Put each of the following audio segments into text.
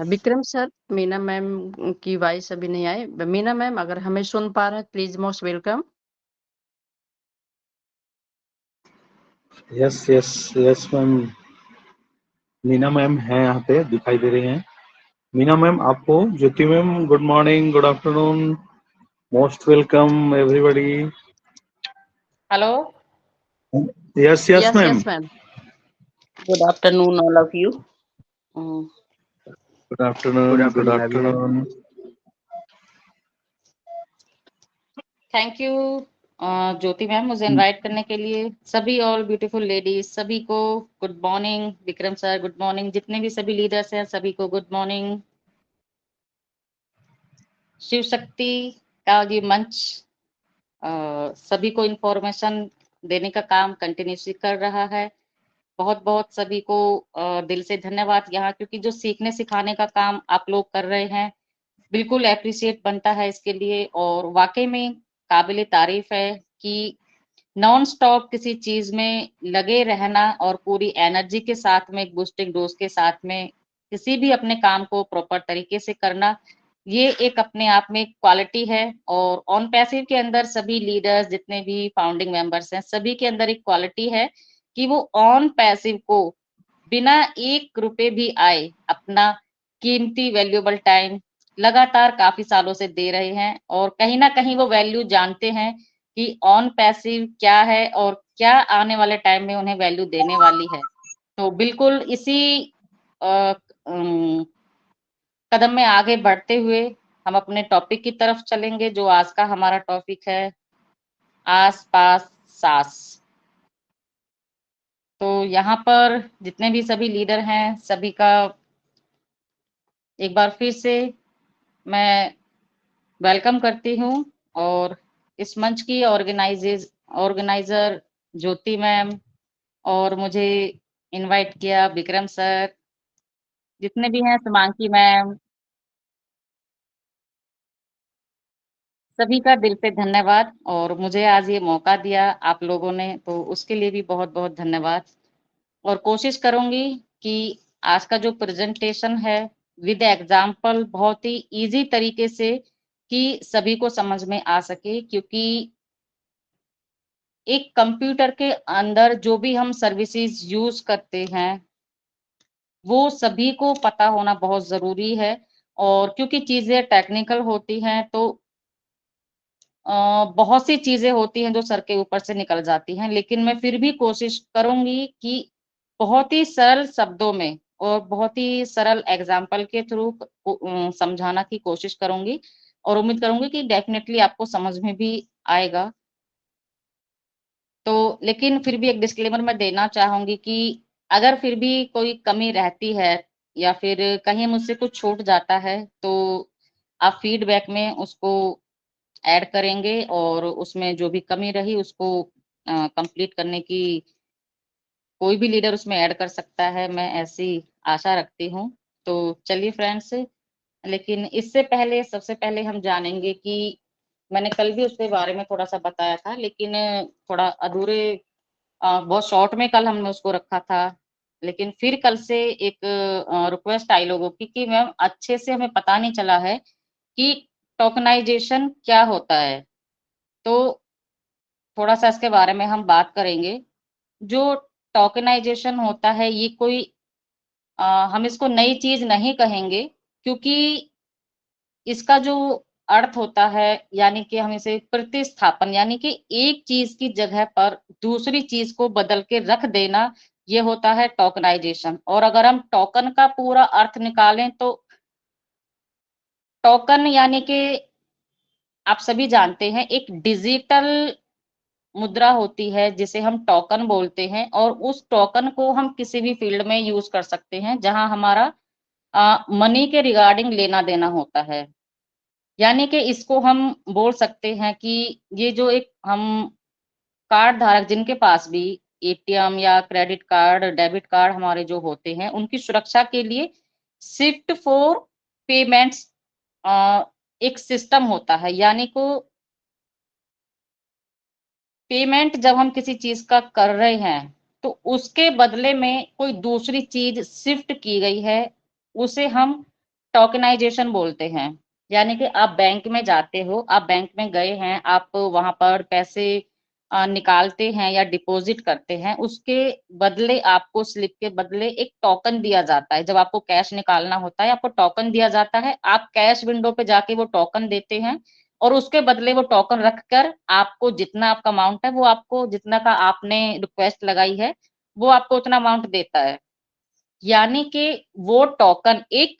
Vikram sir, Meena ma'am की voice अभी नहीं आई। मीना मैम, अगर हमें सुन पा रहे हैं, please most welcome. Yes yes yes ma'am. Meena ma'am है यहाँ पे, दिखाई दे रही हैं। मीना मैम आपको, Jyoti ma'am good morning, good afternoon, most welcome everybody. Hello. Yes yes yes ma'am. Yes ma'am. Good afternoon all of you. Good afternoon, good afternoon. Thank you Jyoti ma'am, मुझे invite करने के लिए। सभी ऑल ब्यूटीफुल लेडीज, सभी को good morning. Vikram sir good morning. जितने भी सभी लीडर्स हैं सभी को गुड मॉर्निंग। शिव शक्ति का ये मंच सभी को इंफॉर्मेशन देने का काम कंटिन्यूसली कर रहा है। बहुत बहुत सभी को दिल से धन्यवाद यहाँ, क्योंकि जो सीखने सिखाने का काम आप लोग कर रहे हैं बिल्कुल एप्रिशिएट बनता है इसके लिए। और वाकई में काबिले तारीफ है कि नॉन स्टॉप किसी चीज में लगे रहना और पूरी एनर्जी के साथ में, एक बूस्टिंग डोज के साथ में किसी भी अपने काम को प्रॉपर तरीके से करना, ये एक अपने आप में क्वालिटी है। और ऑन पैसिव के अंदर सभी लीडर्स, जितने भी फाउंडिंग मेंबर्स हैं, सभी के अंदर एक क्वालिटी है कि वो ऑन पैसिव को बिना 1 रुपए भी आए अपना कीमती वैल्यूएबल टाइम लगातार काफी सालों से दे रहे हैं। और कहीं ना कहीं वो वैल्यू जानते हैं कि ऑन पैसिव क्या है और क्या आने वाले टाइम में उन्हें वैल्यू देने वाली है। तो बिल्कुल इसी अ, अम, कदम में आगे बढ़ते हुए हम अपने टॉपिक की तरफ चलेंगे, जो आज का हमारा टॉपिक है आस पास सास। तो यहाँ पर जितने भी सभी लीडर हैं सभी का एक बार फिर से मैं वेलकम करती हूँ। और इस मंच की ऑर्गेनाइजर ज्योति मैम, और मुझे इनवाइट किया विक्रम सर, जितने भी हैं सुमांकी मैम, सभी का दिल से धन्यवाद। और मुझे आज ये मौका दिया आप लोगों ने, तो उसके लिए भी बहुत बहुत धन्यवाद। और कोशिश करूंगी कि आज का जो प्रेजेंटेशन है विद एग्जाम्पल बहुत ही इजी तरीके से कि सभी को समझ में आ सके, क्योंकि एक कंप्यूटर के अंदर जो भी हम सर्विसेज यूज करते हैं वो सभी को पता होना बहुत जरूरी है। और क्योंकि चीजें टेक्निकल होती हैं तो बहुत सी चीजें होती हैं जो सर के ऊपर से निकल जाती हैं, लेकिन मैं फिर भी कोशिश करूंगी कि बहुत ही सरल शब्दों में और बहुत ही सरल एग्जाम्पल के थ्रू समझाना की कोशिश करूंगी। और उम्मीद करूंगी कि डेफिनेटली आपको समझ में भी आएगा। तो लेकिन फिर भी एक डिस्क्लेमर मैं देना चाहूंगी कि अगर फिर भी कोई कमी रहती है या फिर कहीं मुझसे कुछ छूट जाता है तो आप फीडबैक में उसको ऐड करेंगे और उसमें जो भी कमी रही उसको कंप्लीट करने की कोई भी लीडर उसमें ऐड कर सकता है, मैं ऐसी आशा रखती हूँ। तो चलिए फ्रेंड्स, लेकिन इससे पहले सबसे पहले हम जानेंगे कि मैंने कल भी उसके बारे में थोड़ा सा बताया था, लेकिन थोड़ा अधूरे बहुत शॉर्ट में कल हमने उसको रखा था। लेकिन फिर कल से एक रिक्वेस्ट आई लोगों की कि मैम अच्छे से हमें पता नहीं चला है कि टोकनाइजेशन क्या होता है। तो थोड़ा सा इसके बारे में हम बात करेंगे। जो टोकनाइजेशन होता है ये कोई हम इसको नई चीज नहीं कहेंगे, क्योंकि इसका जो अर्थ होता है, यानी कि हम इसे प्रतिस्थापन, यानी कि एक चीज की जगह पर दूसरी चीज को बदल के रख देना, ये होता है टोकनाइजेशन। और अगर हम टोकन का पूरा अर्थ निकालें तो टोकन यानी कि आप सभी जानते हैं एक डिजिटल मुद्रा होती है जिसे हम टोकन बोलते हैं। और उस टोकन को हम किसी भी फील्ड में यूज कर सकते हैं जहां हमारा मनी के रिगार्डिंग लेना देना होता है। यानी कि इसको हम बोल सकते हैं कि ये जो एक हम कार्ड धारक जिनके पास भी एटीएम या क्रेडिट कार्ड, डेबिट कार्ड हमारे जो होते हैं, उनकी सुरक्षा के लिए शिफ्ट फॉर पेमेंट्स एक सिस्टम होता है। यानी को पेमेंट जब हम किसी चीज का कर रहे हैं तो उसके बदले में कोई दूसरी चीज शिफ्ट की गई है उसे हम टोकनाइजेशन बोलते हैं। यानी कि आप बैंक में जाते हो, आप बैंक में गए हैं, आप वहां पर पैसे निकालते हैं या डिपॉजिट करते हैं, उसके बदले आपको स्लिप के बदले एक टोकन दिया जाता है। जब आपको कैश निकालना होता है आपको टोकन दिया जाता है, आप कैश विंडो पे जाके वो टोकन देते हैं और उसके बदले वो टोकन रखकर आपको जितना आपका अमाउंट है वो आपको जितना का आपने रिक्वेस्ट लगाई है वो आपको उतना अमाउंट देता है। यानी कि वो टोकन एक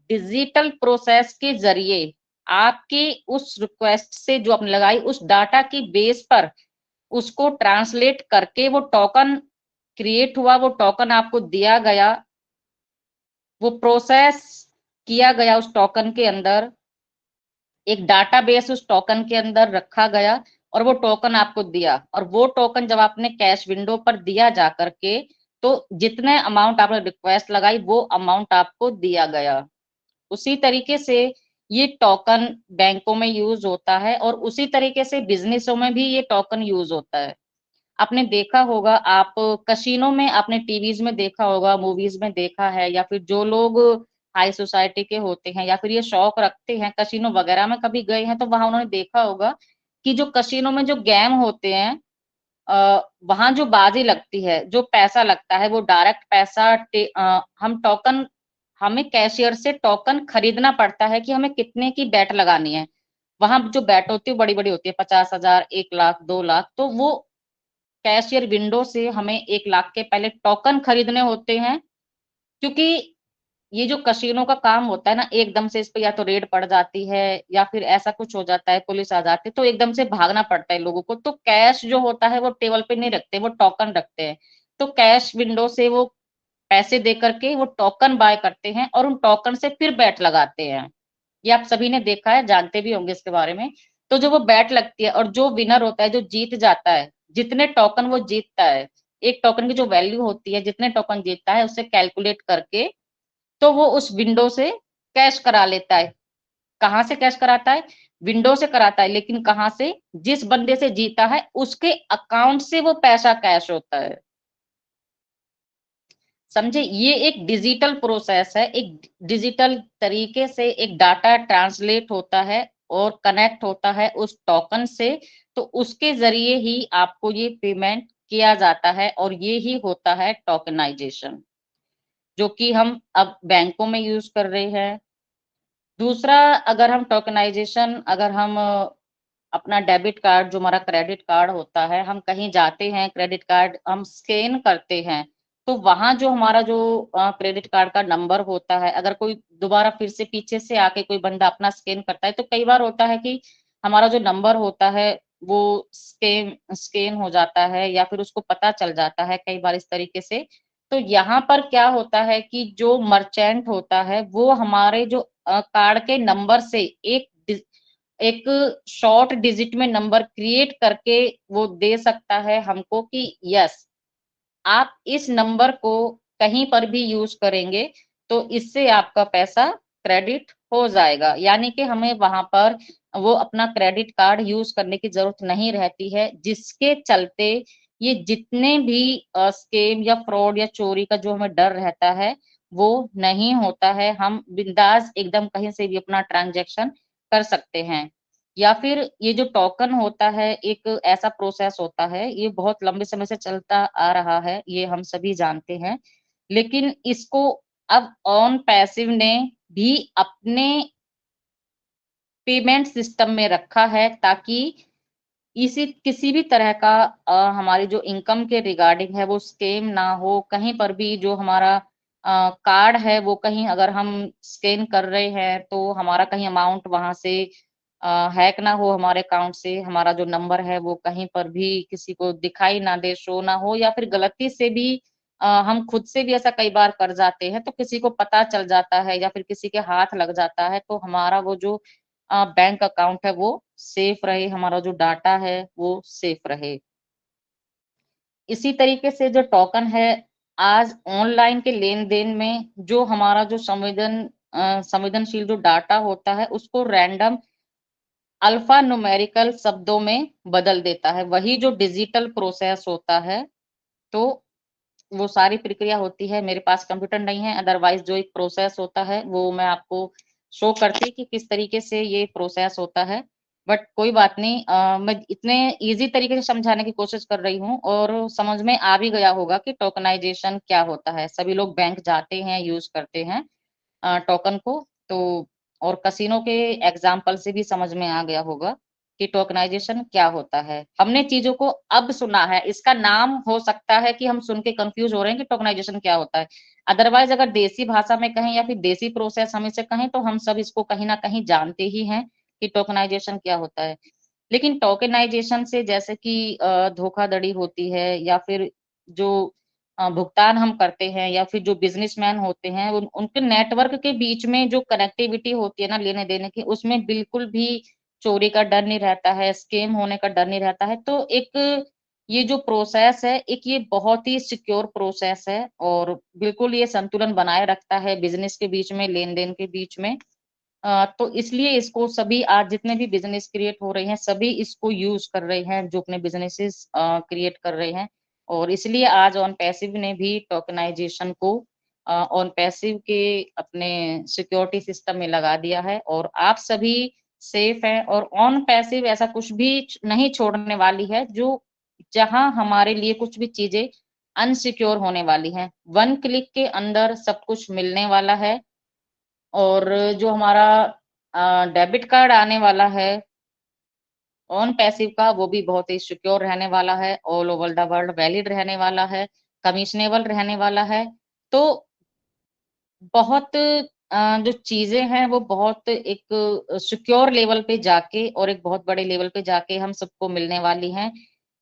डिजिटल प्रोसेस के जरिए आपकी उस रिक्वेस्ट से जो आपने लगाई उस डाटा की बेस पर उसको ट्रांसलेट करके वो टोकन क्रिएट हुआ, वो टोकन आपको दिया गया, वो प्रोसेस किया गया उस टोकन के अंदर, एक डाटाबेस उस टोकन के अंदर रखा गया और वो टोकन आपको दिया। और वो टोकन जब आपने कैश विंडो पर दिया जा करके तो जितने अमाउंट आपने रिक्वेस्ट लगाई वो अमाउंट आपको दिया गया। उसी तरीके से ये टोकन बैंकों में यूज होता है और उसी तरीके से बिजनेसों में भी ये टोकन यूज होता है। आपने देखा होगा, आप कसिनो में आपने टीवीज में देखा होगा, मूवीज में देखा है, या फिर जो लोग हाई सोसाइटी के होते हैं या फिर ये शौक रखते हैं कसिनो वगैरह में कभी गए हैं तो वहां उन्होंने देखा होगा कि जो कसिनो में जो गेम होते हैं वहां जो बाजी लगती है, जो पैसा लगता है वो डायरेक्ट पैसा हम टोकन, हमें कैशियर से टोकन खरीदना पड़ता है कि हमें कितने की बेट लगानी है। वहां जो बेट होती है बड़ी बड़ी होती है, 50,000, 1 लाख, 2 लाख, तो वो कैशियर विंडो से हमें 1 लाख के पहले टोकन खरीदने होते हैं। क्योंकि ये जो कसिनो का काम होता है ना, एकदम से इस पे या तो रेड पड़ जाती है या फिर ऐसा कुछ हो जाता है, पुलिस आ जाती है, तो एकदम से भागना पड़ता है लोगों को। तो कैश जो होता है वो टेबल पे नहीं रखते, वो टोकन रखते हैं। तो कैश विंडो से वो पैसे दे करके वो टोकन बाय करते हैं और उन टोकन से फिर बैट लगाते हैं। ये आप सभी ने देखा है, जानते भी होंगे इसके बारे में। तो जो वो बैट लगती है और जो विनर होता है, जो जीत जाता है, जितने टोकन वो जीतता है, एक टोकन की जो वैल्यू होती है, जितने टोकन जीतता है उससे कैलकुलेट करके तो वो उस विंडो से कैश करा लेता है। कहाँ से कैश कराता है? विंडो से कराता है, लेकिन कहाँ से? जिस बंदे से जीता है उसके अकाउंट से वो पैसा कैश होता है। समझे? ये एक डिजिटल प्रोसेस है, एक डिजिटल तरीके से एक डाटा ट्रांसलेट होता है और कनेक्ट होता है उस टोकन से, तो उसके जरिए ही आपको ये पेमेंट किया जाता है और ये ही होता है टोकनाइजेशन, जो कि हम अब बैंकों में यूज कर रहे हैं। दूसरा, अगर हम टोकनाइजेशन, अगर हम अपना डेबिट कार्ड, जो हमारा क्रेडिट कार्ड होता है, हम कहीं जाते हैं, क्रेडिट कार्ड हम स्कैन करते हैं, तो वहां जो हमारा जो क्रेडिट कार्ड का नंबर होता है, अगर कोई दोबारा फिर से पीछे से आके कोई बंदा अपना स्कैन करता है तो कई बार होता है कि हमारा जो नंबर होता है वो स्कैन स्कैन हो जाता है या फिर उसको पता चल जाता है कई बार इस तरीके से। तो यहाँ पर क्या होता है कि जो मर्चेंट होता है वो हमारे जो कार्ड के नंबर से एक शॉर्ट डिजिट में नंबर क्रिएट करके वो दे सकता है हमको कि यस, आप इस नंबर को कहीं पर भी यूज करेंगे तो इससे आपका पैसा क्रेडिट हो जाएगा। यानी कि हमें वहां पर वो अपना क्रेडिट कार्ड यूज करने की जरूरत नहीं रहती है, जिसके चलते ये जितने भी स्कैम या फ्रॉड या चोरी का जो हमें डर रहता है वो नहीं होता है। हम बिंदास एकदम कहीं से भी अपना ट्रांजैक्शन कर सकते हैं। या फिर ये जो टोकन होता है एक ऐसा प्रोसेस होता है, ये बहुत लंबे समय से चलता आ रहा है, ये हम सभी जानते हैं। लेकिन इसको अब ऑन पैसिव ने भी अपने पेमेंट सिस्टम में रखा है ताकि इसी किसी भी तरह का हमारी जो इनकम के रिगार्डिंग है वो स्कैम ना हो। कहीं पर भी जो हमारा कार्ड है वो कहीं अगर हम स्कैन कर रहे हैं तो हमारा कहीं अमाउंट वहां से हैक ना हो, हमारे अकाउंट से हमारा जो नंबर है वो कहीं पर भी किसी को दिखाई ना दे, शो ना हो, या फिर गलती से भी हम खुद से भी ऐसा कई बार कर जाते हैं तो किसी को पता चल जाता है या फिर किसी के हाथ लग जाता है तो हमारा वो जो बैंक अकाउंट है वो सेफ रहे, हमारा जो डाटा है वो सेफ रहे। इसी तरीके से जो टोकन है, आज ऑनलाइन के लेन देन में जो हमारा जो संवेदनशील जो डाटा होता है उसको रैंडम अल्फा न्यूमेरिकल शब्दों में बदल देता है। वही जो डिजिटल प्रोसेस होता है, तो वो सारी प्रक्रिया होती है। मेरे पास कंप्यूटर नहीं है, अदरवाइज़ जो एक प्रोसेस होता है वो मैं आपको शो करती कि किस तरीके से ये प्रोसेस होता है। बट कोई बात नहीं, मैं इतने ईज़ी तरीके से समझाने की कोशिश कर रही हूँ और समझ में आ भी गया होगा कि टोकनाइज़ेशन क्या होता है। सभी लोग बैंक जाते हैं, यूज़ करते हैं टोकन को, तो और कैसीनो के एग्ज़ाम्पल से भी समझ में आ गया होगा कि टोकनाइज़ेशन क्या होता है। हमने चीज़ों को अब सुना है, इसका नाम हो सकता है कि हम सुन के कन्फ्यूज़ हो रहे हैं कि टोकनाइज़ेशन क्या होता है। अदरवाइज़ अगर देसी भाषा में कहें या फिर देसी प्रोसेस हम इसे कहें, तो हम सब इसको कहीं न कहीं जानते ही हैं कि टोकनाइज़ेशन क्या होता है। लेकिन टोकनाइज़ेशन से जैसे कि धोखाधड़ी होती है या फिर जो भुगतान हम करते हैं या फिर जो बिज़नेसमैन होते हैं, उनके नेटवर्क के बीच में जो कनेक्टिविटी होती है ना लेने-देने की, उसमें बिल्कुल भी चोरी का डर नहीं रहता है, स्कैम होने का डर नहीं रहता है। तो एक ये जो प्रोसेस है, एक ये बहुत ही सिक्योर प्रोसेस है और बिल्कुल ये संतुलन बनाए रखता है बिज़नेस के बीच में, लेन-देन के बीच में। तो इसलिए इसको सभी आज जितने भी बिज़नेस क्रिएट हो रहे हैं, सभी इसको यूज़ कर रहे हैं, जो अपने बिज़नेसेस क्रिएट कर रहे हैं। और इसलिए आज ऑन पैसिव ने भी टोकनाइज़ेशन को ऑन पैसिव के अपने सिक्योरिटी सिस्टम में लगा दिया है और आप सभी सेफ हैं और ऑन पैसिव ऐसा कुछ भी नहीं छोड़ने वाली है, जो जहाँ हमारे लिए कुछ भी चीज़ें अनसिक्योर होने वाली हैं। 1 क्लिक के अंदर सब कुछ मिलने वाला है और जो हमारा डेबिट कार्ड आने वाला है ऑन पैसिव का, वो भी बहुत ही सिक्योर रहने वाला है, all over the world valid रहने वाला है, कमिशनेबल रहने वाला है। तो बहुत जो चीज़ें हैं वो बहुत एक सिक्योर लेवल पे जाके और एक बहुत बड़े लेवल पे जाके हम सबको मिलने वाली हैं।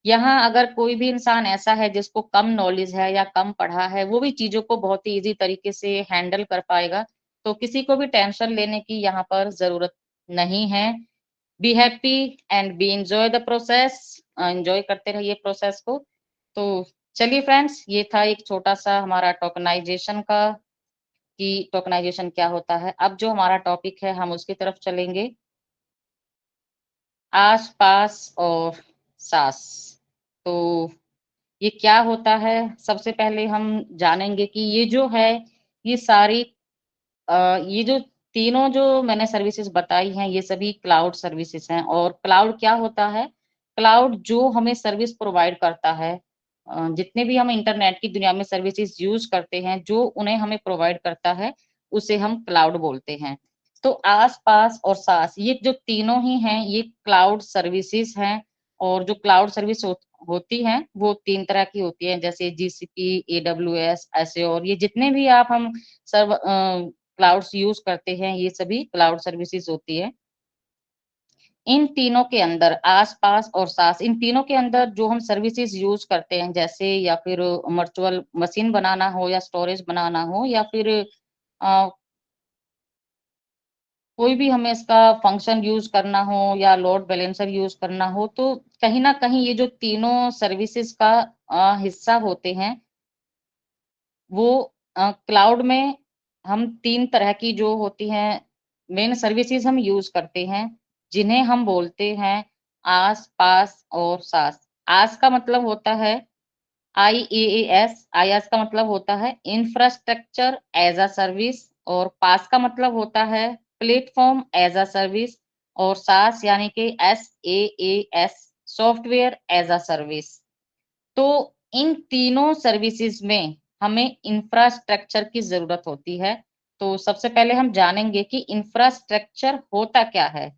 यहाँ अगर कोई भी इंसान ऐसा है जिसको कम नॉलेज है या कम पढ़ा है, वो भी चीज़ों को बहुत ही ईज़ी तरीके से हैंडल कर पाएगा। तो किसी को भी टेंशन लेने की यहाँ पर ज़रूरत नहीं है। Be happy and be enjoy the process, enjoy करते रहिए प्रोसेस को। तो चलिए फ्रेंड्स, ये था एक छोटा-सा हमारा टोकनाइज़ेशन का कि टोकनाइज़ेशन क्या होता है। अब जो हमारा टॉपिक है हम उसकी तरफ चलेंगे। आस-पास और सास। तो ये क्या होता है? सबसे पहले हम जानेंगे कि ये जो है, ये सारी ये जो तीनों जो मैंने सर्विसेज़ बताई हैं, ये सभी क्लाउड सर्विसेज़ हैं और क्लाउड क्या होता है? क्लाउड जो हमें सर्विस प्रोवाइड करता है, जितने भी हम इंटरनेट की दुनिया में सर्विसेज़ यूज़ करते हैं, जो उन्हें हमें प्रोवाइड करता है, उसे हम क्लाउड बोलते हैं। तो आस-पास और सास, ये जो तीनों ही हैं, ये क्लाउड सर्विसेज़ हैं और जो क्लाउड सर्विस होती हैं, वो 3 तरह की होती हैं, जैसे जीसीपी, एडब्ल्यूएस, एज़्योर, ये जितने भी आप हम क्लाउड्स यूज़ करते हैं, ये सभी क्लाउड सर्विसेज़ होती है। इन तीनों के अंदर आस-पास और सास, इन तीनों के अंदर जो हम सर्विसेज़ यूज़ करते हैं, जैसे या फिर वर्चुअल मशीन बनाना हो या स्टोरेज बनाना हो या फिर अ, कोई भी हमें इसका फंक्शन यूज़ करना हो या लोड बैलेंसर यूज़ करना हो, तो कहीं न कहीं ये जो तीनों सर्विसेज़ का हिस्सा होते हैं, वो क्लाउड में हम 3 तरह की जो होती हैं, मेन सर्विसेज़ हम यूज़ करते हैं, जिन्हें हम बोलते हैं आस, पास और सास। आस का मतलब होता है आईएएस, आईएएस का मतलब होता है इंफ्रास्ट्रक्चर एज़ अ सर्विस और पास का मतलब होता है प्लेटफ़ॉर्म एज़ अ सर्विस और सास यानी कि एसएएएस, सॉफ्टवेयर एज़ अ सर्विस। तो इन तीनों सर्विसेज़ में हमें इंफ्रास्ट्रक्चर की ज़रूरत होती है। तो सबसे पहले हम जानेंगे कि इंफ्रास्ट्रक्चर होता क्या है?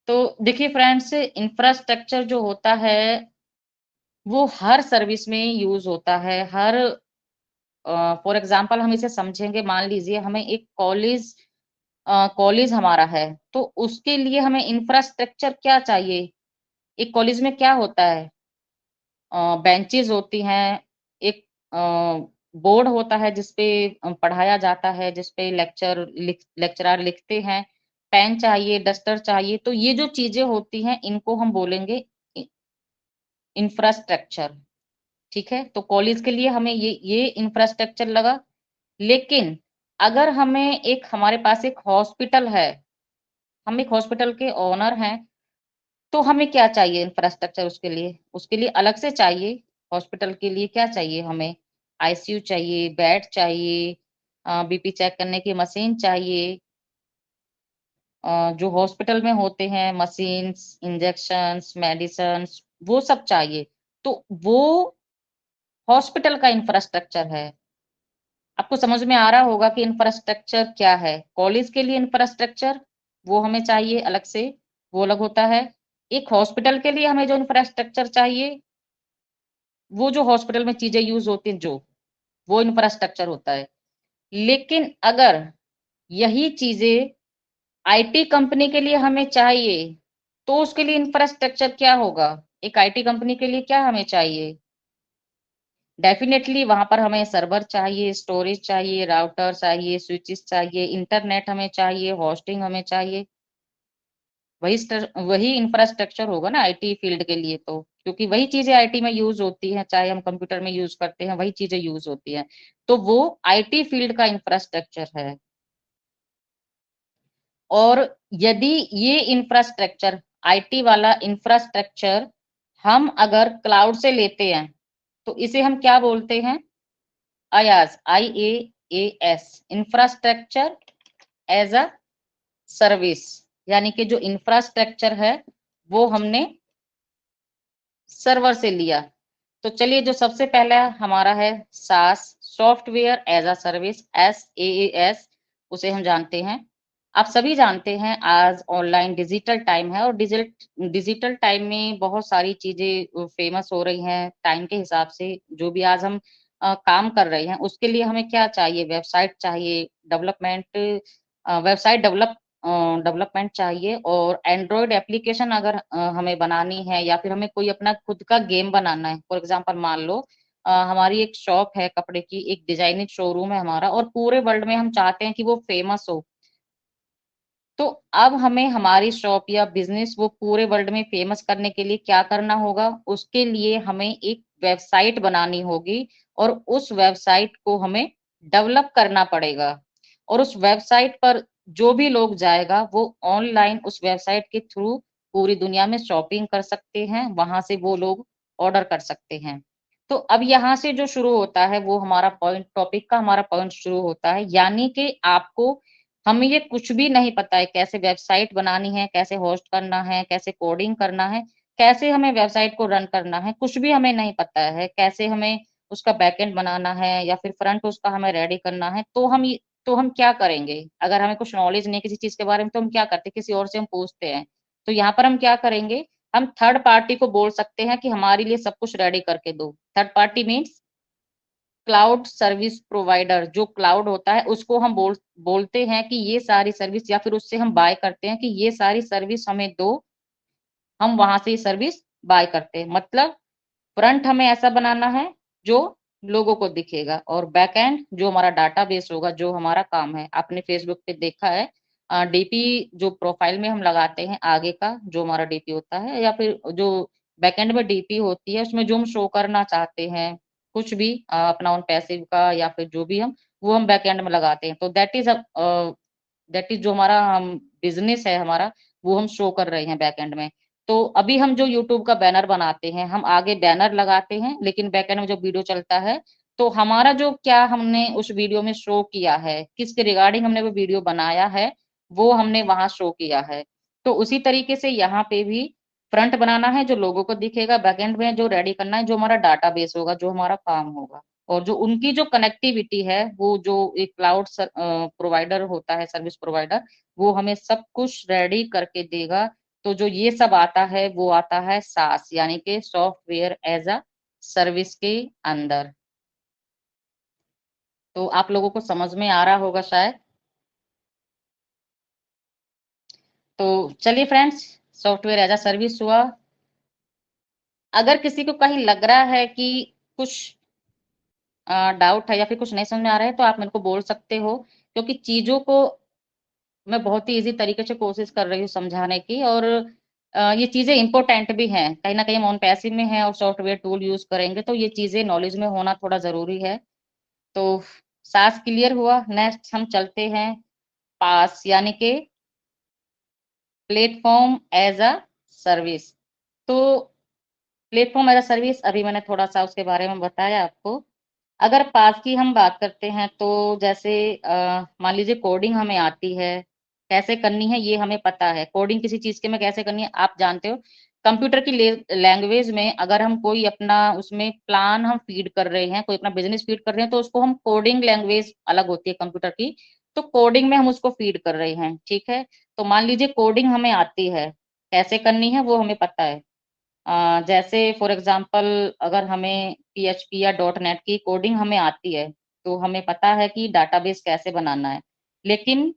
तो देखिए फ्रेंड्स, इंफ्रास्ट्रक्चर जो होता है, वो हर सर्विस में यूज़ होता है। फॉर एग्ज़ाम्पल हम इसे समझेंगे, मान लीजिए हमें एक कॉलेज हमारा है, तो उसके लिए हमें इंफ्रास्ट्रक्चर क्या चाहिए? एक कॉलेज में क्या होता है? बेंचेज़ होती हैं, एक बोर्ड होता है जिसपे पढ़ाया जाता है, जिसपे लेक्चरर लिखते हैं, पेन चाहिए, डस्टर चाहिए, तो ये जो चीज़ें होती हैं, इनको हम बोलेंगे इ इंफ्रास्ट्रक्चर, ठीक है? तो कॉलेज के लिए हमें ये इंफ्रास्ट्रक्चर लगा, लेकिन अगर हमारे पास एक हॉस्पिटल है, हम एक हॉस्पिटल के ओनर हैं, तो हमें क्या चाहिए इंफ्रास्ट्रक्चर उसके लिए? उसके लिए अलग से चाहिए, हॉस्पिटल के लिए क्या चाहिए हमें? आईसीयू चाहिए, बेड चाहिए, बीपी चेक करने की मशीन चाहिए, जो हॉस्पिटल में होते हैं मशीन्स, इंजेक्शंस, मेडिसिन्स वो सब चाहिए। तो वो हॉस्पिटल का इंफ्रास्ट्रक्चर है। आपको समझ में आ रहा होगा कि इंफ्रास्ट्रक्चर क्या है। कॉलेज के लिए इंफ्रास्ट्रक्चर वो हमें चाहिए अलग से, वो अलग होता है। एक हॉस्पिटल के लिए हमें जो इंफ्रास्ट्रक्चर चाहिए, वो जो हॉस्पिटल में चीजें यूज होती हैं वो इंफ्रास्ट्रक्चर होता है। लेकिन अगर यही चीजें आईटी कंपनी के लिए हमें चाहिए, तो उसके लिए इंफ्रास्ट्रक्चर क्या होगा? एक आईटी कंपनी के लिए क्या हमें चाहिए? डेफिनेटली वहां पर हमें सर्वर चाहिए, स्टोरेज चाहिए, राउटर चाहिए, स्विचेस चाहिए, इंटरनेट हमें चाहिए, होस्टिंग हमें चाहिए। वही इंफ्रास्ट्रक्चर होगा ना आईटी फील्ड के लिए, तो क्योंकि वही चीजें आईटी में यूज होती हैं, चाहे हम कंप्यूटर में यूज करते हैं वही चीजें यूज होती हैं। तो वो आईटी फील्ड का इंफ्रास्ट्रक्चर है। और यदि ये इंफ्रास्ट्रक्चर, आईटी वाला इंफ्रास्ट्रक्चर हम अगर क्लाउड से लेते हैं, तो इसे हम क्या बोलते हैं? IaaS, IaaS, infrastructure as a service. यानी कि जो इंफ्रास्ट्रक्चर है वो हमने सर्वर से लिया। तो चलिए, जो सबसे पहला हमारा है SaaS, software as a service, SaaS, उसे हम जानते हैं। आप सभी जानते हैं आज ऑनलाइन डिजिटल टाइम है, और डिजिटल टाइम में बहुत सारी चीजें फेमस हो रही हैं टाइम के हिसाब से। जो भी आज हम काम कर रहे हैं उसके लिए हमें क्या चाहिए? वेबसाइट चाहिए, वेबसाइट डेवलपमेंट चाहिए, और एंड्रॉयड एप्लीकेशन अगर हमें बनानी है, या फिर हमें कोई अपना खुद का गेम बनाना है। फॉर एग्जांपल मान लो हमारी एक शॉप है कपड़े की, एक डिजाइनिंग शोरूम है हमारा, और पूरे वर्ल्ड में हम चाहते हैं कि वो फेमस हो। तो अब हमें हमारी शॉप या बिजनेस वो पूरे वर्ल्ड में फेमस करने के लिए क्या करना होगा? उसके लिए हमें एक वेबसाइट बनानी होगी, और उस वेबसाइट को हमें डेवलप करना पड़ेगा। और उस वेबसाइट पर जो भी लोग जाएगा वो ऑनलाइन उस वेबसाइट के थ्रू पूरी दुनिया में शॉपिंग कर सकते हैं, वहां से वो लोग ऑर्डर कर सकते हैं। तो अब यहाँ से जो शुरू होता है वो हमारा पॉइंट, टॉपिक का हमारा पॉइंट शुरू होता है। यानी कि आपको, हमें ये कुछ भी नहीं पता है कैसे वेबसाइट बनानी है, कैसे होस्ट करना है, कैसे कोडिंग करना है, कैसे हमें वेबसाइट को रन करना है, कुछ भी हमें नहीं पता है। कैसे हमें उसका बैकएंड बनाना है या फिर फ्रंट उसका हमें रेडी करना है। तो हम क्या करेंगे? अगर हमें कुछ नॉलेज नहीं किसी चीज के बारे में, तो हम क्या करते हैं? किसी और से हम पूछते हैं। तो यहाँ पर हम क्या करेंगे? हम थर्ड पार्टी को बोल सकते हैं कि हमारे लिए सब कुछ रेडी करके दो। Third party means cloud service provider. जो क्लाउड होता है उसको हम बोलते हैं कि ये सारी सर्विस, या फिर उससे हम बाय करते हैं कि ये सारी सर्विस हमें दो, हम वहां से ये सर्विस बाय करते हैं। मतलब फ्रंट हमें ऐसा बनाना है जो लोगों को दिखेगा, और बैक एंड जो हमारा डाटाबेस होगा, जो हमारा काम है। आपने फेसबुक पे देखा है डीपी जो प्रोफाइल में हम लगाते हैं आगे का, जो हमारा डीपी होता है, या फिर जो बैकएंड में डीपी होती है, उसमें जो हम शो करना चाहते हैं कुछ भी अपना ऑन पैसिव का, या फिर जो भी हम, वो हम बैकएंड में लगाते हैं। तो दैट इज जो हमारा हम बिजनेस है हमारा, वो हम शो कर रहे हैं बैकएंड में। तो अभी हम जो यूट्यूब का बैनर बनाते हैं, हम आगे बैनर लगाते हैं, लेकिन बैकएंड में जो वीडियो चलता है, तो हमारा जो क्या हमने उस वीडियो में शो किया है, किसके रिगार्डिंग हमने वो वीडियो बनाया है, वो हमने वहां शो किया है। तो उसी तरीके से यहाँ पे भी फ्रंट बनाना है जो लोगों को दिखेगा, बैकएंड में जो रेडी करना है जो हमारा डाटाबेस होगा, जो हमारा काम होगा। और जो उनकी जो कनेक्टिविटी है, वो जो एक क्लाउड प्रोवाइडर होता है, सर्विस प्रोवाइडर, वो हमें सब कुछ रेडी करके देगा। तो जो ये सब आता है वो आता है SaaS, यानी कि सॉफ्टवेयर एज अ सर्विस के अंदर। तो आप लोगों को समझ में आ रहा होगा शायद। तो चलिए friends, software as a service हुआ। अगर किसी को कहीं लग रहा है कि कुछ डाउट है या फिर कुछ नहीं समझ में आ रहा है, तो आप मेरे को बोल सकते हो, क्योंकि चीजों को मैं बहुत ही इजी तरीके से कोशिश कर रही हूँ समझाने की। और ये चीजें इंपॉर्टेंट भी हैं, कहीं ना कहीं हम ऑन पैसिव में हैं और सॉफ्टवेयर टूल यूज करेंगे, तो ये चीजें नॉलेज में होना थोड़ा जरूरी है। तो सास क्लियर हुआ। नेक्स्ट हम चलते हैं पास, यानी कि प्लेटफॉर्म एज अ सर्विस। तो प्लेटफॉर्म एज अ सर्विस, अभी मैंने थोड़ा सा उसके बारे में बताया आपको। अगर पास की हम बात करते हैं तो जैसे मान लीजिए कोडिंग हमें आती है, कैसे करनी है ये हमें पता है। कोडिंग किसी चीज के में कैसे करनी है आप जानते हो। कंप्यूटर की लैंग्वेज में अगर हम कोई अपना उसमें प्लान हम फीड कर रहे हैं, कोई अपना बिजनेस फीड कर रहे हैं, तो उसको हम कोडिंग लैंग्वेज अलग होती है कंप्यूटर की, तो कोडिंग में हम उसको फीड कर रहे हैं, ठीक है। तो मान लीजिए कोडिंग हमें आती है, कैसे करनी है वो हमें पता है। जैसे फॉर एग्जांपल अगर हमें पीएचपी या डॉट नेट की कोडिंग हमें आती है, तो हमें पता है कि डाटाबेस कैसे बनाना है। लेकिन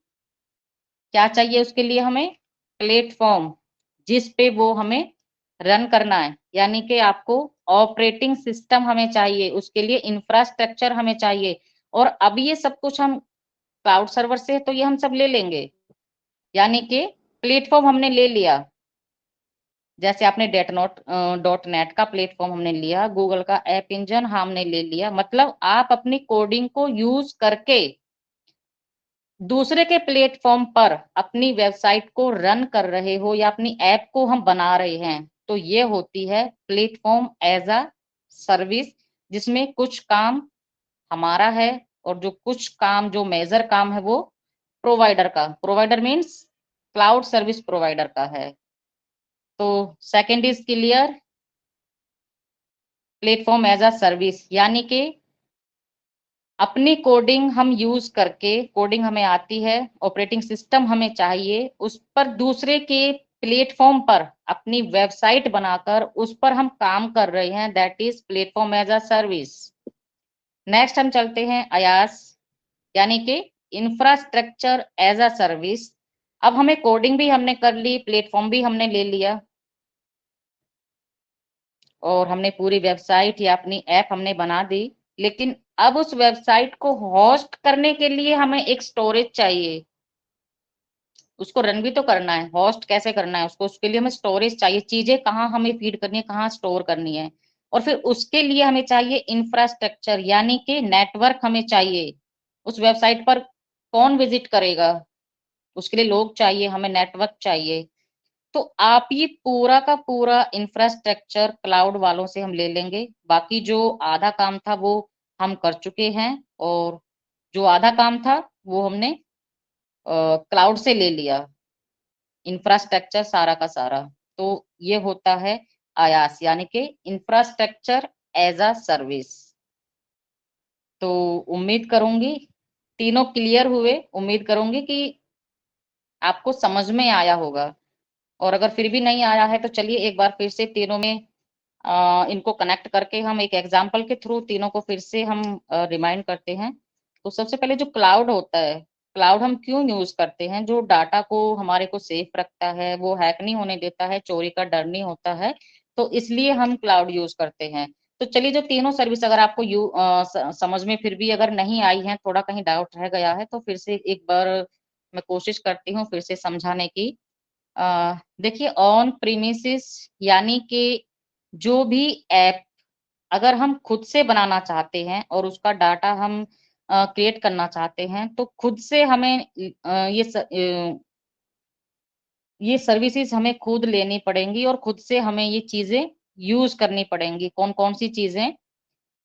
क्या चाहिए उसके लिए हमें? प्लेटफॉर्म जिस पे वो हमें रन करना है, यानी कि आपको ऑपरेटिंग सिस्टम हमें चाहिए, उसके लिए इंफ्रास्ट्रक्चर हमें चाहिए। और अब ये सब कुछ हम क्लाउड सर्वर से तो ये हम सब ले लेंगे, यानी कि प्लेटफॉर्म हमने ले लिया। जैसे आपने डॉट नेट का प्लेटफॉर्म हमने लिया, गूगल का ऐप इंजन हमने ले लिया, मतलब आप अपनी कोडिंग को यूज करके दूसरे के प्लेटफॉर्म पर अपनी वेबसाइट को रन कर रहे हो या अपनी ऐप को हम बना रहे हैं, तो ये होती है प्लेटफॉर्म एज अ सर्विस, जिसमें कुछ काम हमारा है और जो कुछ काम जो मेजर काम है वो प्रोवाइडर का, provider means cloud service provider का है। तो second is clear, platform as a service, यानी कि अपनी कोडिंग हम यूज करके, कोडिंग हमें आती है, ऑपरेटिंग सिस्टम हमें चाहिए, उस पर दूसरे के प्लेटफॉर्म पर अपनी वेबसाइट बनाकर उस पर हम काम कर रहे हैं, that is platform as a service. Next हम चलते हैं अयास, यानी कि इंफ्रास्ट्रक्चर एज अ सर्विस। अब हमें कोडिंग भी हमने कर ली, प्लेटफॉर्म भी हमने ले लिया, और हमने पूरी वेबसाइट या अपनी ऐप हमने बना दी। लेकिन अब उस वेबसाइट को होस्ट करने के लिए हमें एक स्टोरेज चाहिए, उसको रन भी तो करना है, होस्ट कैसे करना है उसको, उसके लिए हमें स्टोरेज चाहिए, चीजें कहाँ हमें फीड करनी है, कहाँ स्टोर करनी है। और फिर उसके लिए हमें चाहिए इंफ्रास्ट्रक्चर, यानी कि नेटवर्क हमें चाहिए। उस वेबसाइट पर कौन विजिट करेगा, उसके लिए लोग चाहिए, हमें नेटवर्क चाहिए। तो आप ये पूरा का पूरा इंफ्रास्ट्रक्चर क्लाउड वालों से हम ले लेंगे, बाकी जो आधा काम था वो हम कर चुके हैं, और जो आधा काम था वो हमने क्लाउड से ले लिया, इंफ्रास्ट्रक्चर सारा का सारा। तो ये होता है आयास, यानी कि इंफ्रास्ट्रक्चर एज अ सर्विस। तो उम्मीद करूंगी तीनों क्लियर हुए, उम्मीद करूंगी कि आपको समझ में आया होगा। और अगर फिर भी नहीं आया है तो चलिए एक बार फिर से तीनों में इनको कनेक्ट करके हम एक एग्जाम्पल के थ्रू तीनों को फिर से हम रिमाइंड करते हैं। तो सबसे पहले जो क्लाउड होता है, क्लाउड हम क्यों यूज करते हैं? जो डाटा को हमारे को सेफ रखता है, वो हैक नहीं होने देता है, चोरी का डर नहीं होता है, तो इसलिए हम क्लाउड यूज करते हैं। तो चलिए जो तीनों सर्विस अगर आपको समझ में फिर भी अगर नहीं आई है, थोड़ा कहीं डाउट रह गया है, तो फिर से एक बार मैं कोशिश करती हूँ फिर से समझाने की। देखिए ऑन प्रीमिसेस यानी कि जो भी ऐप अगर हम खुद से बनाना चाहते हैं और उसका डाटा हम क्रिएट करना चाहते हैं, तो खुद से हमें ये सर्विसेज हमें खुद लेनी पड़ेंगी और खुद से हमें ये चीजें यूज करनी पड़ेंगी। कौन कौन सी चीजें?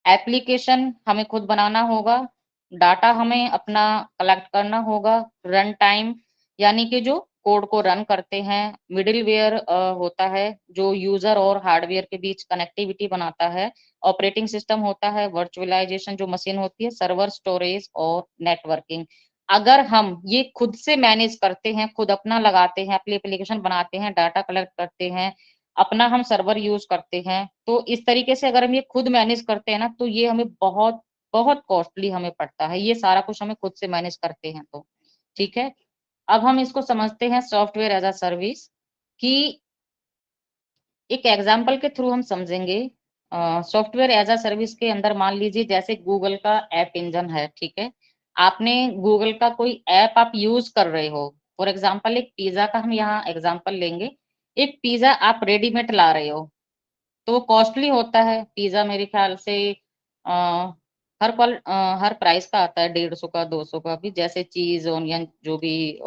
एप्लीकेशन हमें खुद बनाना होगा, डाटा हमें अपना कलेक्ट करना होगा, रन टाइम यानी कि जो कोड को रन करते हैं, मिडिलवेयर होता है जो यूजर और हार्डवेयर के बीच कनेक्टिविटी बनाता है, ऑपरेटिंग सिस्टम होता है, वर्चुअलाइजेशन जो मशीन होती है, सर्वर, स्टोरेज और नेटवर्किंग। अगर हम ये खुद से मैनेज करते हैं, खुद अपना लगाते हैं, अपनी एप्लीकेशन बनाते हैं, डाटा कलेक्ट करते हैं, अपना हम सर्वर यूज करते हैं, तो इस तरीके से अगर हम ये खुद मैनेज करते हैं ना, तो ये हमें बहुत बहुत कॉस्टली हमें पड़ता है, ये सारा कुछ हमें खुद से मैनेज करते हैं तो। ठीक है, अब हम इसको समझते हैं सॉफ्टवेयर एज अ सर्विस कि एक एग्जाम्पल के थ्रू हम समझेंगे। सॉफ्टवेयर एज अ सर्विस के अंदर मान लीजिए जैसे गूगल का ऐप इंजन है, ठीक है, आपने गूगल का कोई ऐप आप यूज कर रहे हो, फॉर एग्जाम्पल एक पिज्जा का हम यहाँ एग्जाम्पल लेंगे। एक पिज्जा आप रेडीमेड ला रहे हो, तो वो कॉस्टली होता है पिज्जा, मेरे ख्याल से आ, हर प्राइस का आता है, 150 का, 200 का भी, जैसे चीज, ऑनियन, जो भी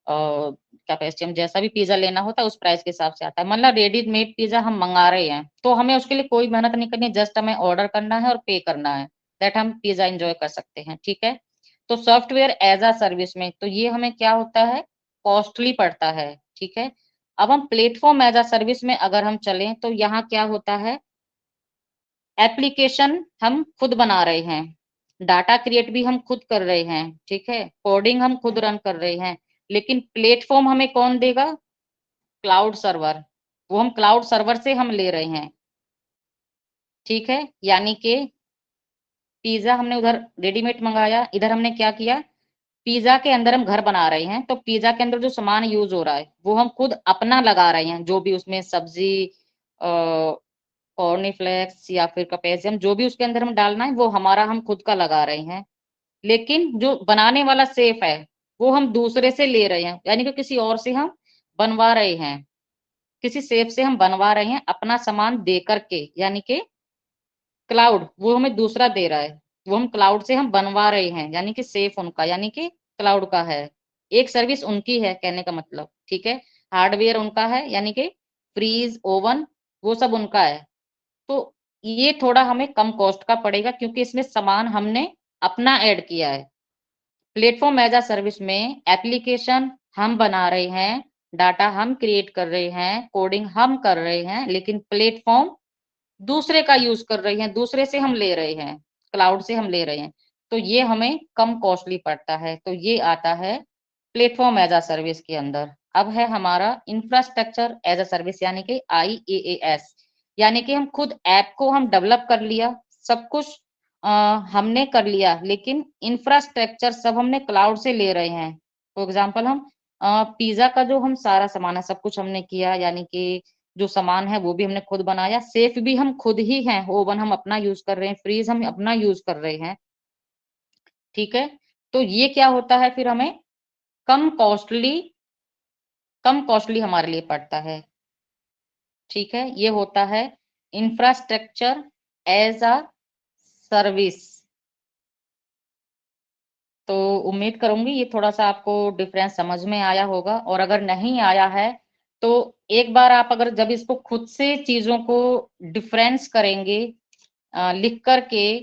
कैपेसिटी, हम जैसा भी पिज्जा लेना होता है उस प्राइस के हिसाब से आता है। मतलब रेडीमेड पिज्जा हम मंगा रहे हैं तो हमें उसके लिए कोई मेहनत नहीं करनी, जस्ट हमें ऑर्डर करना है और पे करना है, दैट हम पिज्जा एंजॉय कर सकते हैं। ठीक है, तो सॉफ्टवेयर एज अ सर्विस में तो ये हमें क्या होता है, कॉस्टली पड़ता है। ठीक है, अब हम प्लेटफॉर्म एज अ सर्विस में अगर हम चलें तो यहाँ क्या होता है, एप्लीकेशन हम खुद बना रहे हैं, डाटा क्रिएट भी हम खुद कर रहे हैं, ठीक है, कोडिंग हम खुद रन कर रहे हैं, लेकिन प्लेटफॉर्म हमें कौन देगा, क्लाउड सर्वर, वो हम क्लाउड सर्वर से हम ले रहे हैं। ठीक है, यानी कि पिज्जा हमने उधर रेडीमेड मंगाया, इधर हमने क्या किया, पिज्जा के अंदर हम घर बना रहे हैं, तो पिज्जा के अंदर जो सामान यूज हो रहा है वो हम खुद अपना लगा रहे हैं, जो भी उसमें सब्जी, कॉर्नफ्लेक्स या फिर कैपेसियम, जो भी उसके अंदर हम डालना है वो हमारा हम खुद का लगा रहे हैं। लेकिन जो बनाने वाला सेफ है वो हम दूसरे से ले रहे हैं, यानी कि किसी और से हम बनवा रहे हैं, किसी सेफ से हम बनवा रहे हैं अपना सामान दे करके, यानी कि क्लाउड वो हमें दूसरा दे रहा है, वो हम क्लाउड से हम बनवा रहे हैं, यानी कि सेफ उनका, यानी कि क्लाउड का है, एक सर्विस उनकी है कहने का मतलब। ठीक है, हार्डवेयर उनका है, यानी कि फ्रीज ओवन वो सब उनका है। तो ये थोड़ा हमें कम कॉस्ट का पड़ेगा क्योंकि इसमें सामान हमने अपना ऐड किया है। प्लेटफॉर्म एज अ सर्विस में एप्लीकेशन हम बना रहे हैं, डाटा हम क्रिएट कर रहे हैं, कोडिंग हम कर रहे हैं, लेकिन प्लेटफॉर्म दूसरे का यूज कर रहे हैं, दूसरे से हम ले रहे हैं, क्लाउड से हम ले रहे हैं, तो ये हमें कम कॉस्टली पड़ता है। तो ये आता है प्लेटफॉर्म एज अ सर्विस के अंदर। अब है हमारा इंफ्रास्ट्रक्चर एज अ सर्विस, यानी कि IaaS, यानी कि हम खुद ऐप को हम डेवलप कर लिया, सब कुछ हमने कर लिया, लेकिन इंफ्रास्ट्रक्चर सब हमने क्लाउड से ले रहे हैं। फॉर एग्जाम्पल हम पिज्जा का जो हम सारा सामान है सब कुछ हमने किया, यानी कि जो सामान है वो भी हमने खुद बनाया, सेफ भी हम खुद ही हैं, ओवन हम अपना यूज कर रहे हैं, फ्रीज हम अपना यूज कर रहे हैं। ठीक है, तो ये क्या होता है फिर हमें कम कॉस्टली, कम कॉस्टली हमारे लिए पड़ता है। ठीक है, ये होता है इंफ्रास्ट्रक्चर एज अ सर्विस। तो उम्मीद करूंगी ये थोड़ा सा आपको डिफरेंस समझ में आया होगा, और अगर नहीं आया है तो एक बार आप अगर जब इसको खुद से चीजों को डिफरेंस करेंगे लिख करके,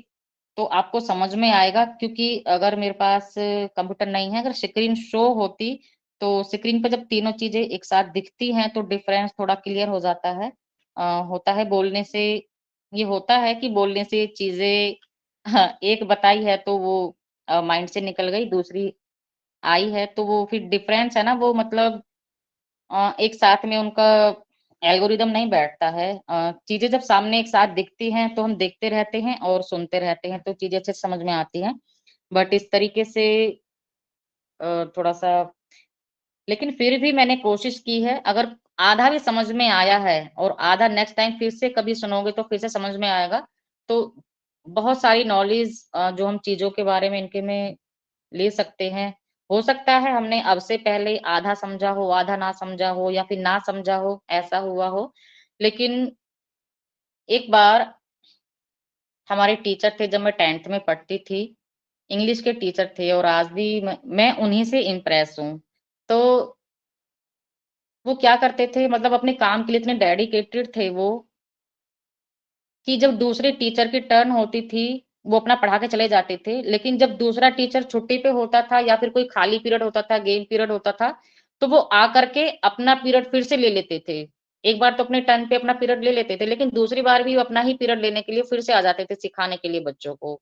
तो आपको समझ में आएगा। क्योंकि अगर मेरे पास कंप्यूटर नहीं है, अगर स्क्रीन शो होती तो स्क्रीन पर जब तीनों चीजें एक साथ दिखती हैं तो डिफरेंस थोड़ा क्लियर हो जाता है। होता है बोलने से, ये होता है कि बोलने से चीजें हाँ, एक बताई है तो वो माइंड से निकल गई, दूसरी आई है तो वो फिर डिफरेंस है ना, वो मतलब एक साथ में उनका एल्गोरिदम नहीं बैठता है। चीजें जब सामने एक साथ दिखती हैं तो हम देखते रहते हैं और सुनते रहते हैं तो चीजें अच्छे से समझ में आती हैं। बट इस तरीके से थोड़ा सा, लेकिन फिर भी मैंने कोशिश की है, अगर आधा भी समझ में आया है और आधा नेक्स्ट टाइम फिर से कभी सुनोगे तो फिर से समझ में आएगा। तो बहुत सारी नॉलेज जो हम चीजों के बारे में इनके में ले सकते हैं। हो सकता है हमने अब से पहले आधा समझा हो, आधा ना समझा हो, या फिर ना समझा हो, ऐसा हुआ हो। लेकिन एक बार हमारे टीचर थे, जब मैं 10th में पढ़ती थी, इंग्लिश के टीचर थे और आज भी मैं उन्हीं से इम्प्रेस हूँ। तो वो क्या करते थे, मतलब अपने काम के लिए इतने डेडिकेटेड थे वो, कि जब दूसरे टीचर की टर्न होती थी, वो अपना पढ़ा के चले जाते थे, लेकिन जब दूसरा टीचर छुट्टी पे होता था या फिर कोई खाली पीरियड होता था, गेम पीरियड होता था, तो वो आकर के अपना पीरियड फिर से ले लेते थे। एक बार तो अपने टर्न पे अपना पीरियड ले लेते थे, लेकिन दूसरी बार भी वो अपना ही पीरियड लेने के लिए फिर से आ जाते थे सिखाने के लिए बच्चों को।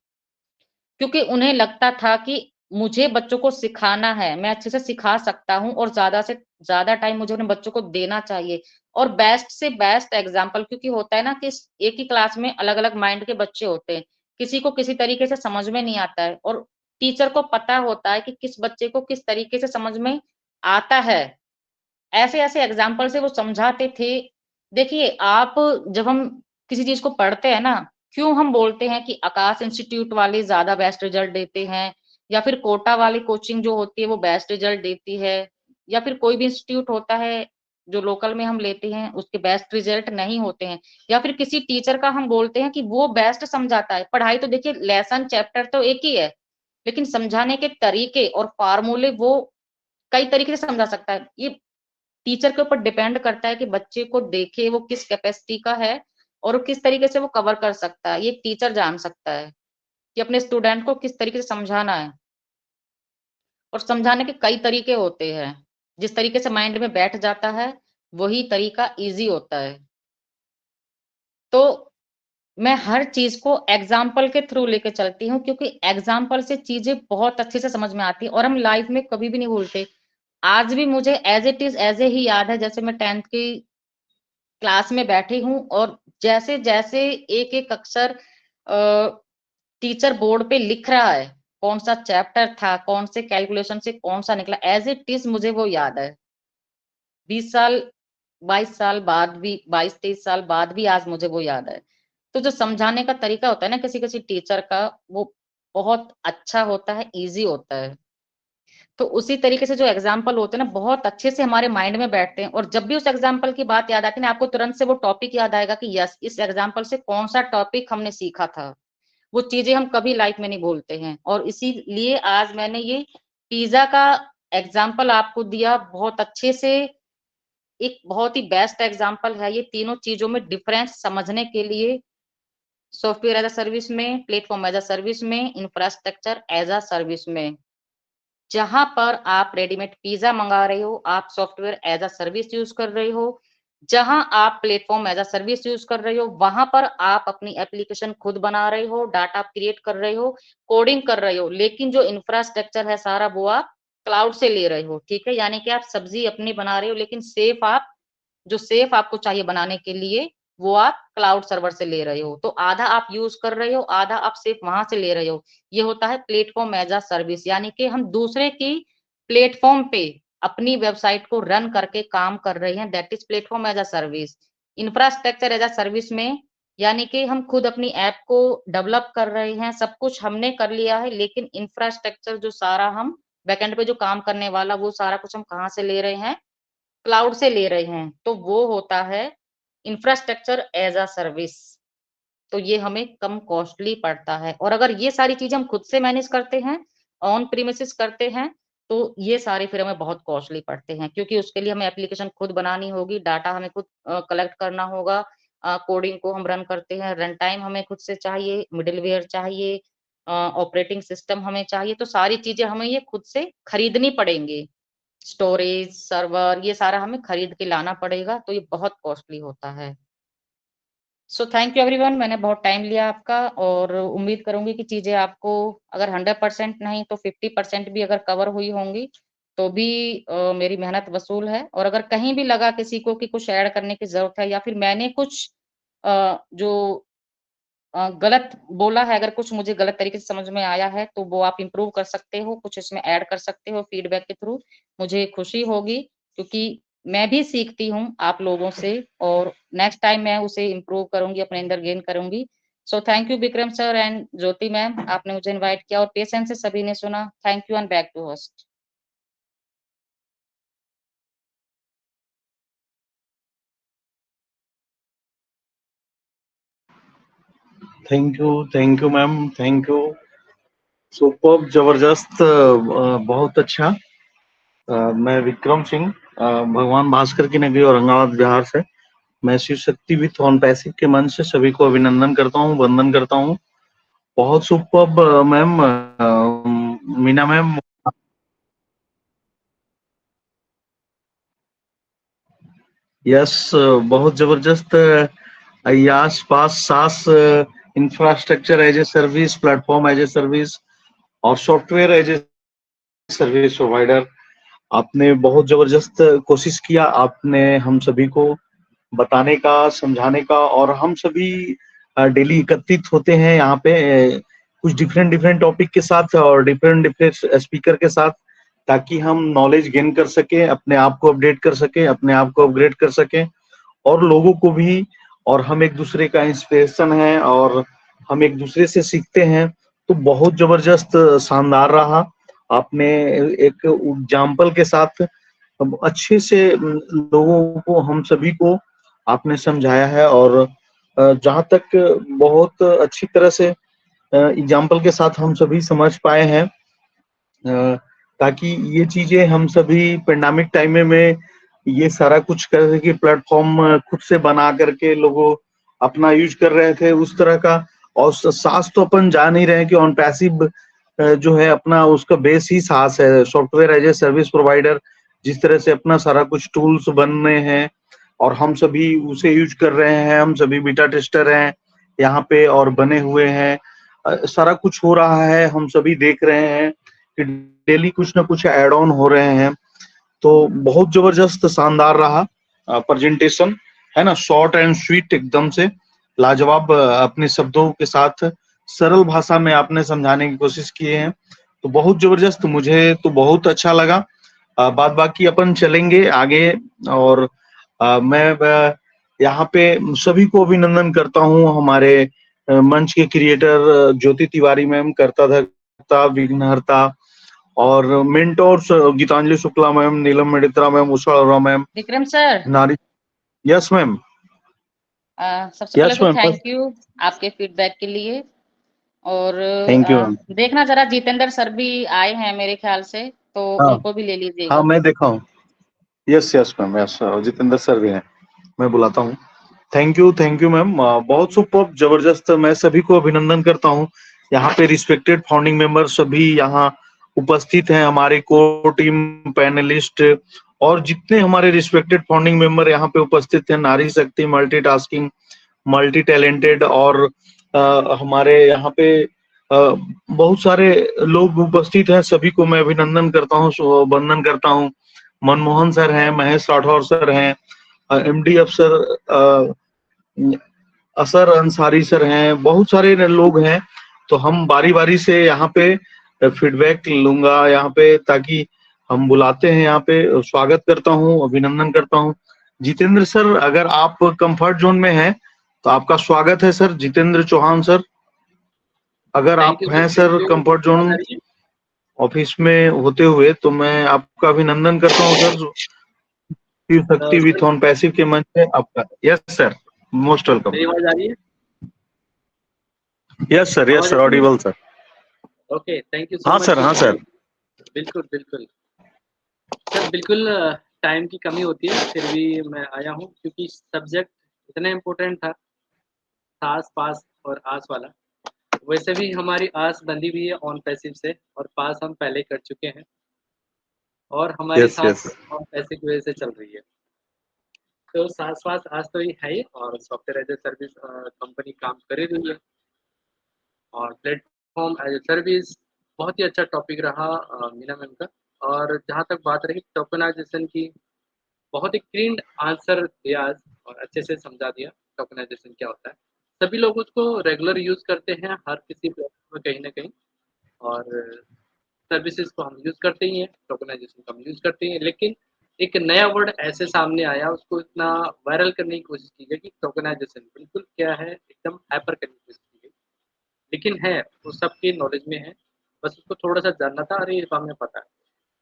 क्योंकि उन्हें लगता था कि मुझे बच्चों को सिखाना है, मैं अच्छे से सिखा सकता हूँ और ज़्यादा से ज़्यादा टाइम मुझे अपने बच्चों को देना चाहिए, और बेस्ट से बेस्ट एग्जाम्पल, क्योंकि होता है ना कि एक ही क्लास में अलग-अलग माइंड के बच्चे होते हैं, किसी को किसी तरीके से समझ में नहीं आता है और टीचर को पता होता है कि किस बच्चे को किस तरीके से समझ में आता है। ऐसे-ऐसे एग्जाम्पल से वो समझाते थे। देखिए, आप जब हम किसी चीज़ को पढ़ते हैं ना, क्यों हम बोलते हैं कि आकाश इंस्टीट्यूट वाले ज़्यादा बेस्ट रिजल्ट देते हैं, या फिर कोटा वाली कोचिंग जो होती है वो बेस्ट रिजल्ट देती है, या फिर कोई भी इंस्टीट्यूट होता है जो लोकल में हम लेते हैं उसके बेस्ट रिजल्ट नहीं होते हैं, या फिर किसी टीचर का हम बोलते हैं कि वो बेस्ट समझाता है। पढ़ाई तो देखिए लेसन चैप्टर तो एक ही है, लेकिन समझाने के तरीके और फार्मूले वो कई तरीके से समझा सकता है। ये टीचर के ऊपर डिपेंड करता है कि बच्चे को देखे वो किस कैपेसिटी का है और वो किस तरीके से वो कवर कर सकता है। ये टीचर जान सकता है कि अपने स्टूडेंट को किस तरीके से समझाना है। और समझाने के कई तरीके होते हैं। जिस तरीके से माइंड में बैठ जाता है वही तरीका ईजी होता है। तो मैं हर चीज को एग्जाम्पल के थ्रू लेके चलती हूँ, क्योंकि एग्जाम्पल से चीजें बहुत अच्छे से समझ में आती है और हम लाइफ में कभी भी नहीं भूलते। आज भी मुझे एज इट इज ऐसे ही याद है जैसे मैं 10th की क्लास में बैठी हूँ और जैसे जैसे एक एक अक्षर टीचर बोर्ड पे लिख रहा है, कौन सा चैप्टर था, कौन से कैलकुलेशन से कौन सा निकला, एज इट इज मुझे वो याद है। 20 साल 22 साल बाद भी, 22-23 साल बाद भी आज मुझे वो याद है। तो जो समझाने का तरीका होता है ना किसी किसी टीचर का, वो बहुत अच्छा होता है, इजी होता है। तो उसी तरीके से जो एग्जाम्पल होते हैं ना बहुत अच्छे से हमारे माइंड में बैठते हैं, और जब भी उस एग्जाम्पल की बात याद आती है ना आपको तुरंत से वो टॉपिक याद आएगा कि यस, इस एग्जाम्पल से कौन सा टॉपिक हमने सीखा था। वो चीजें हम कभी लाइफ में नहीं भूलते हैं। और इसीलिए आज मैंने ये पिज्जा का एग्जाम्पल आपको दिया बहुत अच्छे से। एक बहुत ही बेस्ट एग्जाम्पल है ये तीनों चीजों में डिफरेंस समझने के लिए। सॉफ्टवेयर एज अ सर्विस में, प्लेटफॉर्म एज अ सर्विस में, इंफ्रास्ट्रक्चर एज अ सर्विस में। जहां पर आप रेडीमेड पिज्जा मंगा रहे हो आप software as a service use कर रहे हो। जहां आप platform as a service use कर रहे हो वहां पर आप अपनी एप्लीकेशन खुद बना रहे हो, डाटा क्रिएट कर रहे हो, कोडिंग कर रहे हो, लेकिन जो इंफ्रास्ट्रक्चर है सारा वो आप क्लाउड से ले रहे हो। ठीक है, यानी कि आप सब्जी अपनी बना रहे हो लेकिन सेफ आप, जो सेफ आपको चाहिए बनाने के लिए वो आप क्लाउड सर्वर से ले रहे हो। तो आधा आप यूज कर रहे हो, आधा आप सिर्फ वहां से ले रहे हो। ये होता है प्लेटफॉर्म एज अ सर्विस, यानी कि हम दूसरे की प्लेटफॉर्म पे अपनी वेबसाइट को रन करके काम कर रहे हैं, that is platform as a service. Infrastructure as a service में यानी कि हम खुद अपनी ऐप को डेवलप कर रहे हैं, सब कुछ हमने कर लिया है, लेकिन इंफ्रास्ट्रक्चर जो सारा हम बैकएंड पे जो काम करने वाला वो सारा कुछ हम कहाँ से ले रहे हैं, क्लाउड से ले रहे हैं। तो वो होता है इंफ्रास्ट्रक्चर एज अ सर्विस। तो ये हमें कम कॉस्टली पड़ता है। और अगर ये सारी चीजें हम खुद से मैनेज करते हैं, ऑन प्रीमिसेस करते हैं, तो ये सारे फिर हमें बहुत कॉस्टली पड़ते हैं, क्योंकि उसके लिए हमें एप्लीकेशन खुद बनानी होगी, डाटा हमें खुद कलेक्ट करना होगा, कोडिंग को हम रन करते हैं, रन टाइम हमें खुद से चाहिए, मिडलवेयर चाहिए, ऑपरेटिंग सिस्टम हमें चाहिए, तो सारी चीजें हमें ये खुद से खरीदनी पड़ेंगी। स्टोरेज, सर्वर, ये सारा हमें खरीद के लाना पड़ेगा, तो ये बहुत कॉस्टली होता है। सो थैंक यू एवरीवन, मैंने बहुत टाइम लिया आपका और उम्मीद करूंगी कि चीजें आपको अगर 100% नहीं तो 50% भी अगर कवर हुई होंगी तो भी मेरी मेहनत वसूल है। और अगर कहीं भी लगा किसी को कि कुछ ऐड करने की जरूरत है या फिर मैंने कुछ जो गलत बोला है, अगर कुछ मुझे गलत तरीके से समझ में आया है तो वो आप इम्प्रूव कर सकते हो, कुछ इसमें ऐड कर सकते हो फीडबैक के थ्रू, मुझे खुशी होगी, क्योंकि मैं भी सीखती हूँ आप लोगों से और नेक्स्ट टाइम मैं उसे इम्प्रूव करूंगी, अपने अंदर गेन करूंगी। सो thank you Vikram sir and Jyoti ma'am, आपने मुझे इन्वाइट किया और पेशेंस से सभी ने सुना। Thank you and back to host. Thank you ma'am, thank you. Super, जबरदस्त, बहुत अच्छा। मैं विक्रम सिंह, भगवान भास्कर की नगरी औरंगाबाद बिहार से। मैं Shiv Shakti with on passive के मंच से सभी को अभिनंदन करता हूँ, वंदन करता हूँ। बहुत super ma'am, Meena ma'am. Yes, बहुत जबरदस्त। IaaS PaaS SaaS, infrastructure as a service, platform as a service और software as a service provider. आपने बहुत जबरदस्त कोशिश किया, आपने हम सभी को बताने का, समझाने का। और हम सभी डेली एकत्रित होते हैं यहाँ पे कुछ डिफरेंट डिफरेंट टॉपिक के साथ और डिफरेंट डिफरेंट स्पीकर के साथ, ताकि हम नॉलेज गेन कर सके, अपने आप को अपडेट कर सके, अपने आप को अपग्रेड कर सके और लोगों को भी। और हम एक दूसरे का इंस्पिरेशन है और हम एक दूसरे से सीखते हैं। तो बहुत जबरदस्त, शानदार रहा। आपने एक एग्जाम्पल के साथ अच्छे से लोगों को, हम सभी को आपने समझाया है। और जहाँ तक बहुत अच्छी तरह से एग्जाम्पल के साथ हम सभी समझ पाए हैं। ताकि ये चीजें हम सभी पेंडेमिक टाइम में ये सारा कुछ कर कि प्लेटफॉर्म खुद से बना करके लोगों अपना यूज कर रहे थे उस तरह का। और सास तो अपन जा नहीं रहे कि ऑन पैसिव जो है अपना उसका बेस ही सास है, software as a service provider. जिस तरह से अपना सारा कुछ टूल्स बन रहे हैं और हम सभी उसे यूज कर रहे हैं, हम सभी बीटा टेस्टर हैं यहाँ पे और बने हुए हैं। सारा कुछ हो रहा है, हम सभी देख रहे हैं कि डेली कुछ ना कुछ ऐड ऑन हो रहे हैं। तो बहुत जबरदस्त शानदार रहा प्रेजेंटेशन, है ना, शॉर्ट एंड स्वीट एकदम से लाजवाब। अपने शब्दों के साथ सरल भाषा में आपने समझाने की कोशिश किए हैं, तो बहुत जबरदस्त, मुझे तो बहुत अच्छा लगा। बाद बाकी अपन चलेंगे आगे। और मैं यहाँ पे सभी को अभिनंदन करता हूँ, हमारे मंच के क्रिएटर ज्योति तिवारी मैम, करता धरता विघ्नहर्ता, और मेंटोर्स गीतांजलि शुक्ला मैम, नीलम मेडित्रा ma'am, Usha Arora ma'am, Vikram sir, नारी। Yes ma'am. सबसे पहले यस तो मैम। थैंक यू आपके फीडबैक के लिए। और थैंक यू मैम। देखना जरा, जितेंद्र सर भी आए हैं मेरे ख्याल से, तो हाँ उनको भी ले हाँ, लीजिएगा। मैं देखा हूँ। Yes yes ma'am, yes Jitendra sir भी हैं, मैं बुलाता हूँ। थैंक यू मैम, बहुत सुपर जबरदस्त। मैं सभी को अभिनंदन करता हूँ। यहाँ पे रिस्पेक्टेड फाउंडिंग मेंबर सभी यहाँ उपस्थित हैं, हमारे कोर टीम पैनलिस्ट और जितने हमारे रिस्पेक्टेड फाउंडिंग मेंबर यहाँ पे उपस्थित हैं। नारी शक्ति, मल्टीटास्किंग, मल्टी टैलेंटेड, और हमारे यहाँ पे बहुत सारे लोग उपस्थित हैं, सभी को मैं अभिनंदन करता हूँ, वंदन करता हूँ। मनमोहन सर हैं, महेश राठौर सर हैं, एमडी अफसर असर अंसारी सर हैं, बहुत सारे लोग हैं। तो हम बारी बारी से यहाँ पे फीडबैक लूंगा यहाँ पे, ताकि हम बुलाते हैं यहाँ पे, स्वागत करता हूँ, अभिनंदन करता हूँ। जितेंद्र सर, अगर आप कंफर्ट जोन में हैं तो आपका स्वागत है सर, जितेंद्र चौहान सर। अगर आप थैंक यू हैं sir, sir thank you. Comfort zone office में होते हुए, तो मैं आपका अभिनंदन करता हूँ sir. Shiv Shakti with on passive के मंच पे आपका। Yes sir, most welcome. मेरी आवाज आ रही है? यस सर, आवाज आ रही है? Audible sir. Okay, thank you सो हाँ मच। सर, हाँ सर। बिल्कुल बिल्कुल सर, बिल्कुल टाइम की कमी होती है, फिर भी मैं आया हूँ क्योंकि सब्जेक्ट इतना इम्पोर्टेंट था, आस पास और आस वाला। वैसे भी हमारी आस बंधी हुई है ऑन पैसिव से, और पास हम पहले कर चुके हैं, और हमारी यस सांस यस। ऑन पैसिव की वजह से चल रही है। तो साथ साथ आज तो ये है ही, और software as a service company काम कर ही रही है, और प्लेटफॉर्म एज ए सर्विस। बहुत ही अच्छा टॉपिक रहा मीना मैम का। और जहाँ तक बात रही टोकनाइजेशन की, बहुत ही क्लीन आंसर दिया आज, और अच्छे से समझा दिया टोकनाइजेशन क्या होता है। सभी लोग उसको रेगुलर यूज़ करते हैं हर किसी प्लेटफॉर्म में कहीं ना कहीं, और सर्विसेज को हम यूज़ करते ही हैं, टोकनाइजेशन को हम यूज़ करते ही हैं। लेकिन एक नया वर्ड ऐसे सामने आया, उसको इतना वायरल करने की कोशिश की गई कि टोकनाइजेशन बिल्कुल क्या है, एकदम हाइपर करने की कोशिश की गई। लेकिन है, वो सबके नॉलेज में है, बस उसको थोड़ा सा जानना था, अरे ये तो हमें पता है।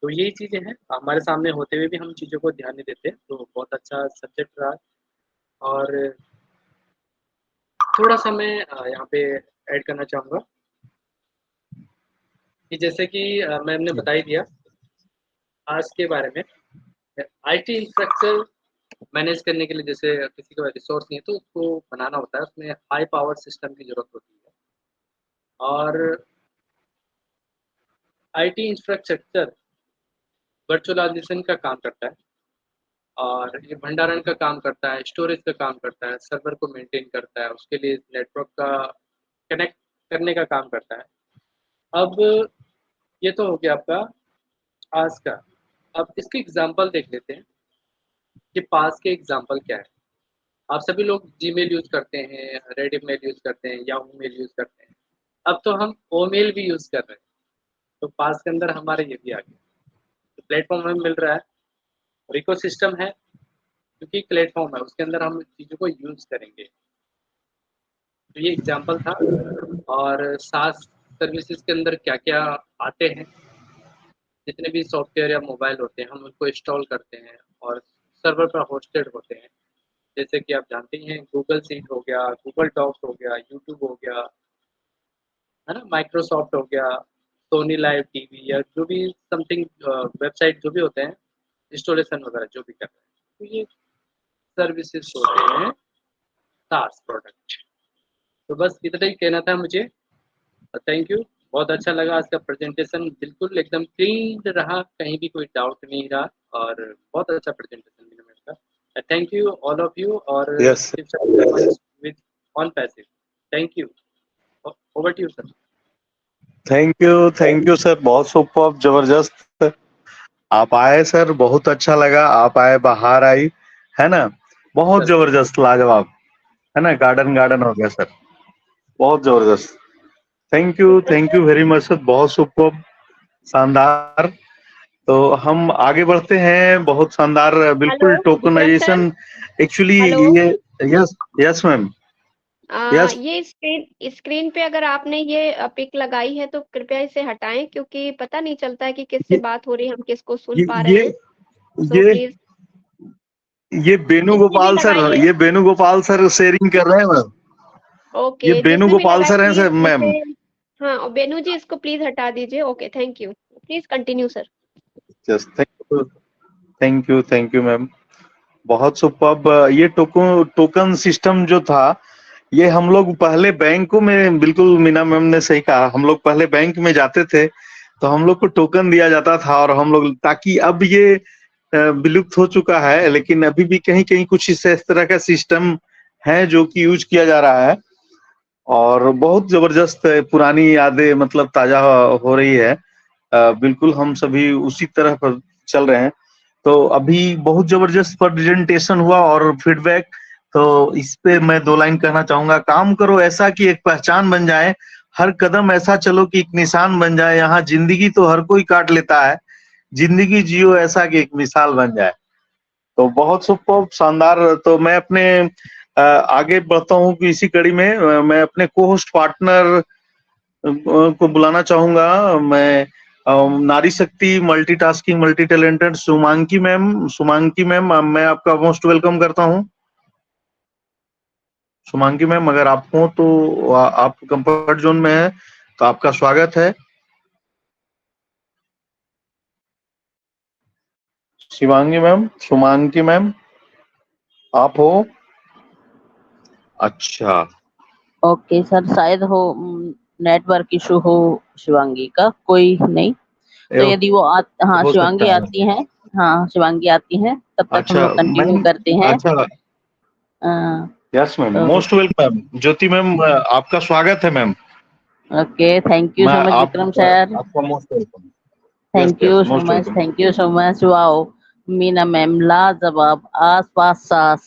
तो यही चीज़ें हैं, हमारे सामने होते हुए भी हम चीज़ों को ध्यान नहीं देते, तो बहुत अच्छा सब्जेक्ट रहा। और थोड़ा सा मैं यहाँ पे ऐड करना चाहूँगा कि जैसे कि मैम ने बता ही दिया आज के बारे में। आईटी इंफ्रास्ट्रक्चर मैनेज करने के लिए, जैसे किसी के पास रिसोर्स नहीं है तो उसको बनाना होता है, उसमें हाई पावर सिस्टम की ज़रूरत होती है। और आईटी इंफ्रास्ट्रक्चर वर्चुअलाइजेशन का काम करता है, और ये भंडारण का काम करता है, स्टोरेज का काम करता है, सर्वर को मेंटेन करता है, उसके लिए नेटवर्क का कनेक्ट करने का काम करता है। अब ये तो हो गया आपका आज का। अब इसके एग्जांपल देख लेते हैं कि पास के एग्जांपल क्या है। आप सभी लोग जीमेल यूज़ करते हैं, रेडिट मेल यूज़ करते हैं, याहू मेल यूज़ करते हैं। अब तो हम ओमेल भी यूज़ कर रहे हैं, तो पास के अंदर हमारे ये भी आ गया। तो प्लेटफॉर्म हमें मिल रहा है, और इकोसिस्टम है क्योंकि प्लेटफॉर्म है, उसके अंदर हम चीज़ों को यूज़ करेंगे। तो ये एग्जांपल था। और सास सर्विसेज के अंदर क्या क्या आते हैं, जितने भी सॉफ्टवेयर या मोबाइल होते हैं हम उनको इंस्टॉल करते हैं, और सर्वर पर होस्टेड होते हैं। जैसे कि आप जानते ही हैं, गूगल सीट हो गया, गूगल डॉक्स हो गया, यूट्यूब हो गया, है ना, माइक्रोसॉफ्ट हो गया, सोनी लाइव टीवी या जो भी समथिंग वेबसाइट जो भी होते हैं, इंस्टॉलेशन वगैरह जो भी कर रहे हैं, तो ये सर्विसेज होते हैं SaaS प्रोडक्ट। तो बस इतना ही कहना था मुझे। थैंक यू, बहुत अच्छा लगा आज का प्रेजेंटेशन, बिल्कुल एकदम क्लीन रहा, कहीं भी कोई डाउट नहीं रहा और बहुत अच्छा प्रेजेंटेशन मिला मेरे का। Thank you all of you और yes with on passive. Thank you, over to you sir. Thank you sir, बहुत सुपर, जबरदस्त आप आए सर, बहुत अच्छा लगा, आप आए, बाहर आई, है ना, बहुत सर जबरदस्त, लाजवाब, है ना, गार्डन हो गया सर, बहुत जबरदस्त। Thank you very much sir, बहुत सुपर, शानदार। तो हम आगे बढ़ते हैं, बहुत शानदार, बिल्कुल hello Vikram sir. Tokenization actually hello. ये, यस यस मैम, यस ये स्क्रीन पे अगर आपने ये पिक लगाई है तो कृपया इसे हटाएं, क्योंकि पता नहीं चलता है कि किससे ये बात हो रही है, हम किसको सुन ये पा रहे हैं। सो ये प्लीज ये जिसने भी वेणुगोपाल सर, लगाई है, ये वेणुगोपाल सर शेयरिंग कर रहे हैं मैम, ये ओके, जिसने भी वेणुगोपाल लगाई सर हैं प्लीज सर मैम। इसे, हाँ, और बेनू जी इसको प्लीज हटा दीजिए। Okay, thank you, please continue sir. Yes thank you ma'am, बहुत सुपर्ब। ये टोकन सिस्टम जो था, ये हम लोग पहले बैंकों में, बिल्कुल मीना मैम ने सही कहा, हम लोग पहले बैंक में जाते थे तो हम लोग को टोकन दिया जाता था, और हम लोग, ताकि अब ये विलुप्त हो चुका है, लेकिन अभी भी कहीं कहीं कुछ इस तरह का सिस्टम है जो कि यूज किया जा रहा है, और बहुत जबरदस्त पुरानी यादें मतलब ताजा हो रही है। बिल्कुल हम सभी उसी तरह पर चल रहे हैं। तो अभी बहुत जबरदस्त प्रेजेंटेशन हुआ और फीडबैक, तो इस पे मैं 2 लाइन कहना चाहूंगा। काम करो ऐसा कि एक पहचान बन जाए, हर कदम ऐसा चलो कि एक निशान बन जाए, यहाँ जिंदगी तो हर कोई काट लेता है, जिंदगी जियो ऐसा कि एक मिसाल बन जाए। तो बहुत सुपर, शानदार। तो मैं अपने आगे बढ़ता हूँ कि इसी कड़ी में मैं अपने को होस्ट पार्टनर को बुलाना चाहूंगा। मैं नारी शक्ति, मल्टीटास्किंग, मल्टी टैलेंटेड शुभांकी मैम, मैं आपका मोस्ट वेलकम करता हूं। शुभांकी मैम, अगर आप हो तो आप कंफर्ट जोन में है तो आपका स्वागत है। शुभांकी मैम आप हो? अच्छा, ओके सर, शायद हो नेटवर्क इशू हो शिवांगी का, कोई नहीं। तो यदि वो हाँ हो शिवांगी सकता है। आती हैं, हाँ शिवांगी आती हैं, तब तक हम अच्छा लोग कंटिन्यू मैम, करते हैं। अच्छा यस मैम, तो मोस्ट वेलकम। ज्योति मैम, आपका स्वागत है मैम। ओके, थैंक यू मैं सो मच आप विक्रम सर, आपका most welcome. Thank yes you so most much, welcome. Thank you so much. Wow, Meena ma'am लाजवाब, आस पास सास,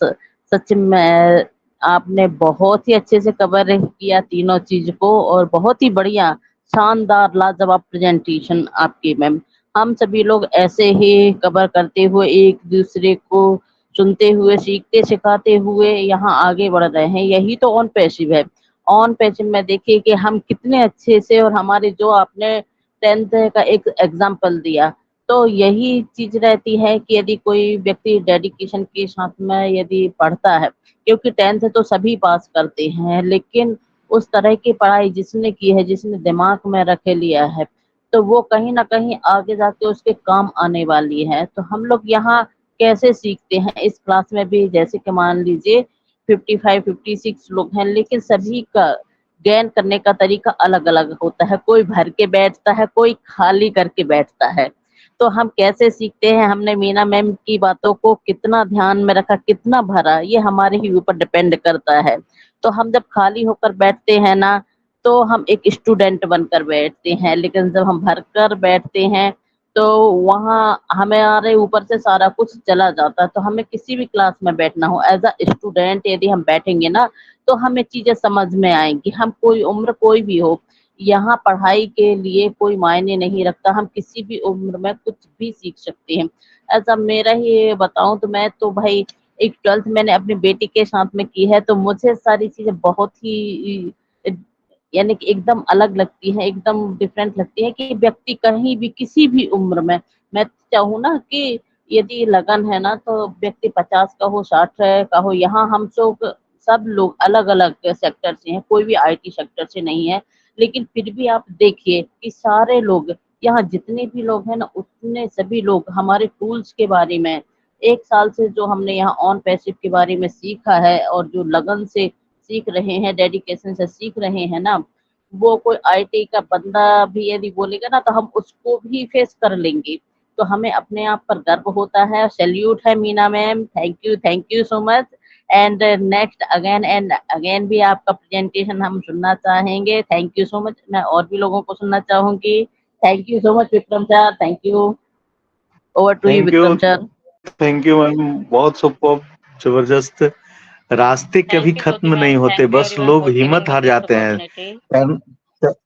सच में आपने बहुत ही अच्छे से कवर किया तीनों चीज को, और बहुत ही बढ़िया शानदार लाजवाब प्रेजेंटेशन आपकी मैम। हम सभी लोग ऐसे ही कवर करते हुए, एक दूसरे को सुनते हुए, सीखते सिखाते हुए यहाँ आगे बढ़ रहे हैं, यही तो ऑन पैसिव है। ऑन पैसिव में देखिए कि हम कितने अच्छे से, और हमारे जो आपने 10th का एक एग्जाम्पल दिया, तो यही चीज रहती है कि यदि कोई व्यक्ति डेडिकेशन के साथ में यदि पढ़ता है, क्योंकि 10th तो सभी पास करते हैं, लेकिन उस तरह की पढ़ाई जिसने की है, जिसने दिमाग में रख लिया है, तो वो कहीं ना कहीं आगे जाके उसके काम आने वाली है। तो हम लोग यहाँ कैसे सीखते हैं इस क्लास में भी, जैसे कि मान लीजिए 55-56 लोग हैं, लेकिन सभी का गेन करने का तरीका अलग अलग होता है। कोई भर के बैठता है, कोई खाली करके बैठता है। तो हम कैसे सीखते हैं, हमने मीना मैम की बातों को कितना ध्यान में रखा, कितना भरा, ये हमारे ही ऊपर डिपेंड करता है। तो हम जब खाली होकर बैठते हैं ना, तो हम एक स्टूडेंट बनकर बैठते हैं, लेकिन जब हम भर कर बैठते हैं तो वहाँ हमारे ऊपर से सारा कुछ चला जाता है। तो हमें किसी भी क्लास में बैठना हो, एज अ स्टूडेंट यदि हम बैठेंगे ना, तो हमें चीजें समझ में आएंगी। हम कोई उम्र कोई भी हो, यहाँ पढ़ाई के लिए कोई मायने नहीं रखता, हम किसी भी उम्र में कुछ भी सीख सकते हैं। ऐसा मेरा ही बताऊं तो मैं तो भाई एक 12th मैंने अपनी बेटी के साथ में की है, तो मुझे सारी चीजें बहुत ही यानी कि एकदम अलग लगती है, एकदम डिफरेंट लगती है कि व्यक्ति कहीं भी किसी भी उम्र में, मैं चाहूँ ना कि यदि लगन है ना, तो व्यक्ति 50 का हो, 60 का हो, यहाँ हम सब लोग अलग अलग सेक्टर से हैं, कोई भी IT सेक्टर से नहीं है। लेकिन फिर भी आप देखिए कि सारे लोग यहाँ जितने भी लोग हैं ना, उतने सभी लोग हमारे टूल्स के बारे में 1 साल से जो हमने यहाँ ऑन पैसिव के बारे में सीखा है और जो लगन से सीख रहे हैं, डेडिकेशन से सीख रहे हैं ना, वो कोई आईटी का बंदा भी यदि बोलेगा ना तो हम उसको भी फेस कर लेंगे। तो हमें अपने आप पर गर्व होता है। सैल्यूट है Meena ma'am, thank you so much. And next again and again भी आपका प्रेजेंटेशन हम सुनना चाहेंगे। Thank you so much. मैं और भी लोगों को सुनना चाहूंगी। Thank you so much Vikram sir, thank you. Over to you thank you, Vikram sir. Thank you ma'am, बहुत सुपर, जबरदस्त। रास्ते कभी थैंक यू ज्योति खत्म नहीं मैम, होते, थैंक यू बस एवरीवन लोग फॉर गिविंग हिम्मत मी हार दिस जाते हैं। अपॉर्चुनिटी।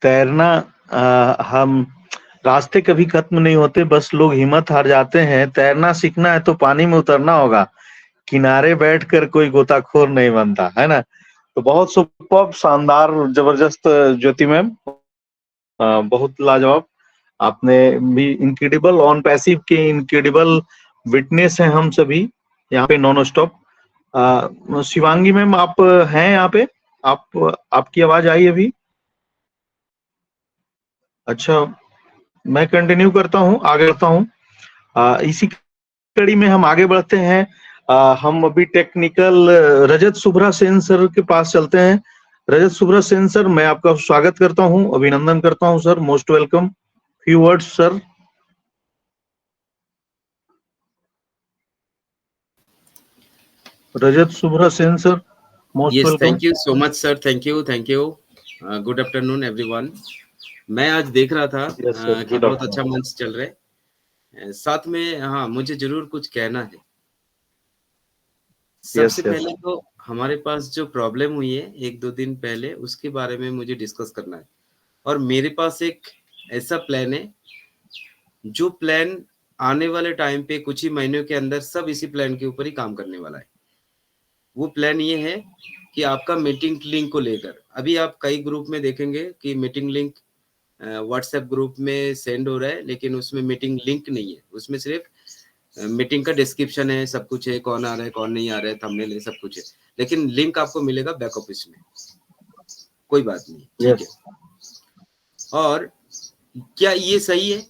तैरना हम रास्ते कभी खत्म नहीं होते, बस लोग हिम्मत हार जाते हैं। तैरना सीखना है तो पानी में उतरना होगा, किनारे बैठकर कोई गोताखोर नहीं बनता, है ना। तो बहुत सुपर, शानदार, जबरदस्त ज्योति मैम, बहुत लाजवाब। आपने भी इनक्रेडिबल, ऑन पैसिव के इनक्रेडिबल विटनेस हैं हम सभी यहाँ पे नॉन स्टॉप। शिवांगी मैम आप हैं यहाँ पे? आपकी आवाज आई अभी? अच्छा, मैं कंटिन्यू करता हूँ, आगे बढ़ता हूँ। इसी कड़ी में हम आगे बढ़ते हैं। हम अभी टेक्निकल रजत सुभ्रा सेन सर के पास चलते हैं। रजत सुभ्रा सेन सर, मैं आपका स्वागत करता हूँ, अभिनंदन करता हूँ sir, most welcome. Few words sir. Rajat Subhra Sen sir, most Yes, welcome. thank you so much, sir. Thank you. Good afternoon, everyone. मैं आज देख रहा था यस सर, कि गुड बहुत अच्छा आफ्टरनून। मंच चल रहा है। साथ में हाँ, मुझे जरूर कुछ कहना है। सबसे यस यस। पहले तो हमारे पास जो प्रॉब्लम हुई है 1-2 दिन पहले, उसके बारे में मुझे डिस्कस करना है। और मेरे पास एक ऐसा प्लान है, जो प्लान आने वाले टाइम पे कुछ ही महीनों के अंदर सब इसी प्लान के ऊपर ही काम करने वाला है। वो प्लान ये है कि आपका मीटिंग लिंक को लेकर, अभी आप कई ग्रुप में देखेंगे कि मीटिंग लिंक व्हाट्सएप ग्रुप में सेंड हो रहा है, लेकिन उसमें मीटिंग लिंक नहीं है। उसमें सिर्फ मीटिंग का डिस्क्रिप्शन है, सब कुछ है, कौन आ रहा है कौन नहीं आ रहा है, थंबनेल है, सब कुछ है, लेकिन लिंक आपको मिलेगा बैक ऑफिस में। कोई बात नहीं, ठीक है। और क्या ये सही है?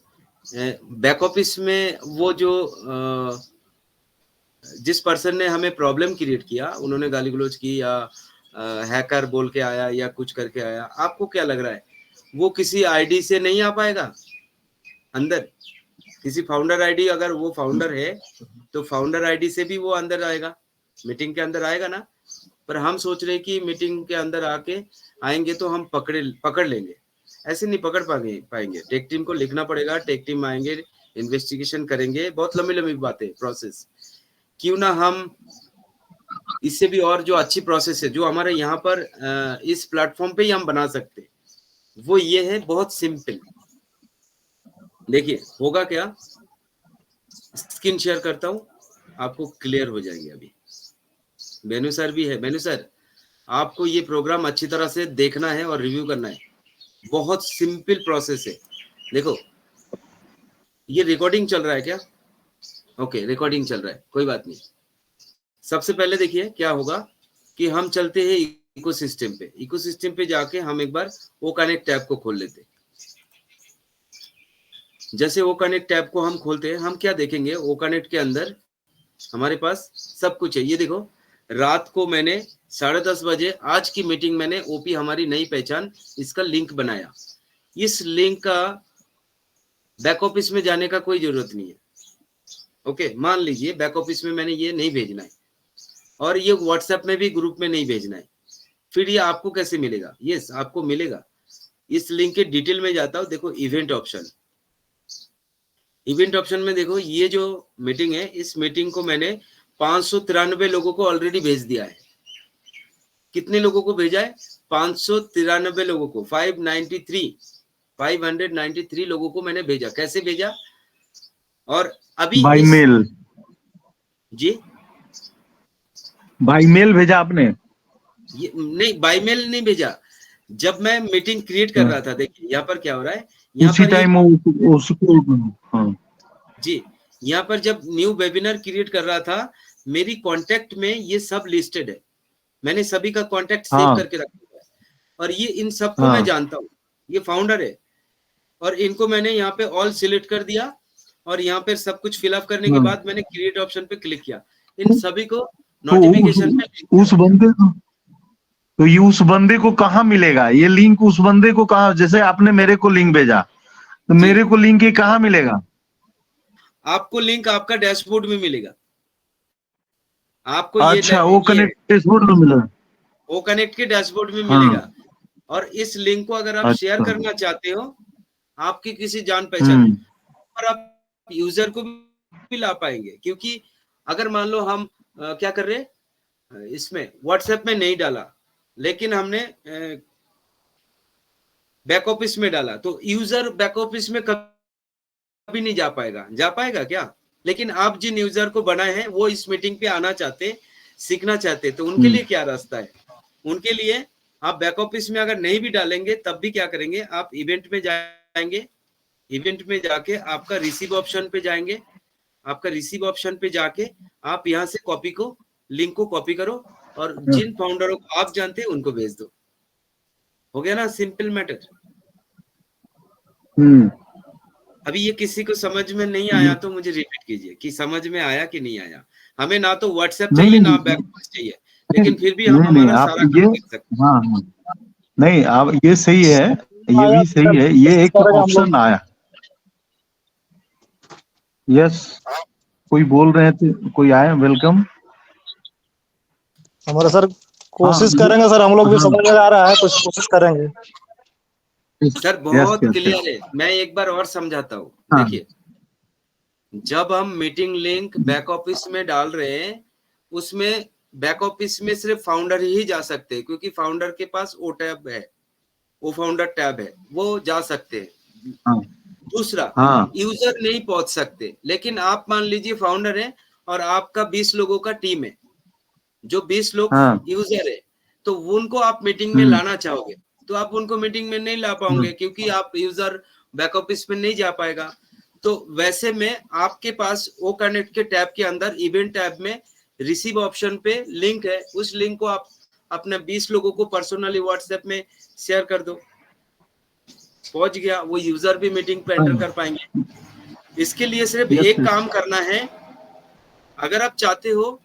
बैक ऑफिस में वो जो जिस पर्सन ने हमें प्रॉब्लम क्रिएट किया, उन्होंने गाली गलौज की या हैकर बोल के आया या कुछ करके आया, आपको क्या लग रहा है वो किसी आईडी से नहीं आ पाएगा अंदर? किसी फाउंडर आईडी, अगर वो फाउंडर है तो फाउंडर आईडी से भी वो अंदर आएगा, मीटिंग के अंदर आएगा ना। पर हम सोच रहे कि मीटिंग के अंदर आएंगे तो हम पकड़ लेंगे। ऐसे नहीं पकड़ पाएंगे। टेक टीम को लिखना पड़ेगा, टेक टीम आएंगे, इन्वेस्टिगेशन करेंगे, बहुत लंबी बातें, प्रोसेस। क्यों ना हम इससे भी और जो अच्छी प्रोसेस है जो हमारे यहाँ पर इस प्लेटफॉर्म पे ही हम बना सकते, वो ये है, बहुत सिंपल। देखिए होगा क्या, स्क्रीन शेयर करता हूँ, आपको क्लियर हो जाएगी। अभी बेनू सर भी है। बेनू सर, आपको ये प्रोग्राम अच्छी तरह से देखना है और रिव्यू करना है। बहुत सिंपल प्रोसेस है। देखो, ये रिकॉर्डिंग चल रहा है क्या? ओके, रिकॉर्डिंग चल रहा है, कोई बात नहीं। सबसे पहले देखिए क्या होगा कि हम चलते हैं इकोसिस्टम पे। इकोसिस्टम पे जाके हम एक बार ओ कनेक्ट टैब को खोल लेते हैं। जैसे ओ कनेक्ट टैब को हम खोलते हैं, हम क्या देखेंगे, ओ कनेक्ट के अंदर हमारे पास सब कुछ है। ये देखो, रात को मैंने 10:30 बजे आज की मीटिंग मैंने ओपी हमारी नई पहचान, इसका लिंक बनाया। इस लिंक का बैक ऑफिस में जाने का कोई जरूरत नहीं है। ओके, मान लीजिए बैक ऑफिस में मैंने ये नहीं भेजना है और ये व्हाट्सएप में भी ग्रुप में नहीं भेजना है, फिर ये आपको कैसे मिलेगा? यस, आपको मिलेगा। इस लिंक के डिटेल में जाता हूं, देखो इवेंट ऑप्शन। इवेंट ऑप्शन में देखो, ये जो मीटिंग है, इस मीटिंग को मैंने 593 लोगों को ऑलरेडी भेज दिया है। कितने लोगों को भेजा है? 593 लोगों को, 593 लोगों को मैंने भेजा। कैसे भेजा? और अभी बाई मेल। जी, बाई मेल भेजा आपने? ये नहीं, बाई मेल नहीं भेजा। जब मैं मीटिंग क्रिएट कर रहा था, देखिए यहाँ पर क्या हो रहा है, यहाँ उसी पर टाइम उसको, हाँ जी, यहाँ पर जब न्यू वेबिनार क्रिएट कर रहा था, मेरी कॉन्टेक्ट में ये सब लिस्टेड है। मैंने सभी का कांटेक्ट सेव हाँ करके रखा हुआ है और ये इन सबको हाँ मैं जानता हूँ, ये फाउंडर है और इनको मैंने यहाँ पे ऑल सिलेक्ट कर दिया और यहाँ पे सब कुछ फिलअप करने के हाँ। बाद मैंने क्रिएट ऑप्शन पे क्लिक किया, इन सभी को तो नोटिफिकेशन पे उस बंदे को, तो ये उस बंदे को कहाँ मिलेगा? ये लिंक उस बंदे को कहाँ, जैसे आपने मेरे को लिंक भेजा तो जी। मेरे को लिंक ये कहाँ मिलेगा? आपको लिंक आपका डैशबोर्ड में मिलेगा, आपको अच्छा, वो कनेक्ट डैशबोर्ड में मिलेगा। वो कनेक्ट के डैशबोर्ड में हाँ। मिलेगा और इस लिंक को अगर आप शेयर अच्छा। करना चाहते हो आपकी किसी जान पहचान और आप यूजर को भी ला पाएंगे, क्योंकि अगर मान लो हम क्या कर रहे हैं, इसमें व्हाट्सएप में नहीं डाला लेकिन हमने बैक ऑफिस में डाला, तो यूजर बैक ऑफिस में कभी नहीं जा पाएगा क्या? लेकिन आप जिन यूजर को बनाए हैं वो इस मीटिंग पे आना चाहते, सीखना चाहते, तो उनके लिए क्या रास्ता है? उनके लिए आप बैक ऑफिस में अगर नहीं भी डालेंगे तब भी क्या करेंगे, आप इवेंट में जाएंगे, इवेंट में जाके आपका रिसीव ऑप्शन पे जाएंगे, आपका रिसीव ऑप्शन पे जाके आप यहाँ से कॉपी को लिंक को कॉपी करो और जिन फाउंडरों को आप जानते हैं उनको भेज दो। हो गया ना, सिंपल मैटर। अभी ये किसी को समझ में नहीं आया तो मुझे रिपीट कीजिए कि समझ में आया कि नहीं आया। हमें ना तो व्हाट्सएप चाहिए ना बैक ऑफिस चाहिए, लेकिन फिर भी हम हमारा सारा काम कर सकते हैं। हाँ नहीं, आप ये सही है, ये भी सही है, ये एक ऑप्शन आया। यस, कोई बोल रहे थे, कोई आया? वेलकम। हमारा सर कोशिश करेंगे सर, हम लोग भी समझ में आ रहा है, कुछ कोशिश करेंगे सर। बहुत क्लियर है, मैं एक बार और समझाता हूँ। देखिए, जब हम मीटिंग लिंक बैक ऑफिस में डाल रहे हैं, उसमें बैक ऑफिस में सिर्फ फाउंडर ही जा सकते हैं, क्योंकि फाउंडर के पास वो टैब है, वो फाउंडर टैब है, वो जा सकते हैं। दूसरा, यूजर नहीं पहुंच सकते। लेकिन आप मान लीजिए फाउंडर है और आपका 20 लोगों का टीम है, जो 20 लोग यूजर है, तो उनको आप मीटिंग में लाना चाहोगे तो आप उनको मीटिंग में नहीं ला पाओगे, क्योंकि आप यूजर बैक ऑफिस में नहीं जा पाएगा। तो वैसे में आपके पास वो कनेक्ट के टैब के अंदर इवेंट टैब में रिसीव ऑप्शन पे लिंक है, उस लिंक को आप अपने 20 लोगों को पर्सनली व्हाट्सएप में शेयर कर दो, पहुंच गया, वो यूजर भी मीटिंग पे एंटर कर पाएंगे। इसके लिए सिर्फ एक काम करना है, अगर आप चाहते हो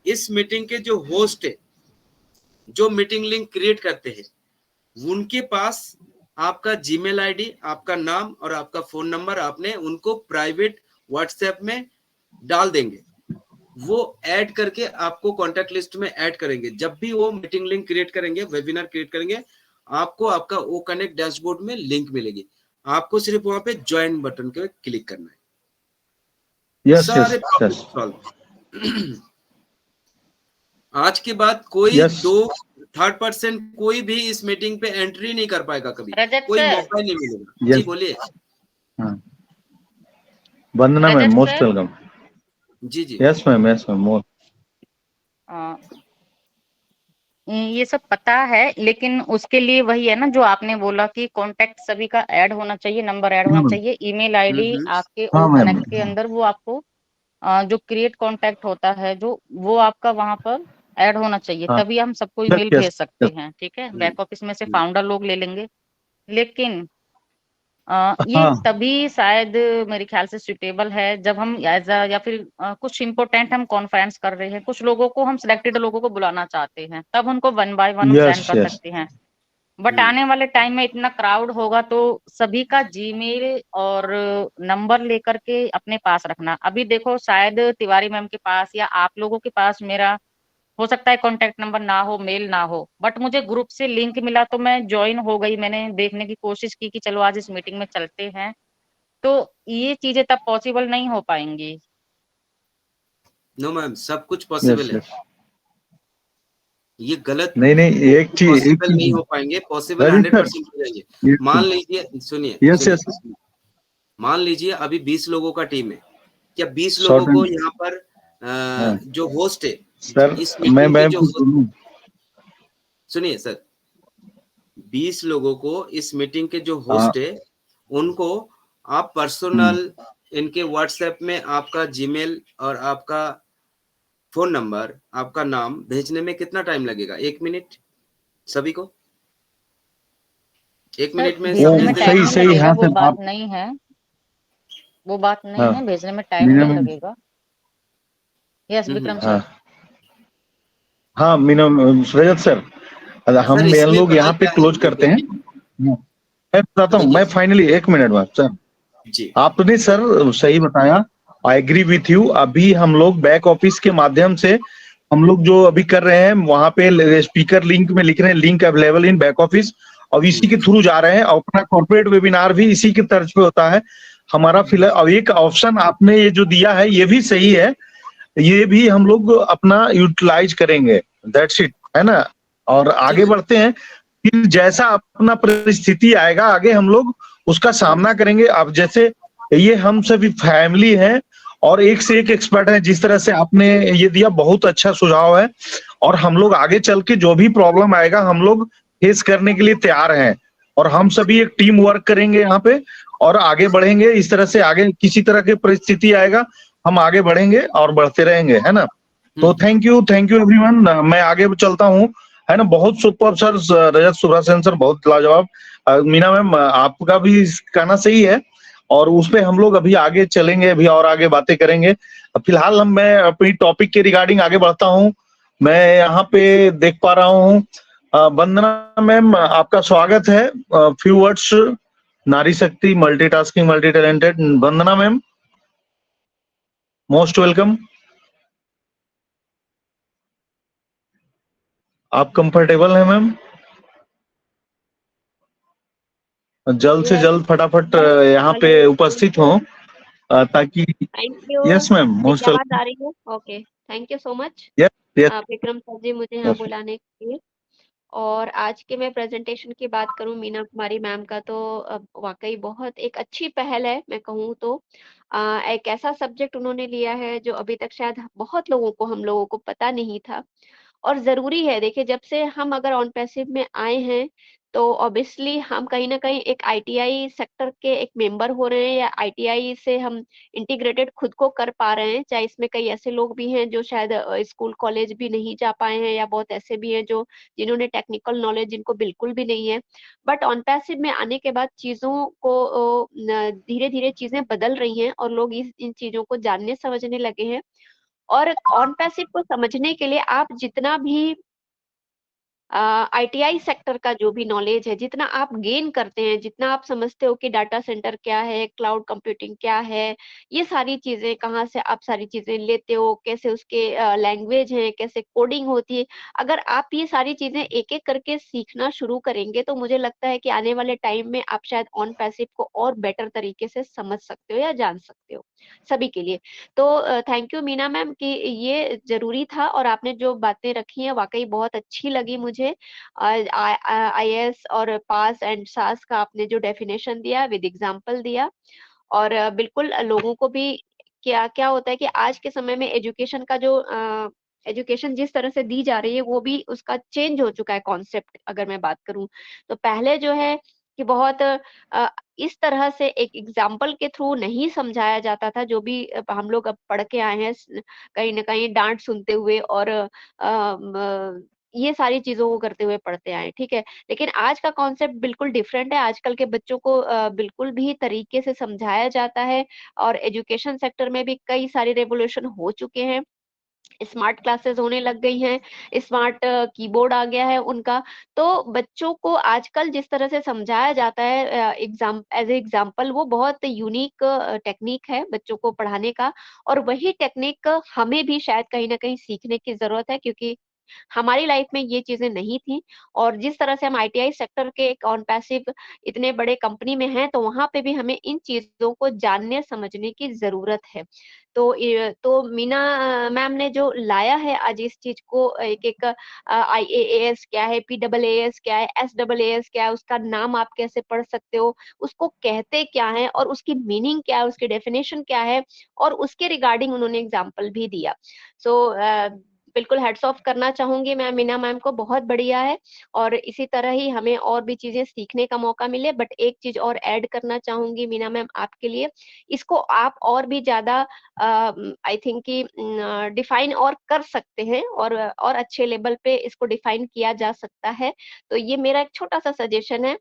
इस मीटिंग के जो होस्ट है, जो मीटिंग लिंक क्रिएट करते हैं, उनके पास आपका जीमेल आईडी, आपका नाम और आपका फोन नंबर आपने उनको प्राइवेट व्हाट्सएप में डाल देंगे, वो ऐड करके आपको कॉन्टैक्ट लिस्ट में ऐड करेंगे। जब भी वो मीटिंग लिंक क्रिएट करेंगे, वेबिनार क्रिएट करेंगे, आपको आपका वो कनेक्ट डैशबोर्ड में लिंक मिलेगी, आपको सिर्फ वहां पे ज्वाइन बटन पे क्लिक करना है। सारे प्रॉब्लम सॉल्व। आज के बाद कोई थर्ड पर्सन कोई भी इस मीटिंग पे एंट्री नहीं कर पाएगा, कभी कोई मौका नहीं मिलेगा। जी बोलिए। Vandana ma'am, most welcome. जी जी। Yes ma'am, yes ma'am. ये सब पता है, लेकिन उसके लिए वही है ना जो आपने बोला कि कांटेक्ट सभी का ऐड होना चाहिए, नंबर ऐड होना चाहिए, ईमेल आईडी आपके ओ कनेक्ट के अंदर, वो आपको जो क्रिएट कांटेक्ट होता है जो वो आपका वहां पर ऐड होना चाहिए, तभी हम सबको ईमेल भेज सकते हैं। ठीक है, बैक ऑफिस में से फाउंडर लोग ले लेंगे, लेकिन ये तभी शायद मेरे ख्याल से सुटेबल है जब हम या फिर कुछ इम्पोर्टेंट हम कॉन्फ्रेंस कर रहे हैं, कुछ लोगों को हम सिलेक्टेड लोगों को बुलाना चाहते हैं, तब उनको 1 बाय 1 सेंड कर सकते हैं। बट आने वाले टाइम में इतना क्राउड होगा तो सभी का जीमेल और नंबर लेकर के अपने पास रखना। अभी देखो, शायद तिवारी मैम के पास या आप लोगों के पास मेरा हो सकता है कांटेक्ट नंबर ना हो, मेल ना हो, बट मुझे ग्रुप से लिंक मिला तो मैं ज्वाइन हो गई, मैंने देखने की कोशिश की कि चलो आज इस मीटिंग में चलते हैं, तो ये चीजें तब पॉसिबल नहीं हो पाएंगी। नो मैम, सब कुछ पॉसिबल है, ये गलत नहीं, एक चीज पॉसिबल नहीं हो पाएंगे, पॉसिबल 100% हो जाएंगे। मान लीजिए, सुनिए, मान लीजिए अभी 20 लोगों का टीम है, क्या 20 लोगों को यहाँ पर जो होस्ट है सर, सुनिए सर, 20 लोगों को इस मीटिंग के जो होस्ट है उनको आप पर्सनल इनके व्हाट्सएप में आपका जीमेल और आपका फोन नंबर, आपका नाम भेजने में कितना टाइम लगेगा? 1 मिनट सभी को? 1 सर मिनट में सब भेजने भेज में देंगे? टाइम नहीं सही लगेगा, हाँ वो सर बात आप नहीं है, वो बात नहीं हाँ है, भेजने में टाइम मीना नहीं मैम लगेगा। यस विक्रम हाँ सर। हाँ मीना रजत सर सर हम इसमें लोग पता यहाँ पे क्या है, क्लोज करते हैं। मैं बताता हूँ, देखिए मैं फाइनली 1 मिनट बाद सर, जी, आपने सर सही बताया, आई एग्री विथ यू। अभी हम लोग बैक ऑफिस के माध्यम से हम लोग जो अभी कर रहे हैं वहां पे स्पीकर लिंक में लिख रहे हैं link available in back office, और इसी के थ्रू जा रहे हैं, और अपना कॉर्पोरेट वेबिनार भी इसी के तर्ज पे होता है हमारा। फिलहाल अब एक ऑप्शन आपने ये जो दिया है ये भी सही है, ये भी हम लोग अपना यूटिलाइज करेंगे, दैट्स इट, है ना। और आगे जी, बढ़ते हैं, फिर जैसा अपना परिस्थिति आएगा आगे हम लोग उसका सामना करेंगे। अब जैसे ये हम सभी फैमिली हैं और एक से एक एक्सपर्ट है, जिस तरह से आपने ये दिया बहुत अच्छा सुझाव है, और हम लोग आगे चल के जो भी प्रॉब्लम आएगा हम लोग फेस करने के लिए तैयार हैं, और हम सभी एक टीम वर्क करेंगे यहाँ पे और आगे बढ़ेंगे। इस तरह से आगे किसी तरह की परिस्थिति आएगा हम आगे बढ़ेंगे और बढ़ते रहेंगे, है ना। तो थैंक यू एवरीवन, मैं आगे चलता हूँ, है ना। बहुत सुपर सर, रजत सुब्रहसेन सर बहुत लाजवाब। मीना मैम आपका भी कहना सही है, और उसपे हम लोग अभी आगे चलेंगे, अभी और आगे बातें करेंगे। फिलहाल मैं अपनी टॉपिक के रिगार्डिंग आगे बढ़ता हूँ। मैं यहाँ पे देख पा रहा हूँ वंदना मैम, आपका स्वागत है। फ्यू वर्ड्स, नारी शक्ति, मल्टीटास्किंग, मल्टी टैलेंटेड। वंदना मैम, मोस्ट वेलकम। आप कंफर्टेबल हैं मैम? जल्द से यस, जल्द फटाफट यहाँ पे हेलो, उपस्थित हो, ताकि। Thank you. यस मैम, मेरी मोस्ट आवाज वेलकम। आ रही है? Okay, thank you so much yes yes Vikram sir ji मुझे यहाँ यस। बुलाने के लिए। और आज के मैं प्रेजेंटेशन की बात करूं मीना कुमारी मैम का, तो वाकई बहुत एक अच्छी पहल है मैं कहूँ तो। एक ऐसा सब्जेक्ट उन्होंने लिया है जो अभी तक शायद बहुत लोगों को, हम लोगों को पता नहीं था और ज़रूरी है। देखिए, जब से हम अगर ऑन पैसिव में आए हैं, तो ऑब्वियसली हम कहीं न कहीं एक आईटीआई सेक्टर के एक मेंबर हो रहे हैं, या आईटीआई से हम इंटीग्रेटेड खुद को कर पा रहे हैं। चाहे इसमें कई ऐसे लोग भी हैं जो शायद स्कूल, कॉलेज भी नहीं जा पाए हैं, या बहुत ऐसे भी हैं जो जिन्होंने टेक्निकल नॉलेज जिनको बिल्कुल भी नहीं है। बट ऑन पैसिव में आने के बाद चीज़ों को न धीरे-धीरे चीज़ें बदल रही हैं और लोग इस इन चीज़ों को जानने समझने लगे हैं। और ऑन पैसिव को समझने के लिए आप जितना भी आईटीआई सेक्टर का जो भी नॉलेज है, जितना आप गेन करते हैं, जितना आप समझते हो कि डाटा सेंटर क्या है, क्लाउड कंप्यूटिंग क्या है, ये सारी चीज़ें कहाँ से आप सारी चीज़ें लेते हो, कैसे उसके लैंग्वेज हैं, कैसे कोडिंग होती है। अगर आप ये सारी चीज़ें एक-एक करके सीखना शुरू करेंगे, तो मुझे लगता है कि आने वाले टाइम में आप शायद ऑन पैसिव को और बेटर तरीके से समझ सकते हो या जान सकते हो, सभी के लिए। तो थैंक यू मीना मैम कि ये ज़रूरी था, और आपने जो बातें रखी हैं वाक़ई बहुत अच्छी लगी मुझे। आईएएस और पास एंड सास का आपने जो डेफिनेशन दिया विद एग्ज़ाम्पल दिया, और बिल्कुल लोगों को भी क्या क्या होता है कि आज के समय में एजुकेशन का जो एजुकेशन जिस तरह से दी जा रही है, वो भी उसका चेंज हो चुका है कॉन्सेप्ट, अगर मैं बात करूँ। तो पहले जो है कि बहुत इस तरह से एक एग्ज़ाम्पल के थ्रू नहीं समझाया जाता था, जो भी हम लोग अब पढ़ के आए हैं कहीं न कहीं डाँट सुनते हुए, और ये सारी चीज़ों को करते हुए पढ़ते आए हैं, ठीक है? लेकिन आज का कॉन्सेप्ट बिल्कुल डिफरेंट है। आजकल के बच्चों को बिल्कुल भी तरीके से समझाया जाता है, और एजुकेशन सेक्टर में भी कई सारे रिवॉल्यूशन हो चुके हैं। स्मार्ट क्लासेस होने लग गई हैं, स्मार्ट कीबोर्ड आ गया है उनका। तो बच्चों को आजकल जिस तरह से समझाया जाता है एज़ ए एग्ज़ाम्पल, वो बहुत यूनिक टेक्नीक है बच्चों को पढ़ाने का, और वही टेक्निक हमें भी शायद कहीं न कहीं सीखने की ज़रूरत है, क्योंकि हमारी लाइफ में ये चीज़ें नहीं थी। और जिस तरह से हम आईटीआई सेक्टर के एक ऑन पैसिव इतने बड़े कंपनी में हैं, तो वहाँ पे भी हमें इन चीज़ों को जानने समझने की ज़रूरत है। तो मीना मैम ने जो लाया है आज इस चीज़ को, एक-एक आईएएएस क्या है, पीएएएस क्या है, एसएएएस क्या है, उसका नाम आप कैसे पढ़ सकते हो, उसको कहते क्या हैं और उसकी मीनिंग क्या है, उसकी डेफिनिशन क्या है, और उसके रिगार्डिंग उन्होंने एग्ज़ाम्पल भी दिया। सो बिल्कुल हैट्स ऑफ करना चाहूंगी मैं मीना मैम को, बहुत बढ़िया है। और इसी तरह ही हमें और भी चीजें सीखने का मौका मिले। बट एक चीज और ऐड करना चाहूंगी मीना मैम आपके लिए, इसको आप और भी ज्यादा आई थिंक कि डिफाइन और कर सकते हैं, और अच्छे लेवल पे इसको डिफाइन किया जा सकता है। तो ये मेरा एक छोटा सा सजेशन है,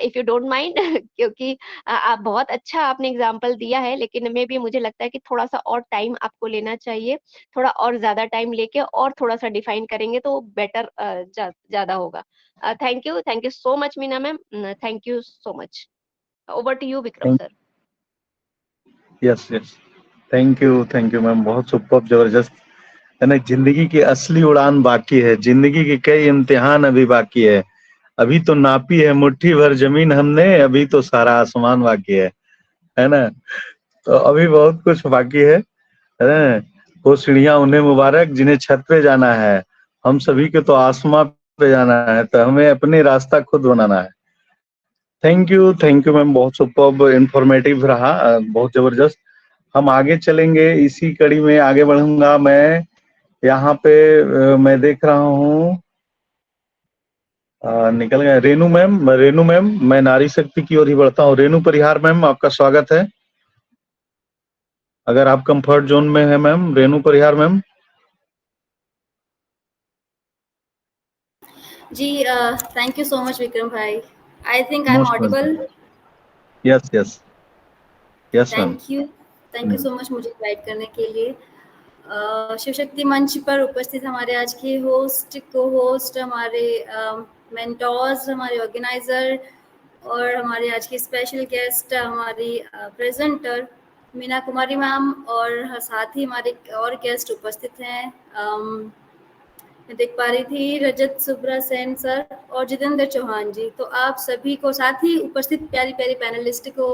इफ यू डोंट माइंड क्योंकि आप बहुत अच्छा आपने एग्जाम्पल दिया है, लेकिन मे भी मुझे लगता है कि थोड़ा सा और टाइम आपको लेना चाहिए। थोड़ा और ज्यादा टाइम लेके और थोड़ा सा डिफाइन करेंगे तो बेटर ज्यादा होगा। Thank you so much Meena ma'am, thank you so much. Over to you Vikram sir. Yes yes, thank you ma'am, बहुत सुपर, जबरदस्त है ना। जिंदगी की असली उड़ान बाकी है, जिंदगी के कई इम्तिहान अभी बाकी है। अभी तो नापी है मुट्ठी भर जमीन हमने, अभी तो सारा आसमान बाकी है ना। तो अभी बहुत कुछ बाकी है ना। वो सीढ़ियां उन्हें मुबारक जिन्हें छत पे जाना है, हम सभी के तो आसमां पे जाना है, तो हमें अपने रास्ता खुद बनाना है। थैंक यू मैम, बहुत सुपर इंफॉर्मेटिव रहा, बहुत जबरदस्त। हम आगे चलेंगे, इसी कड़ी में आगे बढ़ूंगा मैं। यहाँ पे मैं देख रहा हूँ निकल गए रेनू मैम, मैं नारी शक्ति की ओर ही बढ़ता हूँ। रेनू परिहार मैम, आपका स्वागत है। अगर आप कंफर्ट जोन में है मैम, रेनू परिहार मैम। जी thank you so much Vikram भाई। I think I am most audible. Welcome. Yes yes yes ma'am. Thank you so much मुझे इनवाइट करने के लिए। शिव शक्ति मंच पर उपस्थित हमारे आज के होस्ट, को होस्ट, हमारे मेंटोर्स, हमारे ऑर्गेनाइजर और हमारे आज की स्पेशल गेस्ट हमारी प्रेजेंटर मीना कुमारी मैम, और साथ ही हमारे और गेस्ट उपस्थित हैं। मैं देख पा रही थी रजत सुब्रा सेन सर और जितेंद्र चौहान जी। तो आप सभी को, साथ ही उपस्थित प्यारी प्यारी पैनलिस्ट को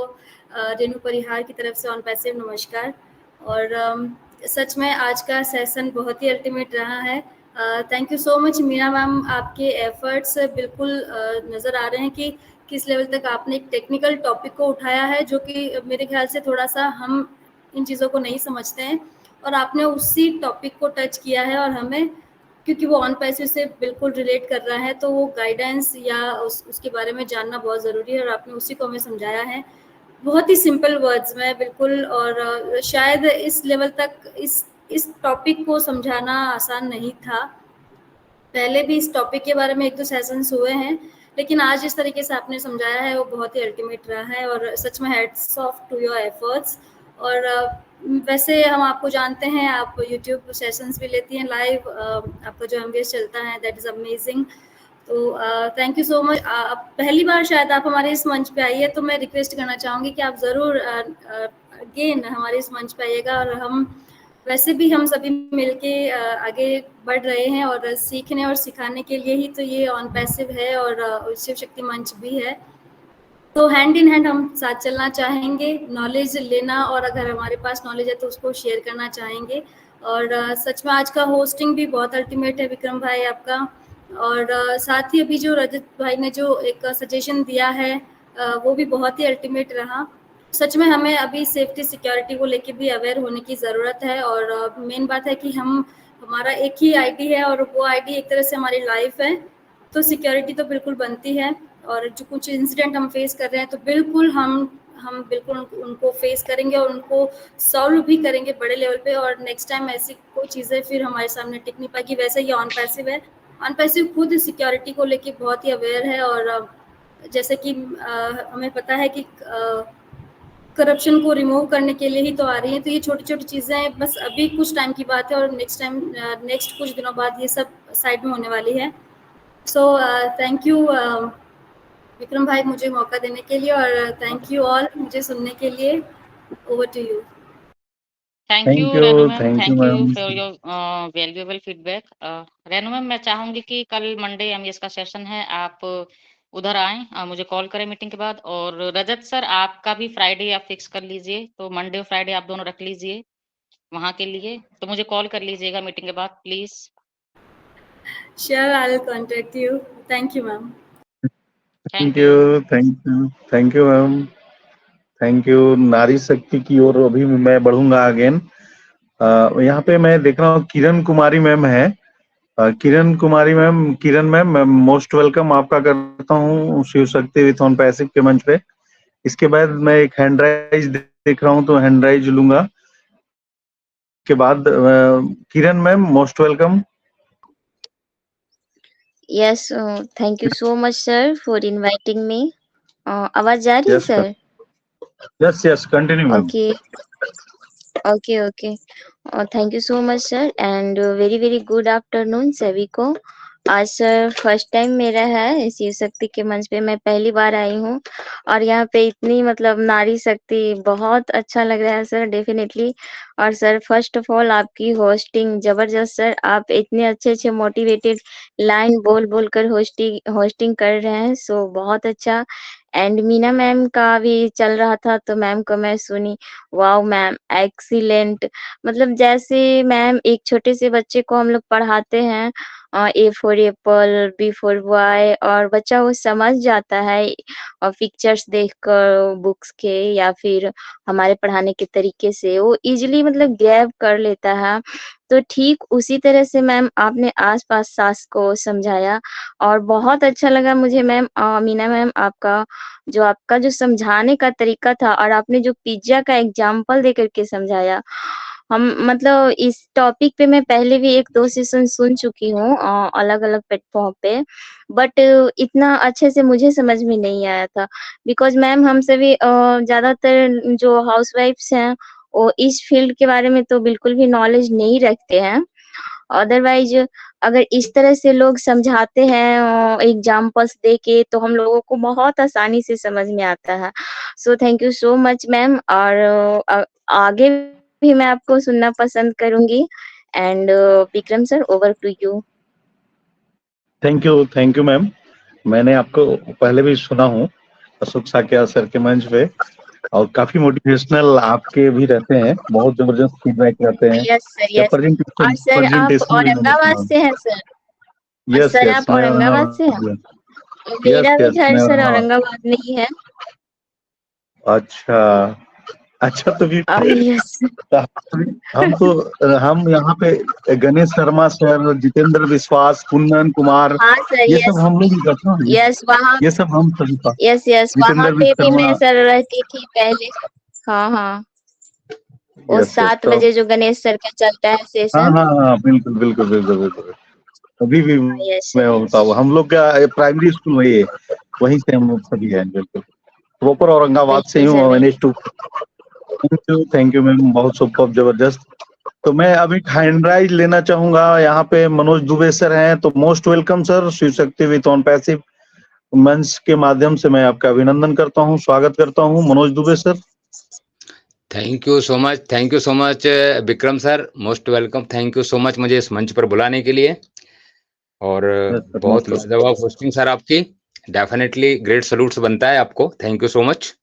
रेनू परिहार की तरफ से ऑन पैसिव नमस्कार। और सच में आज का सेशन बहुत ही अल्टीमेट रहा है। Thank you so much Meena ma'am, आपके एफर्ट्स बिल्कुल नज़र आ रहे हैं कि किस लेवल तक आपने एक टेक्निकल टॉपिक को उठाया है, जो कि मेरे ख्याल से थोड़ा सा हम इन चीज़ों को नहीं समझते हैं, और आपने उसी टॉपिक को टच किया है। और हमें, क्योंकि वो ऑन पैसिव से बिल्कुल रिलेट कर रहा है, तो वो गाइडेंस या उसके बारे में जानना बहुत ज़रूरी है, और आपने उसी को हमें समझाया है बहुत ही सिंपल वर्ड्स में बिल्कुल। और शायद इस लेवल तक इस टॉपिक को समझाना आसान नहीं था। पहले भी इस टॉपिक के बारे में 1-2 सेशंस हुए हैं, लेकिन आज जिस तरीके से आपने समझाया है वो बहुत ही अल्टीमेट रहा है, और सच में hats off to your efforts. और वैसे हम आपको जानते हैं, आप यूट्यूब सेशंस भी लेती हैं लाइव, आपका जो एमबीएस चलता है दैट इज़ अमेजिंग। तो थैंक यू सो मच। पहली बार शायद आप हमारे इस मंच पे आई है, तो मैं रिक्वेस्ट करना चाहूँगी कि आप ज़रूर अगेन हमारे इस मंच पे आइएगा। और हम वैसे भी हम सभी मिलके आगे बढ़ रहे हैं, और सीखने और सिखाने के लिए ही तो ये ऑन पैसिव है और शिव शक्ति मंच भी है। तो हैंड इन हैंड हम साथ चलना चाहेंगे, नॉलेज लेना, और अगर हमारे पास नॉलेज है तो उसको शेयर करना चाहेंगे। और सच में आज का होस्टिंग भी बहुत अल्टीमेट है विक्रम भाई आपका। और साथ ही अभी जो रजत भाई ने जो एक सजेशन दिया है वो भी बहुत ही अल्टीमेट रहा। सच में हमें अभी सेफ्टी सिक्योरिटी को लेके भी अवेयर होने की ज़रूरत है। और मेन बात है कि हमारा एक ही आईडी है, और वो आईडी एक तरह से हमारी लाइफ है, तो सिक्योरिटी तो बिल्कुल बनती है। और जो कुछ इंसिडेंट हम फेस कर रहे हैं, तो बिल्कुल हम बिल्कुल उनको फेस करेंगे और उनको सॉल्व भी करेंगे बड़े लेवल पे। और नेक्स्ट टाइम ऐसी कोई चीज़ें फिर हमारे सामने टिक नहीं पाएगी। वैसे ये ऑन पैसिव है, ऑन पैसिव खुद सिक्योरिटी को लेके बहुत ही अवेयर है। और जैसे कि हमें पता है कि करप्शन को रिमूव करने के लिए ही तो आ रही है। तो ये छोटी छोटी चीज़ें बस अभी कुछ टाइम की बात है, और नेक्स्ट कुछ दिनों बाद ये सब साइड में होने वाली है। सो थैंक यू विक्रम भाई मुझे मौका देने के लिए, और थैंक यू ऑल मुझे सुनने के लिए। Over to you. Thank you Renu ma'am, thank you thank you ma'am. For your valuable feedback. Renu ma'am, मैं चाहूंगी कि कल मंडे एमईएस का सेशन है, आप उधर आएं, मुझे कॉल करें मीटिंग के बाद। और रजत सर, आपका भी फ्राइडे आप फिक्स कर लीजिए, तो मंडे और फ्राइडे आप दोनों रख लीजिए वहां के लिए, तो मुझे कॉल कर लीजिएगा मीटिंग के बाद please. Sure, I will contact you. Thank you ma'am. Thank you ma'am, thank you. नारी शक्ति की ओर अभी मैं बढ़ूंगा अगेन। यहाँ पे मैं देख रहा हूँ किरण कुमारी मैम है। किरण मैम मोस्ट वेलकम आपका करता हूँ Shiv Shakti with on passive के मंच पे। इसके बाद मैं एक हैंड राइज देख रहा हूँ तो हैंड राइज लूंगा। के बाद Kiran ma'am most welcome. Yes, thank you so much, sir, for inviting me. आवाज जा रही है yes sir? Yes continue ma'am. Okay, okay. Thank you so much, sir, and very good afternoon सभी को। आज सर फर्स्ट टाइम मेरा है शिव शक्ति के मंच पे, मैं पहली बार आई हूँ और यहाँ पे इतनी मतलब नारी शक्ति, बहुत अच्छा लग रहा है सर डेफिनेटली। और सर फर्स्ट ऑफ ऑल आपकी होस्टिंग जबरदस्त सर, आप इतने अच्छे मोटिवेटेड लाइन बोल कर होस्टिंग कर रहे हैं, सो बहुत अच्छा। एंड मीना मैम का भी चल रहा था तो मैम को मैं सुनी, वाओ मैम एक्सीलेंट। मतलब जैसे मैम एक छोटे से बच्चे को हम लोग पढ़ाते हैं A for apple, B for boy, और बच्चा वो समझ जाता है और पिक्चर्स देखकर बुक्स के या फिर हमारे पढ़ाने के तरीके से वो इजीली मतलब ग्रैब कर लेता है। तो ठीक उसी तरह से मैम आपने आस-पास सास को समझाया और बहुत अच्छा लगा मुझे मैम। मीना मैम आपका जो समझाने का तरीका था और आपने जो पिज़्ज़ा का एग्जांपल दे करके समझाया, हम मतलब इस टॉपिक पे मैं पहले भी 1-2 सेशन सुन चुकी हूँ अलग-अलग प्लेटफ़ॉर्म पे, बट इतना अच्छे से मुझे समझ में नहीं आया था। बिकॉज़ मैम हम सभी ज़्यादातर जो हाउसवाइफ्स हैं, वो इस फील्ड के बारे में तो बिल्कुल भी नॉलेज नहीं रखते हैं। अदरवाइज़ अगर इस तरह से लोग समझाते हैं एग्जांपल्स दे के, तो हम लोगों को बहुत आसानी से समझ में आता है। So thank you so much ma'am, और आगे भी मैं आपको सुनना पसंद करूँगी। And Vikram sir, over to you. Thank you ma'am. मैंने आपको पहले भी सुना हूँ अशोक साकिया सर के मंच पे, और काफी मोटिवेशनल आपके भी रहते हैं, बहुत जबरदस्त फीडबैक रहते हैं। यस सर, या यस। और सर आप प्रेजेंटेशन भी मैंने औरंगाबाद सुना। से हैं सर? और यस सर यस आप मैं औरंगाबाद से हैं? मेरा भी यस घर मैं सर औरंगाबाद में ही है। अच्छा तो फिर यस। हम यहाँ पे गणेश शर्मा सर, जितेंद्र विश्वास, कुंदन कुमार, हाँ सर, ये सब यस। हम लोग इकट्ठा हैं। यस वहाँ, ये सब हम सभी का यस वहाँ जितेंद्र पे भी शर्मा। मैं सर रहती थी पहले। हाँ। वो यस 7 तो बजे जो गणेश सर का चलता है सेशन। हाँ बिल्कुल। अभी भी यस मैं सर, होता हूँ, हम लोग का प्राइमरी स्कूल वही है, वहीं से हम लोग सभी हैं। बिल्कुल प्रॉपर औरंगाबाद से ही बिल्कुल हूँ। सर, मैंने थैंक यू मैम, बहुत सुपर जबरदस्त। तो मैं अभी हैंड राइज लेना चाहूंगा। यहाँ पे मनोज दुबे सर हैं, तो most welcome sir Shiv Shakti with on passive मंच के माध्यम से मैं आपका अभिनंदन करता हूँ, स्वागत करता हूँ Manoj Dubey sir. Thank you so much Vikram sir, most welcome. Thank you so much मुझे इस मंच पर बुलाने के लिए, और बहुत लाजवाब होस्टिंग सर आपकी। डेफिनेटली ग्रेट सलूट्स बनता है आपको। थैंक यू सो मच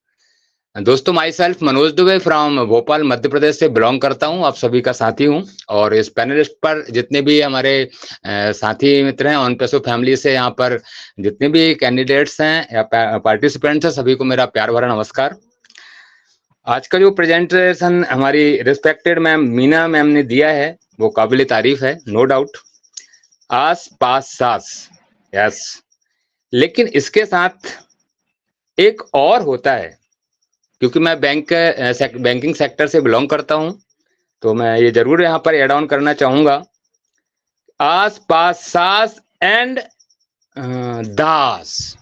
दोस्तों। Myself Manoj Dubey from Bhopal Madhya Pradesh से बिलोंग करता हूं, आप सभी का साथी हूं। और इस पैनलिस्ट पर जितने भी हमारे साथी मित्र हैं, ऑन पैसो फैमिली से यहाँ पर जितने भी कैंडिडेट्स हैं या पार्टिसिपेंट्स हैं, सभी को मेरा प्यार भरा नमस्कार। आज का जो प्रेजेंटेशन हमारी रिस्पेक्टेड मैम मीना मैम ने दिया है वो काबिल तारीफ है, नो डाउट। आस पास सास, यस, लेकिन इसके साथ एक और होता है, क्योंकि मैं बैंकिंग सेक्टर से बिलोंग करता हूं, तो मैं ये जरूर यहाँ पर एड ऑन करना चाहूंगा। आस पास सास एंड दास।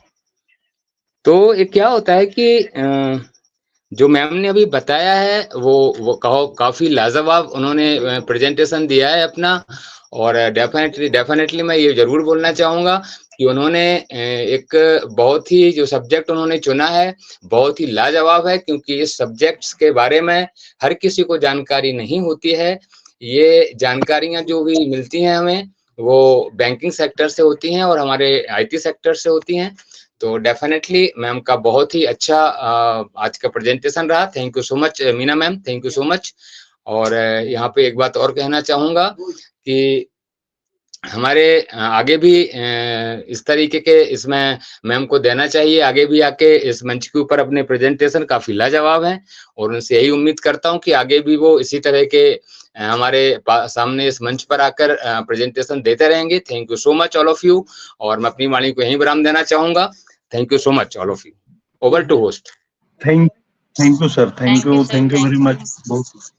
तो ये क्या होता है कि जो मैम ने अभी बताया है वो काफी लाजवाब उन्होंने प्रेजेंटेशन दिया है अपना। और डेफिनेटली मैं ये जरूर बोलना चाहूंगा कि उन्होंने एक बहुत ही जो सब्जेक्ट उन्होंने चुना है बहुत ही लाजवाब है, क्योंकि इस सब्जेक्ट्स के बारे में हर किसी को जानकारी नहीं होती है। ये जानकारियां जो भी मिलती हैं हमें वो बैंकिंग सेक्टर से होती हैं और हमारे IT सेक्टर से होती हैं। तो डेफिनेटली मैम का बहुत ही अच्छा आज का प्रेजेंटेशन रहा। Thank you so much Meena ma'am, thank you so much. और यहाँ पे एक बात और कहना चाहूंगा कि हमारे आगे भी इस तरीके के इसमें मैम को देना चाहिए, आगे भी आके इस मंच के ऊपर अपने प्रेजेंटेशन काफी लाजवाब है, और उनसे यही उम्मीद करता हूं कि आगे भी वो इसी तरह के हमारे सामने इस मंच पर आकर प्रेजेंटेशन देते रहेंगे। Thank you so much all of you, और मैं अपनी वाणी को यहीं विराम देना चाहूंगा। Thank you so much all of you. Over to host. Thank you sir, thank you very much.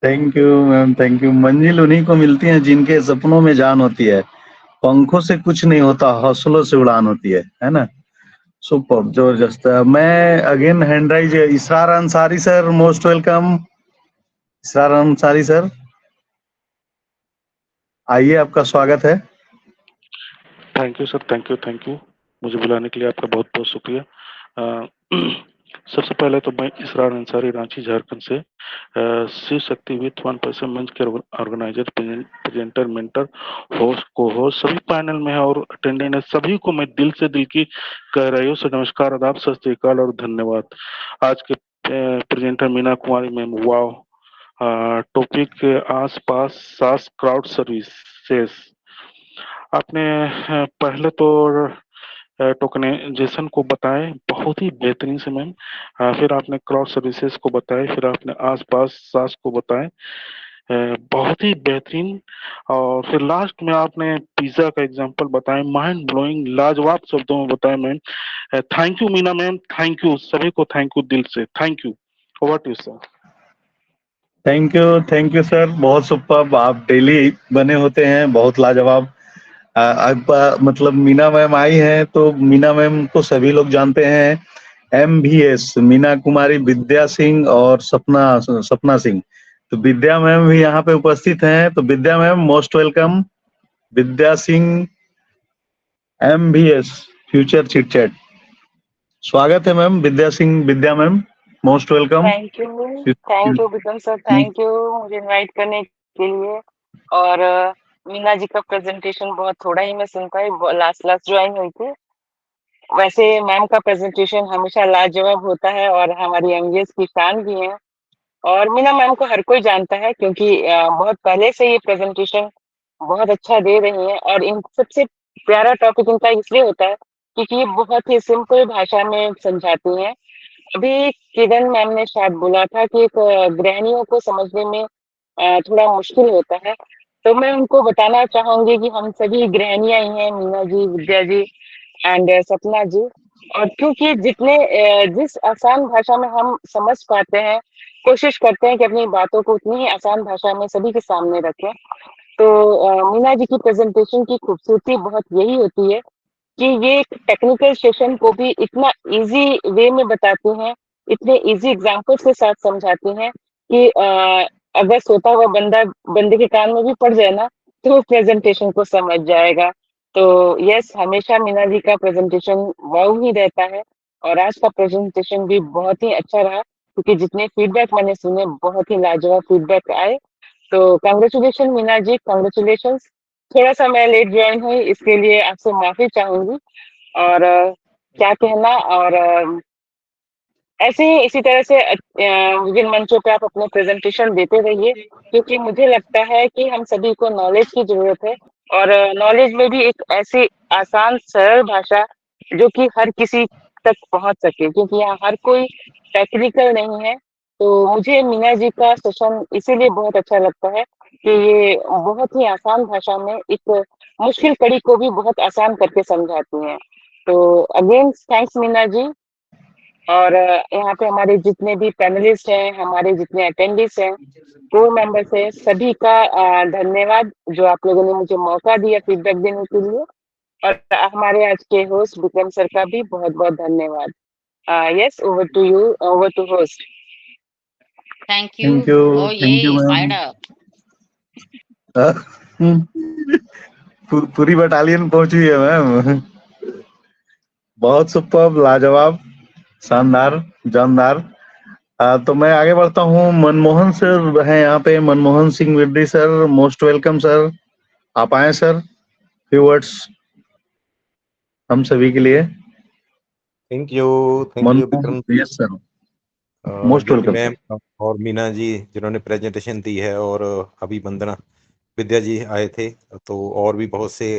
Thank you ma'am, thank you. मंजिल उन्हीं को मिलती है जिनके सपनों में जान होती है, पंखों से कुछ नहीं होता, हौसलों से उड़ान होती है ना। सुपर, जबरदस्त। मैं अगेन हैंड राइज इसरार अंसारी सर, मोस्ट वेलकम। इसरार अंसारी सर, आइए, आपका स्वागत है। Thank you sir, thank you मुझे बुलाने के लिए आपका बहुत बहुत शुक्रिया। सबसे पहले तो मैं इसरार अंसारी, रांची झारखंड से, शिव शक्ति विथ 1% मंच के ऑर्गेनाइजर, प्रेजेंटर, मेंटर, होस्ट, को होस्ट सभी पैनल में है और अटेंडेंट है, सभी को मैं दिल से दिल की कह रही हूँ सर नमस्कार, आदाब, सत श्री अकाल और धन्यवाद। आज के presenter Meena Kumari ma'am, wow. Topic के आसपास सास क्राउड सर्विसेस। आपने पहले तो टोकनाइजेशन को बताए बहुत ही बेहतरीन से मैम, फिर आपने क्राउड सर्विसेज को बताए, फिर आपने आसपास सास को बताए, बहुत ही बेहतरीन, और फिर लास्ट में आपने पिज्जा का एग्जांपल बताए, माइंड ब्लोइंग, लाजवाब शब्दों में बताए ma'am. Thank you Meena ma'am, thank you, सभी को थैंक यू दिल से, thank you. Over to you sir. Thank you sir, बहुत सुपर। आप डेली बने होते हैं, बहुत लाजवाब। मतलब मीना मैम आई हैं तो मीना मैम को सभी लोग जानते हैं, MVS मीना कुमारी विद्या सिंह और सपना सिंह। तो विद्या मैम भी यहाँ पे उपस्थित हैं, तो Vidya ma'am most welcome. Vidya Singh, MVS future chit chat, स्वागत है ma'am. Vidya Singh, Vidya ma'am most welcome. Thank you Vikram sir, thank you मुझे इनवाइट करने के लिए। और मीना जी का प्रेजेंटेशन बहुत थोड़ा ही मैं सुन पाई, लास्ट ज्वाइन हुई थी। वैसे मैम का प्रेजेंटेशन हमेशा लाजवाब होता है और हमारी MVS की फैन भी हैं, और मीना मैम को हर कोई जानता है क्योंकि बहुत पहले से ये प्रेजेंटेशन बहुत अच्छा दे रही हैं। और इन सबसे प्यारा टॉपिक इनका इसलिए होता है क्योंकि ये बहुत ही सिंपल भाषा में समझाती हैं। अभी किरण मैम ने शायद बोला था कि एक गृहिणियों को समझने में थोड़ा मुश्किल होता है, तो मैं उनको बताना चाहूंगी कि हम सभी गृहिणियां ही हैं, मीना जी, विद्या जी एंड सपना जी। और क्योंकि जिस आसान भाषा में हम समझ पाते हैं, कोशिश करते हैं कि अपनी बातों को उतनी ही आसान भाषा में सभी के सामने रखें। तो मीना जी की प्रेजेंटेशन की खूबसूरती बहुत यही होती है कि ये एक टेक्निकल सेशन को भी इतना इजी वे में बताती हैं, इतने इजी एग्जांपल्स के साथ समझाती हैं कि अगर सोता हुआ बंदे के कान में भी पड़ जाए ना तो वो प्रेजेंटेशन को समझ जाएगा। तो यस, हमेशा मीना जी का प्रेजेंटेशन वाव ही रहता है, और आज का प्रेजेंटेशन भी बहुत ही अच्छा रहा क्योंकि जितने फीडबैक मैंने सुने बहुत ही लाजवाब फीडबैक आए। तो कांग्रेचुलेशन मीना जी, कांग्रेचुलेशन। थोड़ा सा मैं लेट ज्वाइन हुई, इसके लिए आपसे माफी चाहूंगी। और क्या कहना, और ऐसे ही इसी तरह से विभिन्न मंचों पे आप अपने प्रेजेंटेशन देते रहिए, क्योंकि मुझे लगता है कि हम सभी को नॉलेज की जरूरत है, और नॉलेज में भी एक ऐसी आसान सरल भाषा जो कि हर किसी तक पहुंच सके, क्योंकि यहाँ हर कोई टेक्निकल नहीं है। तो मुझे मीना जी का सेशन इसीलिए बहुत अच्छा लगता है कि ये बहुत ही आसान भाषा में एक मुश्किल कड़ी को भी बहुत आसान करके समझाती हैं। तो अगेन थैंक्स मीना जी। और यहाँ पे हमारे जितने भी पैनलिस्ट हैं, हमारे जितने अटेंडेंट्स हैं, कोर मेंबर्स हैं, सभी का धन्यवाद जो आप लोगों ने मुझे मौका दिया फीडबैक देने के लिए। और हमारे आज के होस्ट विक्रम सर का भी बहुत बहुत धन्यवाद। Yes, over to you, over to host. Thank you ma'am. पूरी बटालियन पहुंची है मैम, बहुत सुपर, लाजवाब, शानदार, जानदार। तो मैं आगे बढ़ता हूँ। मनमोहन सर हैं यहाँ पे, Manmohan Singh Viddi sir, most welcome sir. आप आए सर, फ्यू वर्ड्स हम सभी के लिए। Thank you Vikram. Yes sir, most welcome ma'am और मीना जी जिन्होंने प्रेजेंटेशन दी है, और अभी वंदना विद्या जी आए थे, तो और भी बहुत से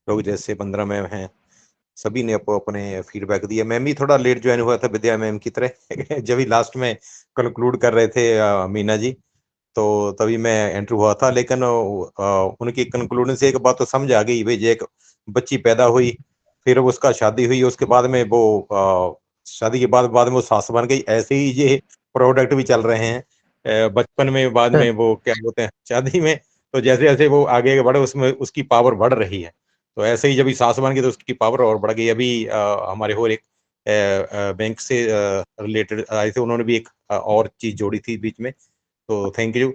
लोग जैसे वंदना मैम हैं, सभी ने अपने फीडबैक दिया। मैं भी थोड़ा लेट ज्वाइन हुआ था विद्या मैम की तरह जब भी लास्ट में कंक्लूड कर रहे थे मीना जी, तो तभी मैं एंटर हुआ था। लेकिन उनकी कंक्लूजन से एक बात तो समझ आ गई भाई, एक बच्ची पैदा हुई, फिर उसका शादी हुई, उसके बाद में वो शादी के बाद में वो सास बन गई। ऐसे ही ये प्रोडक्ट भी चल रहे हैं बचपन में, बाद में वो क्या बोलते हैं शादी में, तो जैसे जैसे वो आगे बढ़े उसमें उसकी पावर बढ़ रही है। तो ऐसे ही जब सास बन गई तो उसकी पावर और बढ़ गई। अभी हमारे और एक बैंक से रिलेटेड आए थे, उन्होंने भी एक और चीज जोड़ी थी बीच में, तो थैंक यू।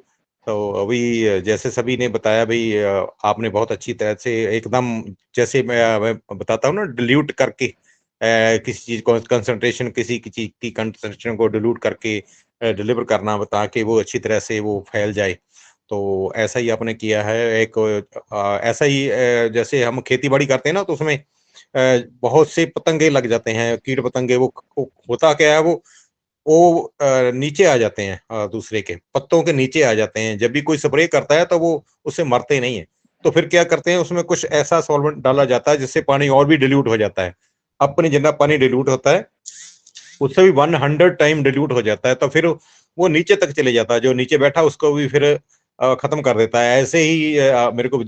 तो अभी जैसे सभी ने बताया भाई, आपने बहुत अच्छी तरह से एकदम, जैसे मैं बताता हूँ ना, डिल्यूट करके किसी चीज को कंसंट्रेशन, किसी की चीज की कंसंट्रेशन को डिल्यूट करके डिलीवर करना, ताकि वो अच्छी तरह से वो फैल जाए। तो ऐसा ही आपने किया है। एक ऐसा ही जैसे हम खेती बाड़ी करते हैं ना, तो उसमें बहुत से पतंगे लग जाते हैं, कीट पतंगे। वो होता क्या है, वो नीचे आ जाते हैं, दूसरे के पत्तों के नीचे आ जाते हैं। जब भी कोई स्प्रे करता है तो वो उससे मरते नहीं है। तो फिर क्या करते हैं, उसमें कुछ ऐसा सॉल्वेंट डाला जाता है जिससे पानी और भी डिल्यूट हो जाता है। अपने जितना पानी डिल्यूट होता है उससे भी 100 टाइम डिल्यूट हो जाता है। तो फिर वो नीचे तक चले जाता है, जो नीचे बैठा उसको भी फिर खत्म कर देता है। ऐसे ही मेरे को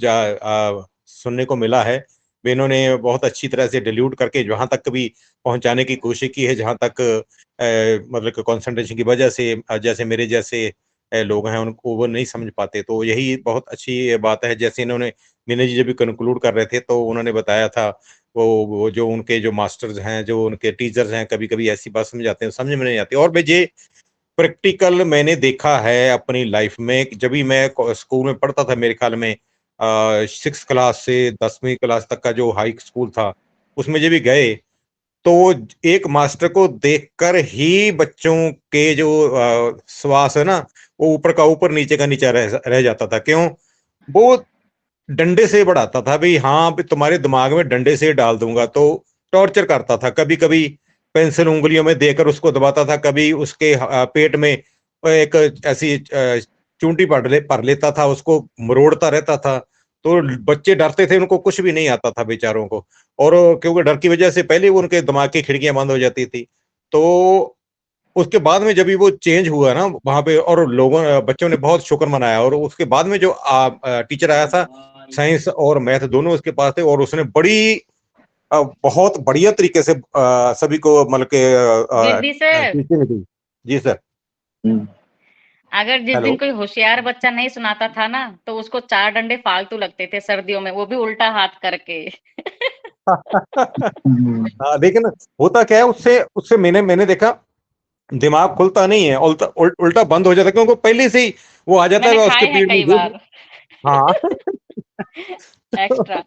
सुनने को मिला है, इन्होंने बहुत अच्छी तरह से डिल्यूट करके जहां तक भी पहुंचाने की कोशिश की है, जहां तक मतलब कंसंट्रेशन की वजह से जैसे मेरे जैसे लोग हैं उनको वो नहीं समझ पाते। तो यही बहुत अच्छी बात है। जैसे इन्होंने मीना जी जब भी कंक्लूड कर रहे थे तो उन्होंने बताया था, वो जो उनके जो मास्टर्स हैं, जो उनके टीचर्स हैं, कभी कभी ऐसी बात समझाते हैं, समझ में नहीं आती। और भाई ये प्रैक्टिकल मैंने देखा है अपनी लाइफ में। जब भी मैं स्कूल में पढ़ता था, मेरे ख्याल में 6 क्लास से 10वीं क्लास तक का जो हाई स्कूल था, उसमें जब भी गए तो एक मास्टर को देखकर ही बच्चों के जो श्वास है ना, वो ऊपर का ऊपर, नीचे का नीचा रह जाता था। क्यों? वो डंडे से बढ़ाता था भाई, हाँ भी तुम्हारे दिमाग में डंडे से डाल दूंगा। तो टॉर्चर करता था, कभी कभी पेंसिल उंगलियों में देकर उसको दबाता था, कभी उसके पेट में एक ऐसी चूंटी भर लेता था, उसको मरोड़ता रहता था। तो बच्चे डरते थे, उनको कुछ भी नहीं आता था बेचारों को। और क्योंकि डर की वजह से पहले वो उनके दिमाग की खिड़कियां बंद हो जाती थी। तो उसके बाद में जब भी वो चेंज हुआ ना वहां पे, और बच्चों ने बहुत शुक्र मनाया। और उसके बाद में जो टीचर आया था, साइंस और मैथ दोनों उसके पास थे, और उसने बहुत बढ़िया तरीके से सभी को मतलब के गिरदी सर, टीचिंग दी। जी सर। अगर जिस हेलो। दिन कोई होशियार बच्चा नहीं सुनाता था ना, तो उसको 4 डंडे फालतू लगते थे सर्दियों में, वो भी उल्टा हाथ करके। हाँ, लेकिन होता क्या है, उससे उससे मैंने देखा, दिमाग खुलता नहीं है, उल्टा बंद हो जाता है, क्योंकि पहले से ही वो आ जाता मैंने है खाए उसके हैं पीठ में कई जो। बार हाँ। एक्स्ट्रा।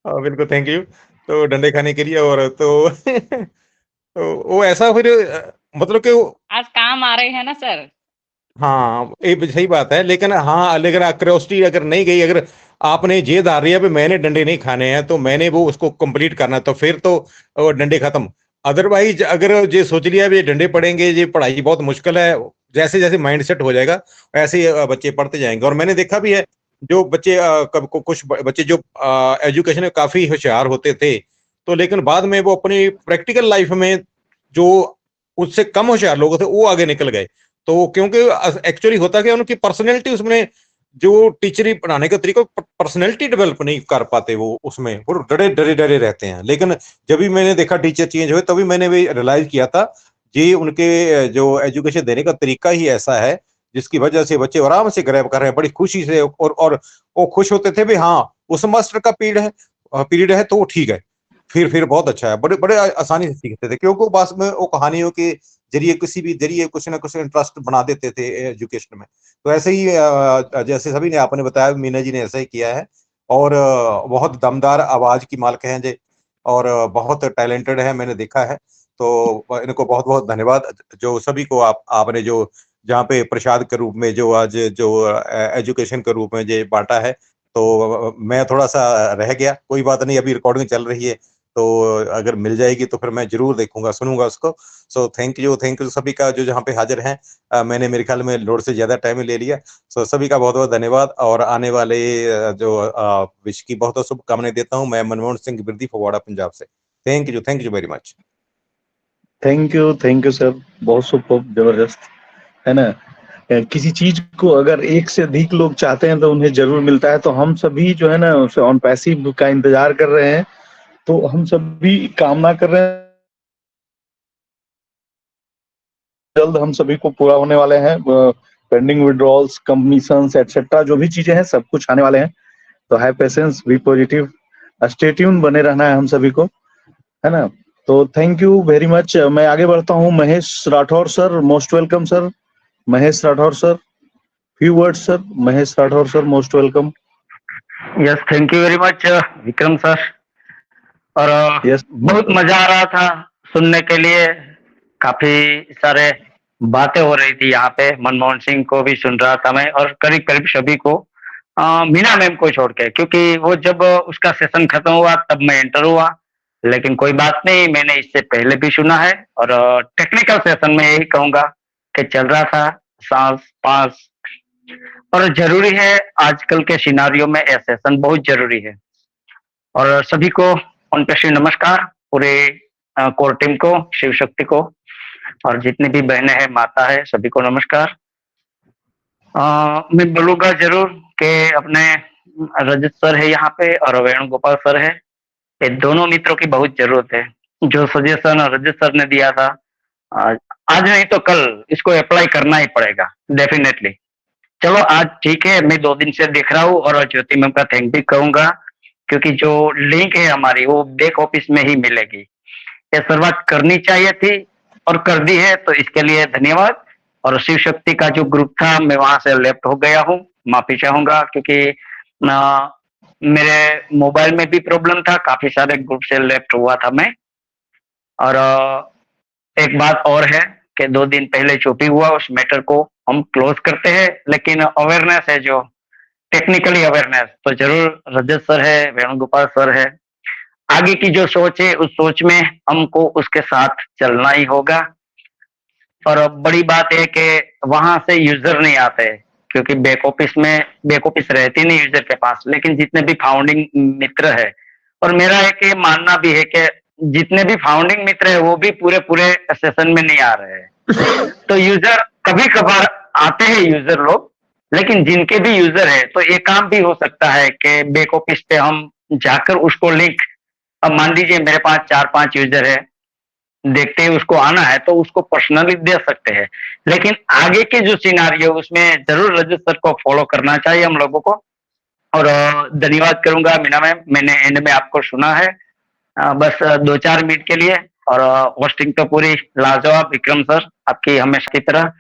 हाँ, बिल्कुल, थैंक यू। तो डंडे खाने के लिए, और तो तो वो ऐसा फिर मतलब कि आज काम आ रहे हैं ना सर। हाँ, ये सही बात है। लेकिन हाँ, लेकिन क्यूरियोसिटी अगर नहीं गई, अगर आपने ये धार लिया भी मैंने डंडे नहीं खाने हैं, तो मैंने वो उसको कंप्लीट करना है, तो फिर तो वो डंडे खत्म। अदरवाइज अगर ये सोच लिया भी ये डंडे पड़ेंगे, ये पढ़ाई बहुत मुश्किल है, जैसे जैसे माइंड सेट हो जाएगा ऐसे ही बच्चे पढ़ते जाएंगे। और मैंने देखा भी है, जो बच्चे कुछ बच्चे जो एजुकेशन में काफी होशियार होते थे, तो लेकिन बाद में वो अपनी प्रैक्टिकल लाइफ में जो उससे कम होशियार लोग थे वो आगे निकल गए। तो क्योंकि एक्चुअली होता क्या, उनकी पर्सनैलिटी उसमें, जो टीचरी पढ़ाने का तरीका, पर्सनैलिटी डेवलप नहीं कर पाते वो उसमें, वो डरे डरे डरे रहते हैं। लेकिन जब भी मैंने देखा टीचर चेंज हुए, तभी मैंने भी रियलाइज किया था जी, उनके जो एजुकेशन देने का तरीका ही ऐसा है जिसकी वजह से बच्चे आराम से ग्रैब कर रहे हैं बड़ी खुशी से। और वो खुश होते थे भी, हाँ उस मास्टर का पीरियड है तो वो ठीक है, फिर बहुत अच्छा है। बड़े बड़े आसानी से सीखते थे, क्योंकि बस में वो कहानियों के जरिए, किसी भी जरिए कुछ ना कुछ इंटरेस्ट बना देते थे एजुकेशन में। तो ऐसे ही जैसे सभी ने आपने बताया, मीना जी ने ऐसा ही किया है। और बहुत दमदार आवाज की मालिक हैं जे, और बहुत टैलेंटेड है, मैंने देखा है। तो इनको बहुत बहुत धन्यवाद, जो सभी को आपने जो जहाँ पे प्रसाद के रूप में जो आज जो एजुकेशन के रूप में जो बांटा है। तो मैं थोड़ा सा रह गया, कोई बात नहीं, अभी रिकॉर्डिंग चल रही है, तो अगर मिल जाएगी तो फिर मैं जरूर देखूंगा, सुनूंगा उसको। सो थैंक यू सभी का जो जहाँ पे हाजिर हैं। मैंने मेरे ख्याल में लोड से ज्यादा टाइम ले लिया। सो सभी का बहुत बहुत धन्यवाद, और आने वाले जो विश की बहुत बहुत शुभकामनाएं देता हूँ मैं, मनमोहन सिंह बिरदी, फगवाड़ा, पंजाब से। Thank you very much. Thank you sir, बहुत सुपर, जबरदस्त, है ना। किसी चीज को अगर एक से अधिक लोग चाहते हैं तो उन्हें जरूर मिलता है। तो हम सभी जो है ना उसे ऑन पैसिव का इंतजार कर रहे हैं, तो हम सभी कामना कर रहे हैं जल्द हम सभी को पूरा होने वाले हैं। पेंडिंग विड्रॉल्स, कमीशंस एटसेट्रा जो भी चीजें हैं सब कुछ आने वाले हैं। तो have patience, be positive, stay tune बने रहना है हम सभी को, है ना। तो थैंक यू वेरी मच। मैं आगे बढ़ता हूँ। Mahesh Rathore sir, most welcome sir. Mahesh Rathore sir, few words sir. Mahesh Rathore sir, most welcome. Yes, thank you very much Vikram sir. और बहुत मजा आ रहा था सुनने के लिए, काफी सारे बातें हो रही थी यहाँ पे। मनमोहन सिंह को भी सुन रहा था मैं, और करीब करीब सभी को, मीना मैम को छोड़ के, क्योंकि वो जब उसका सेशन खत्म हुआ तब मैं एंटर हुआ। लेकिन कोई बात नहीं, मैंने इससे पहले भी सुना है। और टेक्निकल सेशन में यही कहूंगा कि चल रहा था सांस पास, और जरूरी है आजकल के सिनारियों में ये सेशन बहुत जरूरी है। और सभी को ऑन पे नमस्कार, पूरे कोर टीम को, शिव शक्ति को, और जितनी भी बहनें हैं, माता है, सभी को नमस्कार। मैं बोलूंगा जरूर कि अपने रजत सर है यहाँ पे और वेणुगोपाल सर है, ये दोनों मित्रों की बहुत जरूरत है। जो सजेशन रजत सर ने दिया था, आज नहीं तो कल इसको अप्लाई करना ही पड़ेगा डेफिनेटली। चलो आज ठीक है, मैं 2 दिन से देख रहा हूँ, और ज्योति मैम का थैंक भी कहूंगा, क्योंकि जो लिंक है हमारी वो बैक ऑफिस में ही मिलेगी। ये शुरुआत करनी चाहिए थी और कर दी है, तो इसके लिए धन्यवाद। और शिव शक्ति का जो ग्रुप था, मैं वहां से लेफ्ट हो गया हूँ, माफी चाहूंगा, क्योंकि मेरे मोबाइल में भी प्रॉब्लम था, काफी सारे ग्रुप से लेफ्ट हुआ था मैं। और एक बात और है कि 2 दिन पहले जो भी हुआ उस मैटर को हम क्लोज करते हैं, लेकिन अवेयरनेस है, जो टेक्निकली अवेयरनेस, तो जरूर रजत सर है, वेणुगोपाल सर है, आगे की जो सोच है उस सोच में हमको उसके साथ चलना ही होगा। और बड़ी बात है कि वहां से यूजर नहीं आते, क्योंकि बैक ऑफिस रहती नहीं यूजर के पास, लेकिन जितने भी फाउंडिंग मित्र है, और मेरा एक ये मानना भी है कि जितने भी फाउंडिंग मित्र है वो भी पूरे सेशन में नहीं आ रहे हैं। तो यूजर कभी कभार आते हैं यूजर लोग, लेकिन जिनके भी यूजर है, तो ये काम भी हो सकता है कि बैक ऑफिस पे हम जाकर उसको लिंक, अब मान लीजिए मेरे पास 4-5 यूजर है, देखते ही उसको आना है तो उसको पर्सनली दे सकते हैं, लेकिन आगे के जो सिनारियो उसमें जरूर रजत सर को फॉलो करना चाहिए हम लोगों को। और धन्यवाद करूंगा मीना मैम, मैंने एंड में आपको सुना है बस 2-4 मिनट के लिए। और होस्टिंग तो पूरी लाजवाब विक्रम सर, आपकी हमेशा की तरह।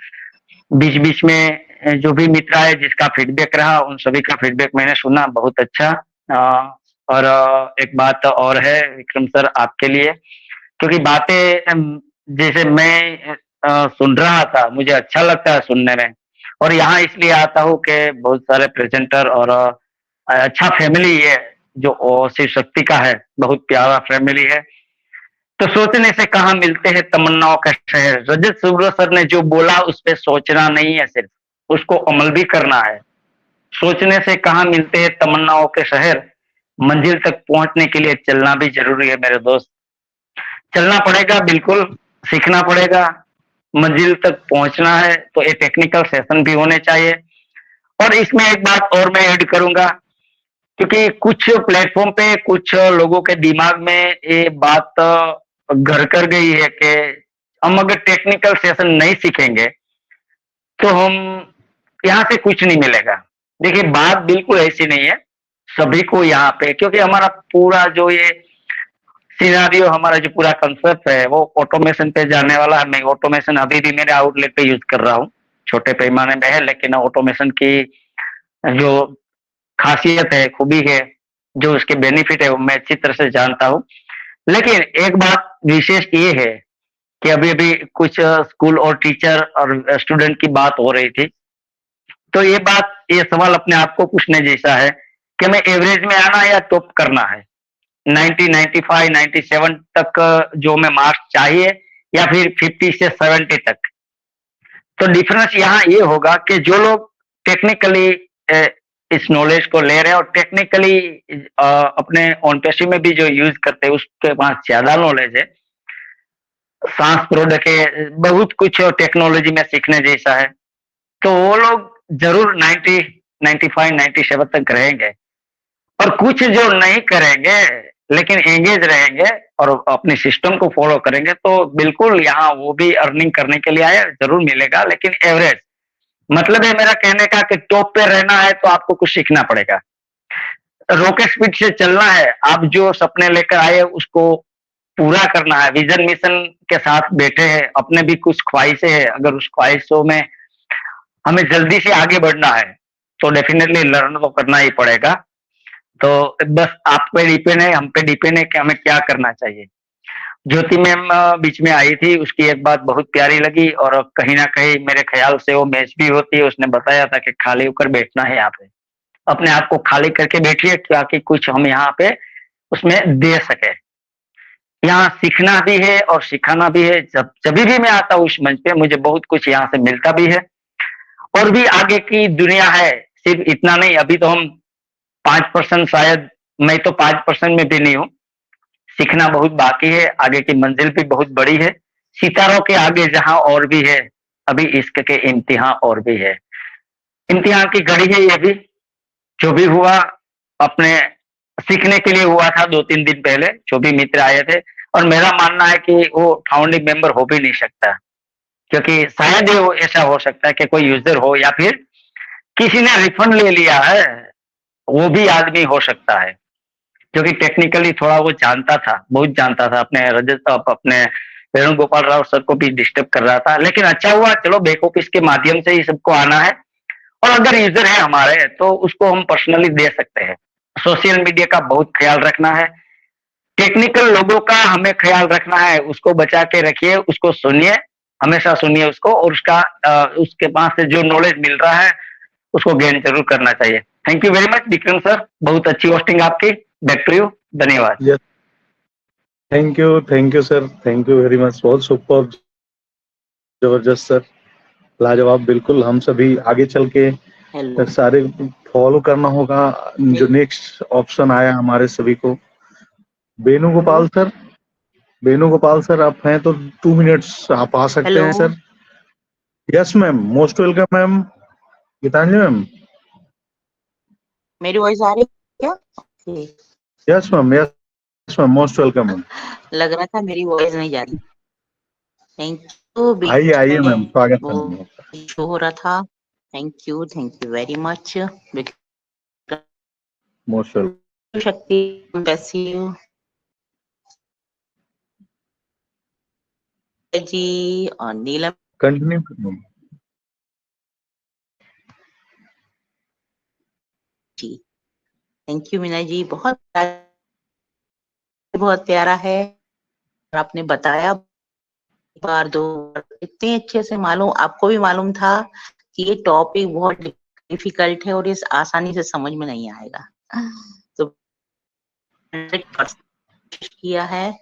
बीच बीच में जो भी मित्र आए, जिसका फीडबैक रहा, उन सभी का फीडबैक मैंने सुना, बहुत अच्छा। और एक बात और है विक्रम सर आपके लिए, क्योंकि बातें जैसे मैं सुन रहा था, मुझे अच्छा लगता है सुनने में, और यहाँ इसलिए आता हूँ कि बहुत सारे प्रेजेंटर और अच्छा फैमिली है जो शिव शक्ति का है, बहुत प्यारा फैमिली है। तो सोचने से कहाँ मिलते हैं तमन्नाओं का शहर। रजत सुब्रो सर ने जो बोला उस पे सोचना नहीं है, सिर्फ उसको अमल भी करना है। सोचने से कहाँ मिलते हैं तमन्नाओं के शहर, मंजिल तक पहुंचने के लिए चलना भी जरूरी है मेरे दोस्त। चलना पड़ेगा, बिल्कुल सीखना पड़ेगा, मंजिल तक पहुंचना है तो ये टेक्निकल सेशन भी होने चाहिए। और इसमें एक बात और मैं ऐड करूंगा, क्योंकि कुछ प्लेटफॉर्म पे कुछ लोगों के दिमाग में ये बात घर कर गई है कि हम अगर टेक्निकल सेशन नहीं सीखेंगे तो हम यहाँ से कुछ नहीं मिलेगा। देखिए बात बिल्कुल ऐसी नहीं है, सभी को यहाँ पे, क्योंकि हमारा पूरा जो ये सिनारियो, हमारा जो पूरा कंसेप्ट है वो ऑटोमेशन पे जाने वाला है। मैं ऑटोमेशन अभी भी मेरे आउटलेट पे यूज कर रहा हूँ, छोटे पैमाने में है, लेकिन ऑटोमेशन की जो खासियत है, खूबी है, जो उसके बेनिफिट है वो मैं अच्छी तरह से जानता हूँ। लेकिन एक बात विशेष ये है कि अभी अभी कुछ स्कूल और टीचर और स्टूडेंट की बात हो रही थी, तो ये सवाल अपने आप को पूछने जैसा है कि मैं एवरेज में आना है या टॉप करना है। 90, 95, 97 तक जो हमें मार्क्स चाहिए या फिर 50 से 70 तक। तो डिफरेंस यहाँ ये होगा कि जो लोग टेक्निकली इस नॉलेज को ले रहे हैं और टेक्निकली अपने ऑन पैसिव में भी जो यूज करते हैं उसके पास ज्यादा नॉलेज है, सांस प्रोडक्ट है, बहुत कुछ टेक्नोलॉजी में सीखने जैसा है, तो वो लोग जरूर 90, 95, 97 तक रहेंगे। और कुछ जो नहीं करेंगे लेकिन एंगेज रहेंगे और अपने सिस्टम को फॉलो करेंगे तो बिल्कुल यहाँ वो भी अर्निंग करने के लिए आए, जरूर मिलेगा, लेकिन एवरेज। मतलब है मेरा कहने का कि टॉप पे रहना है तो आपको कुछ सीखना पड़ेगा, रॉकेट स्पीड से चलना है, आप जो सपने लेकर आए उसको पूरा करना है, विजन मिशन के साथ बैठे हैं, अपने भी कुछ ख्वाहिशें हैं, अगर उस ख्वाहिशों में हमें जल्दी से आगे बढ़ना है तो डेफिनेटली लर्न तो करना ही पड़ेगा। तो बस आप पे डिपेंड है, हम पे डिपेंड है कि हमें क्या करना चाहिए। ज्योति मैम बीच में आई थी, उसकी एक बात बहुत प्यारी लगी और कहीं ना कहीं मेरे ख्याल से वो मैच भी होती है। उसने बताया था कि खाली होकर बैठना है, यहाँ पे अपने आप को खाली करके बैठिए ताकि कुछ हम यहाँ पे उसमें दे सके। यहाँ सीखना भी है और सिखाना भी है। जब भी मैं आता हूँ उस मंच पे मुझे बहुत कुछ यहाँ से मिलता भी है और भी आगे की दुनिया है, सिर्फ इतना नहीं। अभी तो हम 5% शायद, मैं तो 5% में भी नहीं हूँ, सीखना बहुत बाकी है, आगे की मंजिल भी बहुत बड़ी है, सितारों के आगे जहां और भी है, अभी इश्क के इम्तिहान और भी है। इम्तिहान की घड़ी है ये भी, जो भी हुआ अपने सीखने के लिए हुआ था। 2-3 दिन पहले जो भी मित्र आए थे और मेरा मानना है कि वो फाउंडिंग मेंबर हो भी नहीं सकता, क्योंकि शायद ये ऐसा हो सकता है कि कोई यूजर हो या फिर किसी ने रिफंड ले लिया है, वो भी आदमी हो सकता है, क्योंकि टेक्निकली थोड़ा वो जानता था, बहुत जानता था। अपने रजत अपने वेणुगोपाल राव सर को भी डिस्टर्ब कर रहा था, लेकिन अच्छा हुआ, चलो बैक ऑफिस के माध्यम से ही सबको आना है और अगर यूजर है हमारे तो उसको हम पर्सनली दे सकते हैं। सोशल मीडिया का बहुत ख्याल रखना है, टेक्निकल लोगों का हमें ख्याल रखना है, उसको बचा के रखिए, उसको सुनिए, हमेशा सुनिए उसको, और उसके पास से जो नॉलेज मिल रहा है उसको गेन जरूर करना चाहिए। Thank you very much Vikram sir, बहुत अच्छी होस्टिंग आपकी, बैक टू यू, धन्यवाद। Thank you sir, thank you very much, बहुत सुपर, जबरदस्त सर, लाजवाब। बिल्कुल हम सभी आगे चल के सारे फॉलो करना होगा जो नेक्स्ट ऑप्शन आया हमारे सभी को। वेणुगोपाल सर आप हैं तो 2 मिनट्स आप आ सकते हैं sir. Yes ma'am, most welcome ma'am. Geetanjali ma'am, मेरी वॉइस आ रही है क्या? Yes ma'am, most welcome ma'am. लग रहा था मेरी वॉइस नहीं जा रही। Thank you. आइए मैम, स्वागत है। शो हो रहा था। Thank you very much. Most welcome. शक्ति, कैसी हो जी? और नीलम, कंटिन्यू करो जी। थैंक यू मीना जी, बहुत प्यारा है। आपने बताया बार 2 इतने अच्छे से मालूम, आपको भी मालूम था कि ये टॉपिक बहुत डिफिकल्ट है और इस आसानी से समझ में नहीं आएगा, तो किया है।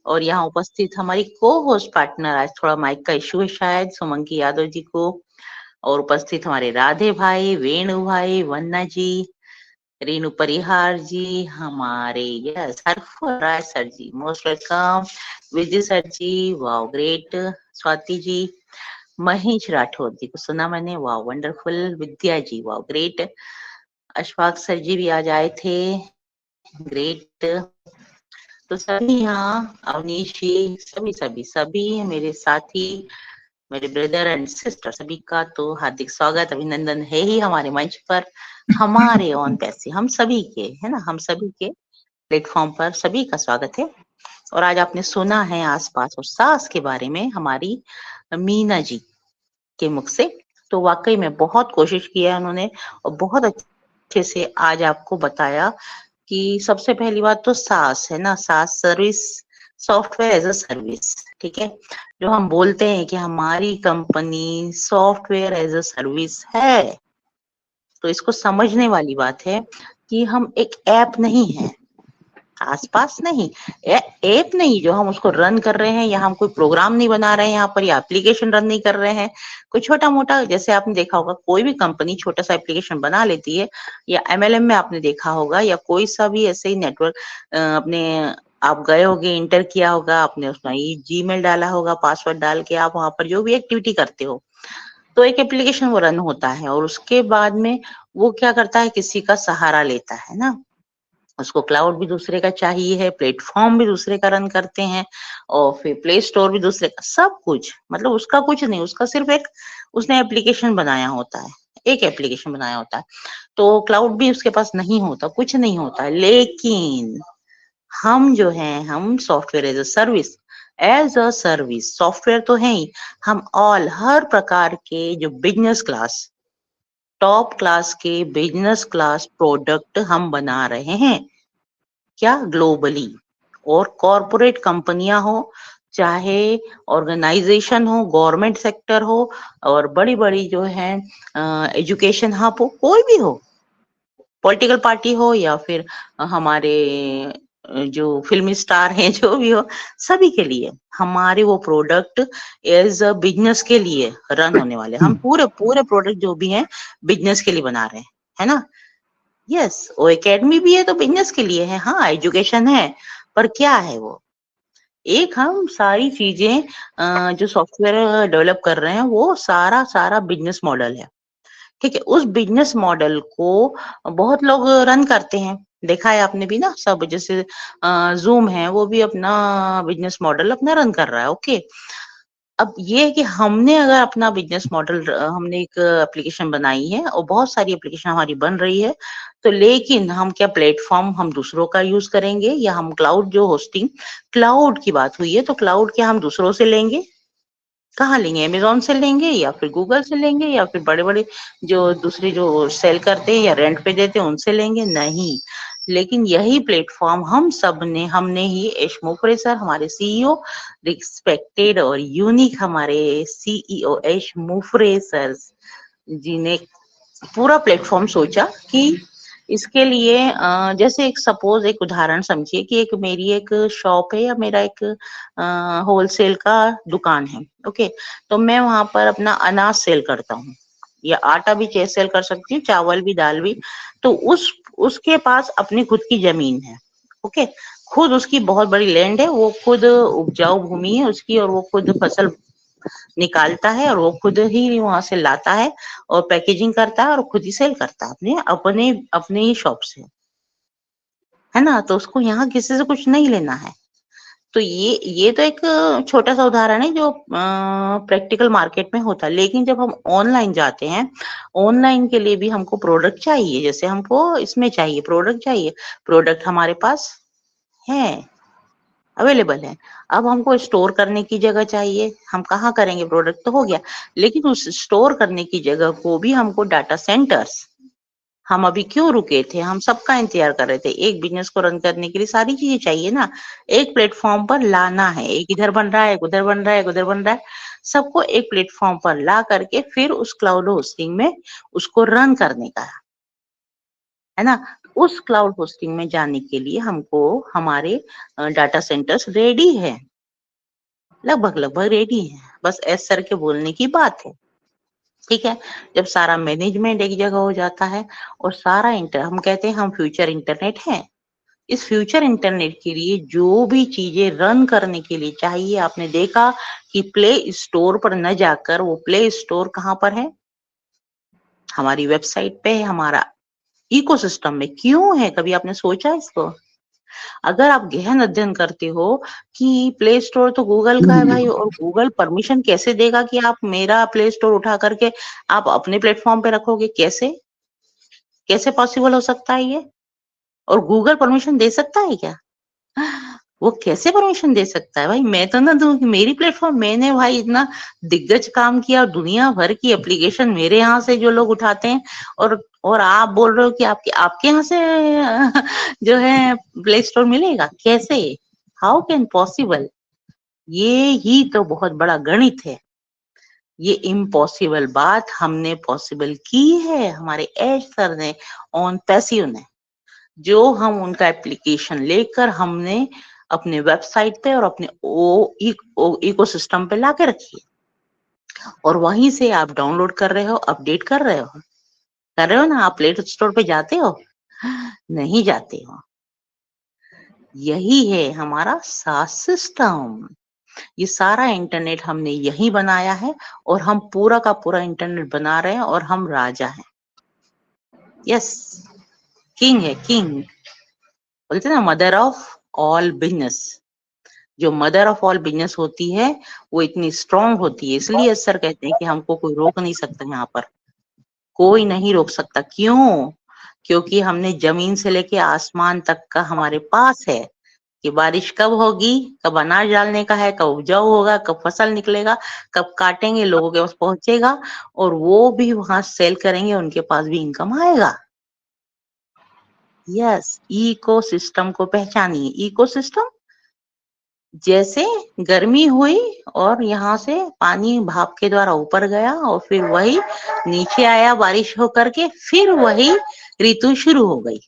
और यहाँ उपस्थित हमारी को होस्ट पार्टनर, आज थोड़ा माइक का इशू है शायद, सुमंकी यादव जी को, और उपस्थित हमारे राधे भाई, वेणु भाई, वन्ना जी, रीनू परिहार जी, हमारे सरफराज सर जी, मोस्ट वेलकम, विजय सर जी, वाओ ग्रेट, स्वाति जी, महेश राठौर जी को सुना मैंने, वाओ वंडरफुल, विद्या जी, वाओ ग्रेट, अशफाक सर जी भी आज आए थे, ग्रेट। तो सभी यहाँ, अवनीश जी, सभी मेरे साथी, मेरे ब्रदर एंड सिस्टर, सभी का तो हार्दिक स्वागत, अभिनंदन है ही हमारे मंच पर, हमारे ऑन पैसे, हम सभी के, है ना, हम सभी के प्लेटफॉर्म पर सभी का स्वागत है। और आज आपने सुना है आसपास और सास के बारे में हमारी मीना जी के मुख से, तो वाकई में बहुत कोशिश किया उन्होंने और बहुत अच्छे से आज आपको बताया कि सबसे पहली बात तो सास है ना, SaaS service, software as a service, ठीक है। जो हम बोलते हैं कि हमारी company software as a service है, तो इसको समझने वाली बात है कि हम एक ऐप नहीं है, आसपास नहीं, ऐप नहीं जो हम उसको रन कर रहे हैं, या हम कोई प्रोग्राम नहीं बना रहे हैं यहाँ पर, या एप्लीकेशन रन नहीं कर रहे हैं, कोई छोटा मोटा, जैसे आपने देखा होगा कोई भी कंपनी छोटा सा एप्लीकेशन बना लेती है, या MLM में आपने देखा होगा, या कोई सा भी ऐसे ही नेटवर्क अपने आप गए होगे, इंटर किया होगा आपने, उसमें जीमेल डाला होगा, पासवर्ड डाल के आप वहां पर जो भी एक्टिविटी करते हो, तो एक एप्लीकेशन वो रन होता है, और उसके बाद में वो क्या करता है, किसी का सहारा लेता है ना, उसको क्लाउड भी दूसरे का चाहिए है, प्लेटफॉर्म भी दूसरे का रन करते हैं, और फिर प्ले स्टोर भी दूसरे का, सब कुछ, मतलब उसका कुछ नहीं, उसका सिर्फ एक उसने एप्लीकेशन बनाया होता है, एक एप्लीकेशन बनाया होता है, तो क्लाउड भी उसके पास नहीं होता, कुछ नहीं होता। लेकिन हम जो हैं, हम software as a service software तो है ही, हम हर प्रकार के जो बिजनेस क्लास, टॉप क्लास के बिजनेस क्लास प्रोडक्ट हम बना रहे हैं, क्या, ग्लोबली, और कॉरपोरेट कंपनियां हो, चाहे ऑर्गेनाइजेशन हो, गवर्नमेंट सेक्टर हो, और बड़ी बड़ी जो है एजुकेशन हब हो, कोई भी हो, पॉलिटिकल पार्टी हो, या फिर हमारे जो फिल्मी स्टार हैं, जो भी हो, सभी के लिए हमारे वो प्रोडक्ट एज अ बिजनेस के लिए रन होने वाले, हम पूरे प्रोडक्ट जो भी हैं बिजनेस के लिए बना रहे हैं, है ना। यस, वो एकेडमी भी है तो बिजनेस के लिए है, हाँ एजुकेशन है, पर क्या है वो, एक हम सारी चीजें जो सॉफ्टवेयर डेवलप कर रहे हैं वो सारा बिजनेस मॉडल है, ठीक है। उस बिजनेस मॉडल को बहुत लोग रन करते हैं, देखा है आपने भी ना, सब जैसे जूम है वो भी अपना बिजनेस मॉडल अपना रन कर रहा है, ओके। अब ये है कि हमने अगर अपना बिजनेस मॉडल, हमने एक एप्लीकेशन बनाई है और बहुत सारी एप्लीकेशन हमारी बन रही है, तो लेकिन हम क्या प्लेटफॉर्म हम दूसरों का यूज करेंगे, या हम क्लाउड जो होस्टिंग, क्लाउड की बात हुई है तो क्लाउड क्या हम दूसरों से लेंगे, कहाँ लेंगे, अमेज़न से लेंगे, या फिर गूगल से लेंगे, या फिर बड़े-बड़े जो दूसरे जो सेल करते हैं या रेंट पे देते हैं उनसे लेंगे, नहीं। लेकिन यही प्लेटफॉर्म हमने ही यश मुखरे सर, हमारे सीईओ, रिस्पेक्टेड और यूनिक हमारे सीईओ यश मुखरे सर जी ने पूरा प्लेटफॉर्म सोचा कि इसके लिए जैसे एक सपोज एक उदाहरण समझिए कि एक मेरी एक शॉप है, या मेरा एक होलसेल का दुकान है, ओके। तो मैं वहां पर अपना अनाज सेल करता हूँ, या आटा भी सेल कर सकती हूँ, चावल भी, दाल भी। तो उसके पास अपनी खुद की जमीन है, ओके, खुद उसकी बहुत बड़ी लैंड है, वो खुद उपजाऊ भूमि है उसकी, और वो खुद फसल निकालता है, और वो खुद ही वहां से लाता है और पैकेजिंग करता है और खुद ही सेल करता है अपने ही शॉप से, है ना। तो उसको यहाँ किसी से कुछ नहीं लेना है। तो ये तो एक छोटा सा उदाहरण है जो प्रैक्टिकल मार्केट में होता है। लेकिन जब हम ऑनलाइन जाते हैं, ऑनलाइन के लिए भी हमको प्रोडक्ट चाहिए, जैसे हमको इसमें चाहिए प्रोडक्ट हमारे पास है, अवेलेबल है। अब हमको स्टोर करने की जगह चाहिए, हम कहाँ करेंगे, प्रोडक्ट तो हो गया, लेकिन उस स्टोर करने की जगह को भी हमको डाटा सेंटर्स, हम अभी क्यों रुके थे, हम सबका इंतजार कर रहे थे, एक बिजनेस को रन करने के लिए सारी चीजें चाहिए ना, एक प्लेटफॉर्म पर लाना है, एक इधर बन रहा है, एक उधर बन रहा है, एक उधर बन रहा है, सबको एक प्लेटफॉर्म पर ला करके फिर उस क्लाउड होस्टिंग में उसको रन करने का है ना। उस क्लाउड होस्टिंग में जाने के लिए हमको हमारे डाटा सेंटर्स रेडी है, लगभग रेडी है, बस एस सर के बोलने की बात है, ठीक है। जब सारा मैनेजमेंट एक जगह हो जाता है और सारा हम कहते हैं हम फ्यूचर इंटरनेट है, इस फ्यूचर इंटरनेट के लिए जो भी चीजें रन करने के लिए चाहिए, आपने देखा कि प्ले स्टोर पर न जाकर, वो प्ले स्टोर कहाँ पर है, हमारी वेबसाइट पे है, हमारा इकोसिस्टम में क्यों है, कभी आपने सोचा इसको? अगर आप गहन अध्ययन करते हो कि प्ले स्टोर तो गूगल का है भाई, और गूगल परमिशन कैसे देगा कि आप मेरा प्ले स्टोर उठा करके आप अपने प्लेटफॉर्म पे रखोगे, कैसे पॉसिबल हो सकता है ये? और गूगल परमिशन दे सकता है क्या? वो कैसे परमिशन दे सकता है भाई, मैं तो ना दूं कि मेरी प्लेटफॉर्म, मैंने भाई इतना दिग्गज काम किया, दुनिया भर की एप्लीकेशन मेरे यहाँ से जो लोग उठाते हैं, और आप बोल रहे हो कि आपके यहाँ से जो है प्ले स्टोर मिलेगा, कैसे, हाउ कैन पॉसिबल? ये ही तो बहुत बड़ा गणित है, ये इम्पॉसिबल बात हमने पॉसिबल की है, हमारे एश सर ने ऑन पैसिव ने, जो हम उनका एप्लीकेशन लेकर हमने अपने वेबसाइट पे और अपने इकोसिस्टम पे लाके रखी है, और वहीं से आप डाउनलोड कर रहे हो, अपडेट कर रहे हो ना। आप प्ले स्टोर पे जाते हो? नहीं जाते हो। यही है हमारा सास सिस्टम। ये सारा इंटरनेट हमने यही बनाया है, और हम पूरा का पूरा इंटरनेट बना रहे हैं, और हम राजा हैं। यस, किंग है, किंग। बोलते ना मदर ऑफ ऑल बिजनेस। जो मदर ऑफ ऑल बिजनेस होती है वो इतनी स्ट्रांग होती है, इसलिए सर कहते हैं कि हमको कोई रोक नहीं सकता। यहाँ पर कोई नहीं रोक सकता। क्यों? क्योंकि हमने जमीन से लेके आसमान तक का हमारे पास है कि बारिश कब होगी, कब अनाज डालने का है, कब उपजाऊ होगा, कब फसल निकलेगा, कब काटेंगे, लोगों के पास पहुंचेगा, और वो भी वहां सेल करेंगे, उनके पास भी इनकम आएगा। यस, इकोसिस्टम को पहचानिए। इकोसिस्टम जैसे गर्मी हुई और यहाँ से पानी भाप के द्वारा ऊपर गया, और फिर वही नीचे आया बारिश होकर के, फिर वही ऋतु शुरू हो गई।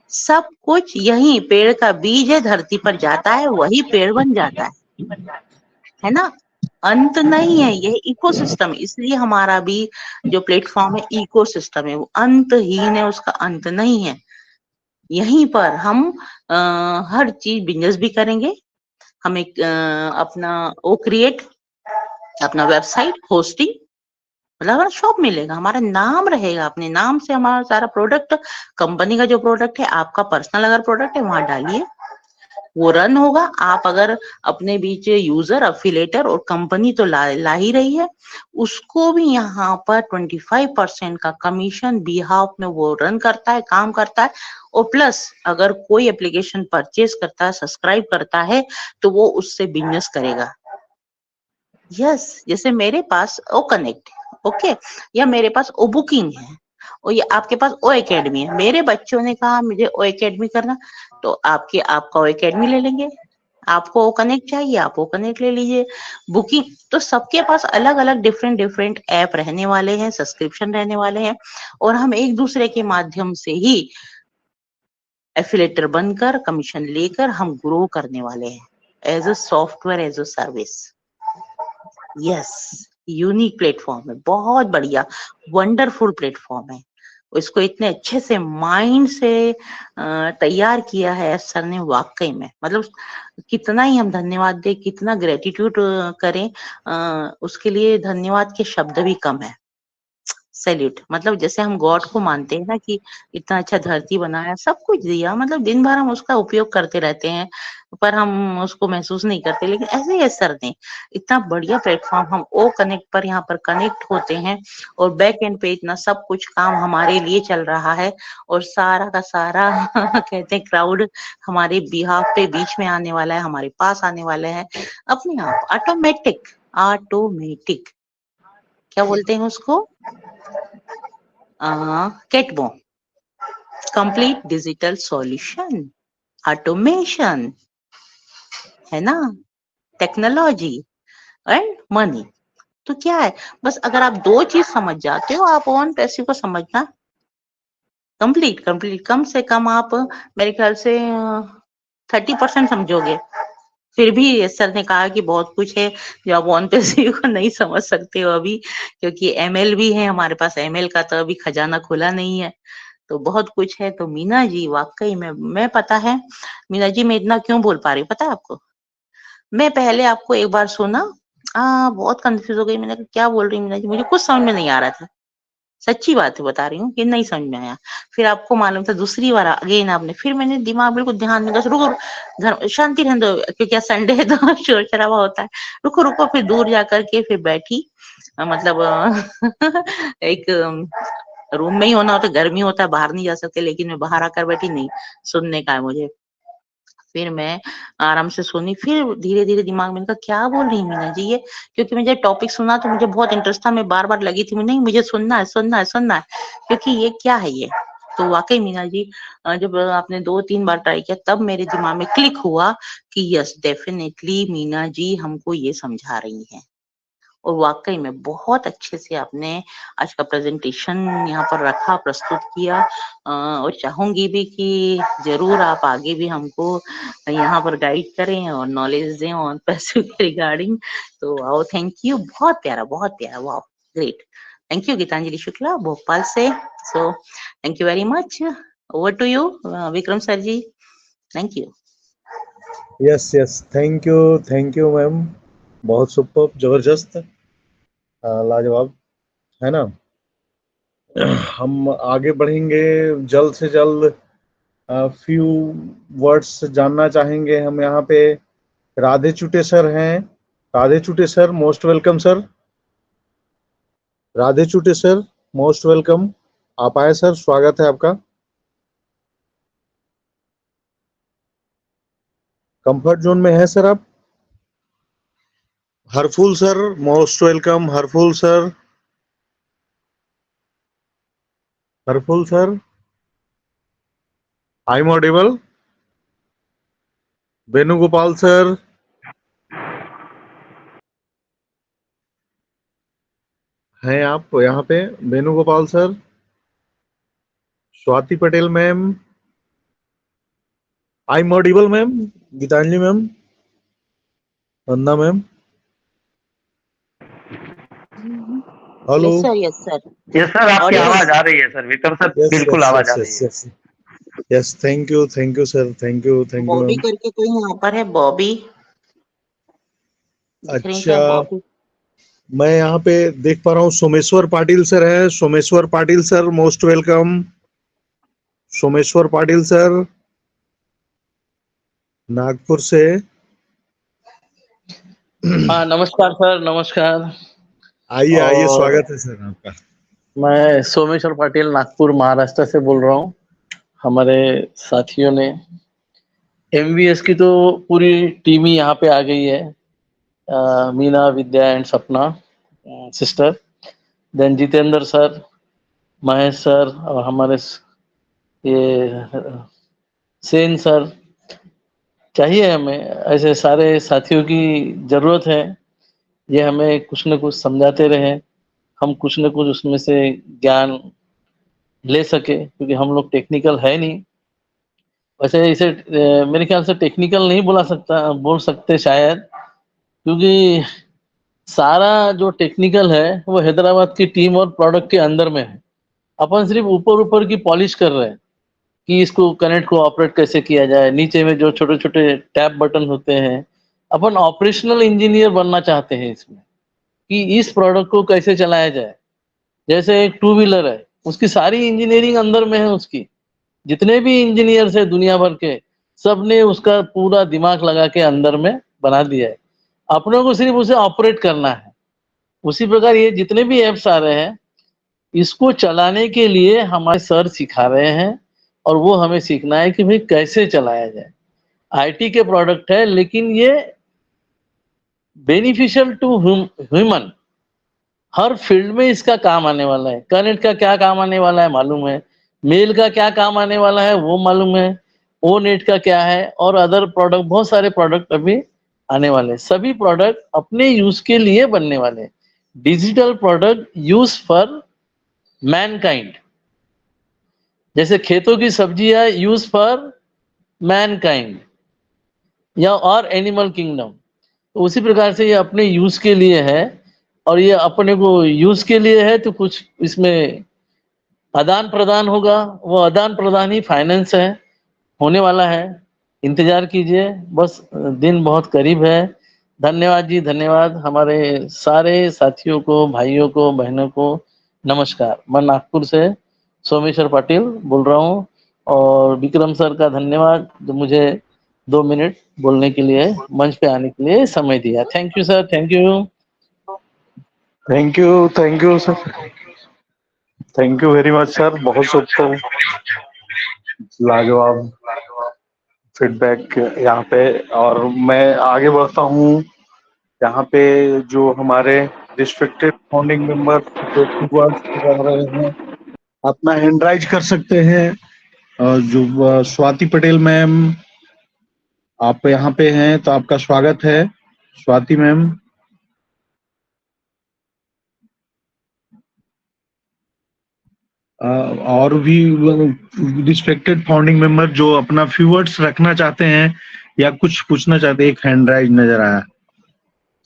सब कुछ यही पेड़ का बीज है, धरती पर जाता है, वही पेड़ बन जाता है ना। अंत नहीं है, यह इकोसिस्टम। इसलिए हमारा भी जो प्लेटफॉर्म है इकोसिस्टम है, वो अंतहीन है, उसका अंत नहीं है। यहीं पर हम हर चीज बिजनेस भी करेंगे। हम एक अपना वो क्रिएट, अपना वेबसाइट होस्टिंग, मतलब हमारा शॉप मिलेगा, हमारा नाम रहेगा, अपने नाम से हमारा सारा प्रोडक्ट, कंपनी का जो प्रोडक्ट है, आपका पर्सनल अगर प्रोडक्ट है वहां डालिए, वो रन होगा। आप अगर अपने बीच यूजर, अफिलेटर और कंपनी तो ला ही रही है, उसको भी यहाँ पर 25% का कमीशन बिहाफ में वो रन करता है, काम करता है। और प्लस अगर कोई एप्लीकेशन परचेज करता है, सब्सक्राइब करता है, तो वो उससे बिजनेस करेगा। यस, जैसे मेरे पास ओ कनेक्ट है, ओके, या मेरे पास ओ बुकिंग है, और ये आपके पास ओ एकेडमी है। मेरे बच्चों ने कहा मुझे ओ एकेडमी करना, तो आपका ओ एकेडमी ले लेंगे। आपको ओ कनेक्ट चाहिए, आप ओ कनेक्ट ले लीजिए। बुकिंग तो सबके पास अलग अलग डिफरेंट ऐप रहने वाले हैं, सब्सक्रिप्शन रहने वाले हैं, और हम एक दूसरे के माध्यम से ही एफिलेटर बनकर, कमीशन लेकर हम ग्रो करने वाले हैं as a software, as a service. Yes, unique platform है, बहुत बढ़िया, वंडरफुल प्लेटफॉर्म है। इसको इतने अच्छे से माइंड से तैयार किया है सर ने, वाकई में मतलब कितना ही हम धन्यवाद दें, कितना ग्रेटिट्यूड करें, उसके लिए धन्यवाद के शब्द भी कम है। सैल्यूट, मतलब जैसे हम गॉड को मानते हैं ना कि इतना अच्छा धरती बनाया, सब कुछ दिया, मतलब दिन भर हम उसका उपयोग करते रहते हैं पर हम उसको महसूस नहीं करते, लेकिन ऐसे ही सर ने इतना बढ़िया प्लेटफॉर्म, हम ओ कनेक्ट पर यहाँ पर कनेक्ट होते हैं, और बैक एंड पे इतना सब कुछ काम हमारे लिए चल रहा है, और सारा का सारा कहते हैं क्राउड हमारे बिहाफ पे बीच में आने वाला है, हमारे पास आने वाले हैं अपने आप, ऑटोमेटिक क्या बोलते हैं उसको, केटबो, कंप्लीट डिजिटल सॉल्यूशन, ऑटोमेशन, है ना, टेक्नोलॉजी एंड मनी। तो क्या है, बस अगर आप दो चीज समझ जाते हो, आप ओन पैसिव को समझना कंप्लीट कम से कम आप मेरे ख्याल से 30% समझोगे। फिर भी सर ने कहा कि बहुत कुछ है जो आप ऑन पैसिव को नहीं समझ सकते हो अभी, क्योंकि एमएल भी है हमारे पास, एमएल का तो अभी खजाना खुला नहीं है, तो बहुत कुछ है। तो मीना जी वाकई में, मैं पता है मीना जी मैं इतना क्यों बोल पा रही हूँ पता है आपको, मैं पहले आपको एक बार सुना, बहुत कंफ्यूज हो गई, मैंने कहा क्या बोल रही मीना जी, मुझे कुछ समझ में नहीं आ रहा था, सच्ची बात है बता रही हूँ कि नहीं समझ में आया। फिर आपको मालूम था, दूसरी बार अगेन आपने, फिर मैंने दिमाग बिल्कुल ध्यान में, रुको घर शांति रहने दो क्योंकि संडे है तो शोर शराबा होता है, रुको फिर दूर जाकर के फिर बैठी, मतलब एक रूम में ही होना होता, गर्मी होता है, बाहर नहीं जा सकते, लेकिन मैं बाहर आकर बैठी, नहीं सुनने का है मुझे। फिर मैं आराम से सुनी, फिर धीरे धीरे दिमाग में, क्या बोल रही मीना जी ये, क्योंकि मुझे टॉपिक सुना तो मुझे बहुत इंटरेस्ट था, मैं बार बार लगी थी, नहीं मुझे सुनना है, क्योंकि ये क्या है ये। तो वाकई मीना जी जब आपने 2-3 बार ट्राई किया, तब मेरे दिमाग में क्लिक हुआ कि यस डेफिनेटली मीना जी हमको ये समझा रही हैं, और वाकई में बहुत अच्छे से आपने आज का प्रेजेंटेशन यहाँ पर रखा, प्रस्तुत किया। और चाहूंगी भी कि जरूर आप आगे भी हमको यहाँ पर गाइड करें और नॉलेज दें ऑन पैसे के रिगार्डिंग। तो आओ, थैंक यू, बहुत प्यारा, वाह, great. Thank you Geetanjali Shukla Bhopal से। So thank you very much. Over to you Vikram sir ji, thank you. Yes, thank you ma'am, बहुत सुपर, जबरदस्त, लाजवाब, है ना। हम आगे बढ़ेंगे जल्द से जल्द। फ्यू वर्ड्स जानना चाहेंगे हम। यहाँ पे राधे चुटे सर हैं। Radhe Chute sir, most welcome sir. Radhe Chute sir, most welcome. आप आए सर, स्वागत है आपका। कंफर्ट जोन में है सर आप। Harphool sir, most welcome. Harphool sir, Harphool sir, I am audible. Venugopal sir, हैं आप यहाँ पे? Venugopal sir, Swati Patel ma'am, I am audible ma'am, Geetanjali ma'am, Vandana ma'am, hello. Yes sir, yes sir, yes sir, आपकी ऑडिबल आवाज आ सर। रही है सर, विक्रम सर, यस बिल्कुल यस आवाज आ यस रही यस है। Yes thank you sir, thank you Bobby ma'am. करके कोई यहाँ पर है, बॉबी दिख रही क्या? अच्छा, बॉबी, मैं यहाँ पे देख पा रहा हूँ सोमेश्वर पाटिल सर है। Someshwar Patil sir, most welcome. Someshwar Patil sir, Nagpur से। हाँ, नमस्कार सर, नमस्कार। आइए, और स्वागत है सर आपका। मैं सोमेश्वर पाटिल नागपुर महाराष्ट्र से बोल रहा हूँ। हमारे साथियों ने एमवीएस की तो पूरी टीम ही यहाँ पे आ गई है। Meena, Vidya and Sapna sister, then Jitendra sir, Mahesh sir, और हमारे ये सेन सर। चाहिए हमें ऐसे सारे साथियों की जरूरत है। ये हमें कुछ न कुछ समझाते रहे, हम कुछ न कुछ उसमें से ज्ञान ले सके, क्योंकि हम लोग टेक्निकल है नहीं। वैसे इसे मेरे ख्याल से टेक्निकल नहीं बोल सकते शायद, क्योंकि सारा जो टेक्निकल है वो हैदराबाद की टीम और प्रोडक्ट के अंदर में है। अपन सिर्फ ऊपर की पॉलिश कर रहे हैं कि इसको कनेक्ट को ऑपरेट कैसे किया जाए, नीचे में जो छोटे छोटे टैप बटन होते हैं। अपन ऑपरेशनल इंजीनियर बनना चाहते हैं इसमें, कि इस प्रोडक्ट को कैसे चलाया जाए। जैसे एक टू व्हीलर है, उसकी सारी इंजीनियरिंग अंदर में है। उसकी जितने भी इंजीनियर्स है दुनिया भर के, सब ने उसका पूरा दिमाग लगा के अंदर में बना दिया है। अपनों को सिर्फ उसे ऑपरेट करना है। उसी प्रकार ये जितने भी एप्स आ रहे हैं, इसको चलाने के लिए हमारे सर सिखा रहे हैं, और वो हमें सीखना है कि भाई कैसे चलाया जाए। आईटी के प्रोडक्ट है, लेकिन ये बेनिफिशियल टू ह्यूमन, हर फील्ड में इसका काम आने वाला है। कनेक्ट का क्या काम आने वाला है मालूम है, मेल का क्या काम आने वाला है वो मालूम है, ओ नेट का क्या है, और अदर प्रोडक्ट, बहुत सारे प्रोडक्ट अभी आने वाले हैं। सभी प्रोडक्ट अपने यूज के लिए बनने वाले हैं। Digital product use for Mankind, जैसे खेतों की सब्जियां यूज फॉर मैनकाइंड या और एनिमल किंगडम। तो उसी प्रकार से ये अपने यूज के लिए है, और ये अपने को यूज के लिए है तो कुछ इसमें आदान प्रदान होगा। वो आदान प्रदान ही फाइनेंस है, होने वाला है। इंतजार कीजिए, बस दिन बहुत करीब है। धन्यवाद जी, धन्यवाद हमारे सारे साथियों को, भाइयों को, बहनों को नमस्कार। मैं नागपुर से सोमेश्वर पाटिल बोल रहा हूँ, और विक्रम सर का धन्यवाद जो मुझे 2 मिनट बोलने के लिए, मंच पे आने के लिए समय दिया। Thank you sir, thank you. Thank you sir, thank you very much sir, बहुत सुपर, लाजवाब फीडबैक यहाँ पे। और मैं आगे बढ़ता हूँ। यहाँ पे जो हमारे रिस्ट्रिक्टेड फाउंडिंग मेंबर जो वर्ड्स कर रहे हैं, अपना हैंड राइज कर सकते हैं। जो स्वाति पटेल मैम, आप यहाँ पे हैं तो आपका स्वागत है, स्वाति मैम। और भी रिस्पेक्टेड फाउंडिंग मेंबर जो अपना फ्यू वर्ड्स रखना चाहते हैं या कुछ पूछना चाहते हैं? एक हैंड राइज नजर आया,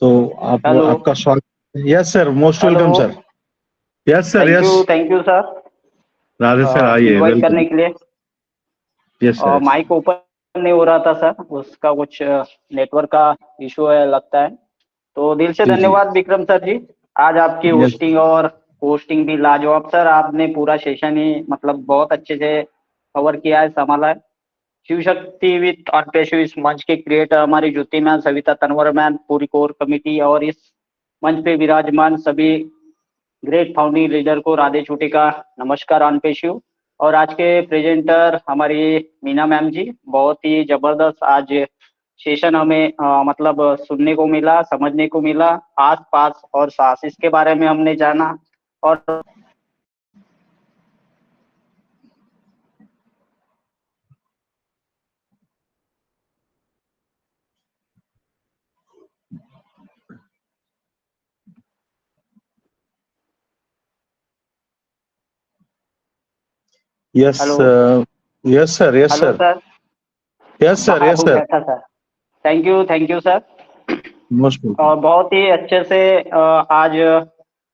तो आप हेलो। आपका स्वागत। Yes sir, most welcome hello. Sir. Yes sir, yes. Thank you sir Radhe sir, आइए, इनवाइट करने वेलकम। के लिए। Yes sir. माइक ओपन नहीं हो रहा था सर, उसका कुछ नेटवर्क का इशू है लगता है। तो दिल से जी, जी। धन्यवाद विक्रम सर जी, आज आपकी Yes. होस्टिंग और पोस्टिंग भी लाजवाब सर। आपने पूरा सेशन ही मतलब बहुत अच्छे से कवर किया है, संभाला है। शिव शक्ति विद ऑनपेशु इस मंच के क्रिएटर हमारी ज्योति मैम, सविता तनवर मैम, पूरी कोर कमिटी और इस मंच पे विराजमान सभी ग्रेट फाउंडिंग लीडर को राधे छूटे का नमस्कार ऑन पेशु। और आज के प्रेजेंटर हमारी मीना मैम जी, बहुत ही जबरदस्त आज सेशन हमें मतलब सुनने को मिला, समझने को मिला। आस पास और सास इसके बारे में हमने जाना। और yes yes sir, yes hello sir, sir. Yes sir, yes sir. बैठा sir. Thank you sir. Most और बहुत ही अच्छे से आज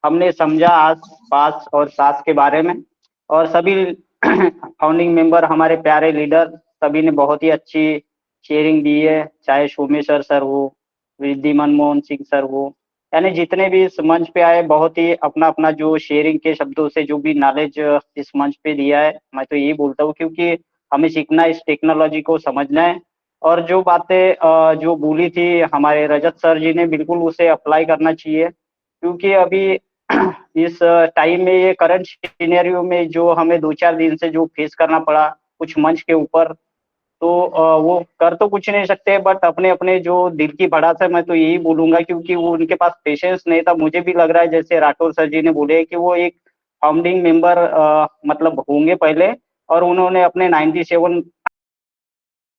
हमने समझा आस पास और सास के बारे में। और सभी फाउंडिंग मेंबर हमारे प्यारे लीडर सभी ने बहुत ही अच्छी शेयरिंग दी है, चाहे सोमेश्वर सर हो, रिद्धि मनमोहन सिंह सर हो, यानी जितने भी इस मंच पे आए, बहुत ही अपना अपना जो शेयरिंग के शब्दों से जो भी नॉलेज इस मंच पे दिया है। मैं तो यही बोलता हूँ, क्योंकि हमें सीखना है, इस टेक्नोलॉजी को समझना है। और जो बातें जो बोली थी हमारे रजत सर जी ने, बिल्कुल उसे अप्लाई करना चाहिए। क्योंकि अभी इस टाइम में, ये करंट सिनेरियो में जो हमें 2-4 दिन से जो फेस करना पड़ा कुछ मंच के ऊपर, तो वो कर तो कुछ नहीं सकते, बट अपने अपने जो दिल की भड़ास है, मैं तो यही बोलूंगा, क्योंकि वो उनके पास पेशेंस नहीं था। मुझे भी लग रहा है, जैसे राठौर सर जी ने बोले कि वो एक फाउंडिंग मेंबर मतलब होंगे पहले, और उन्होंने अपने 97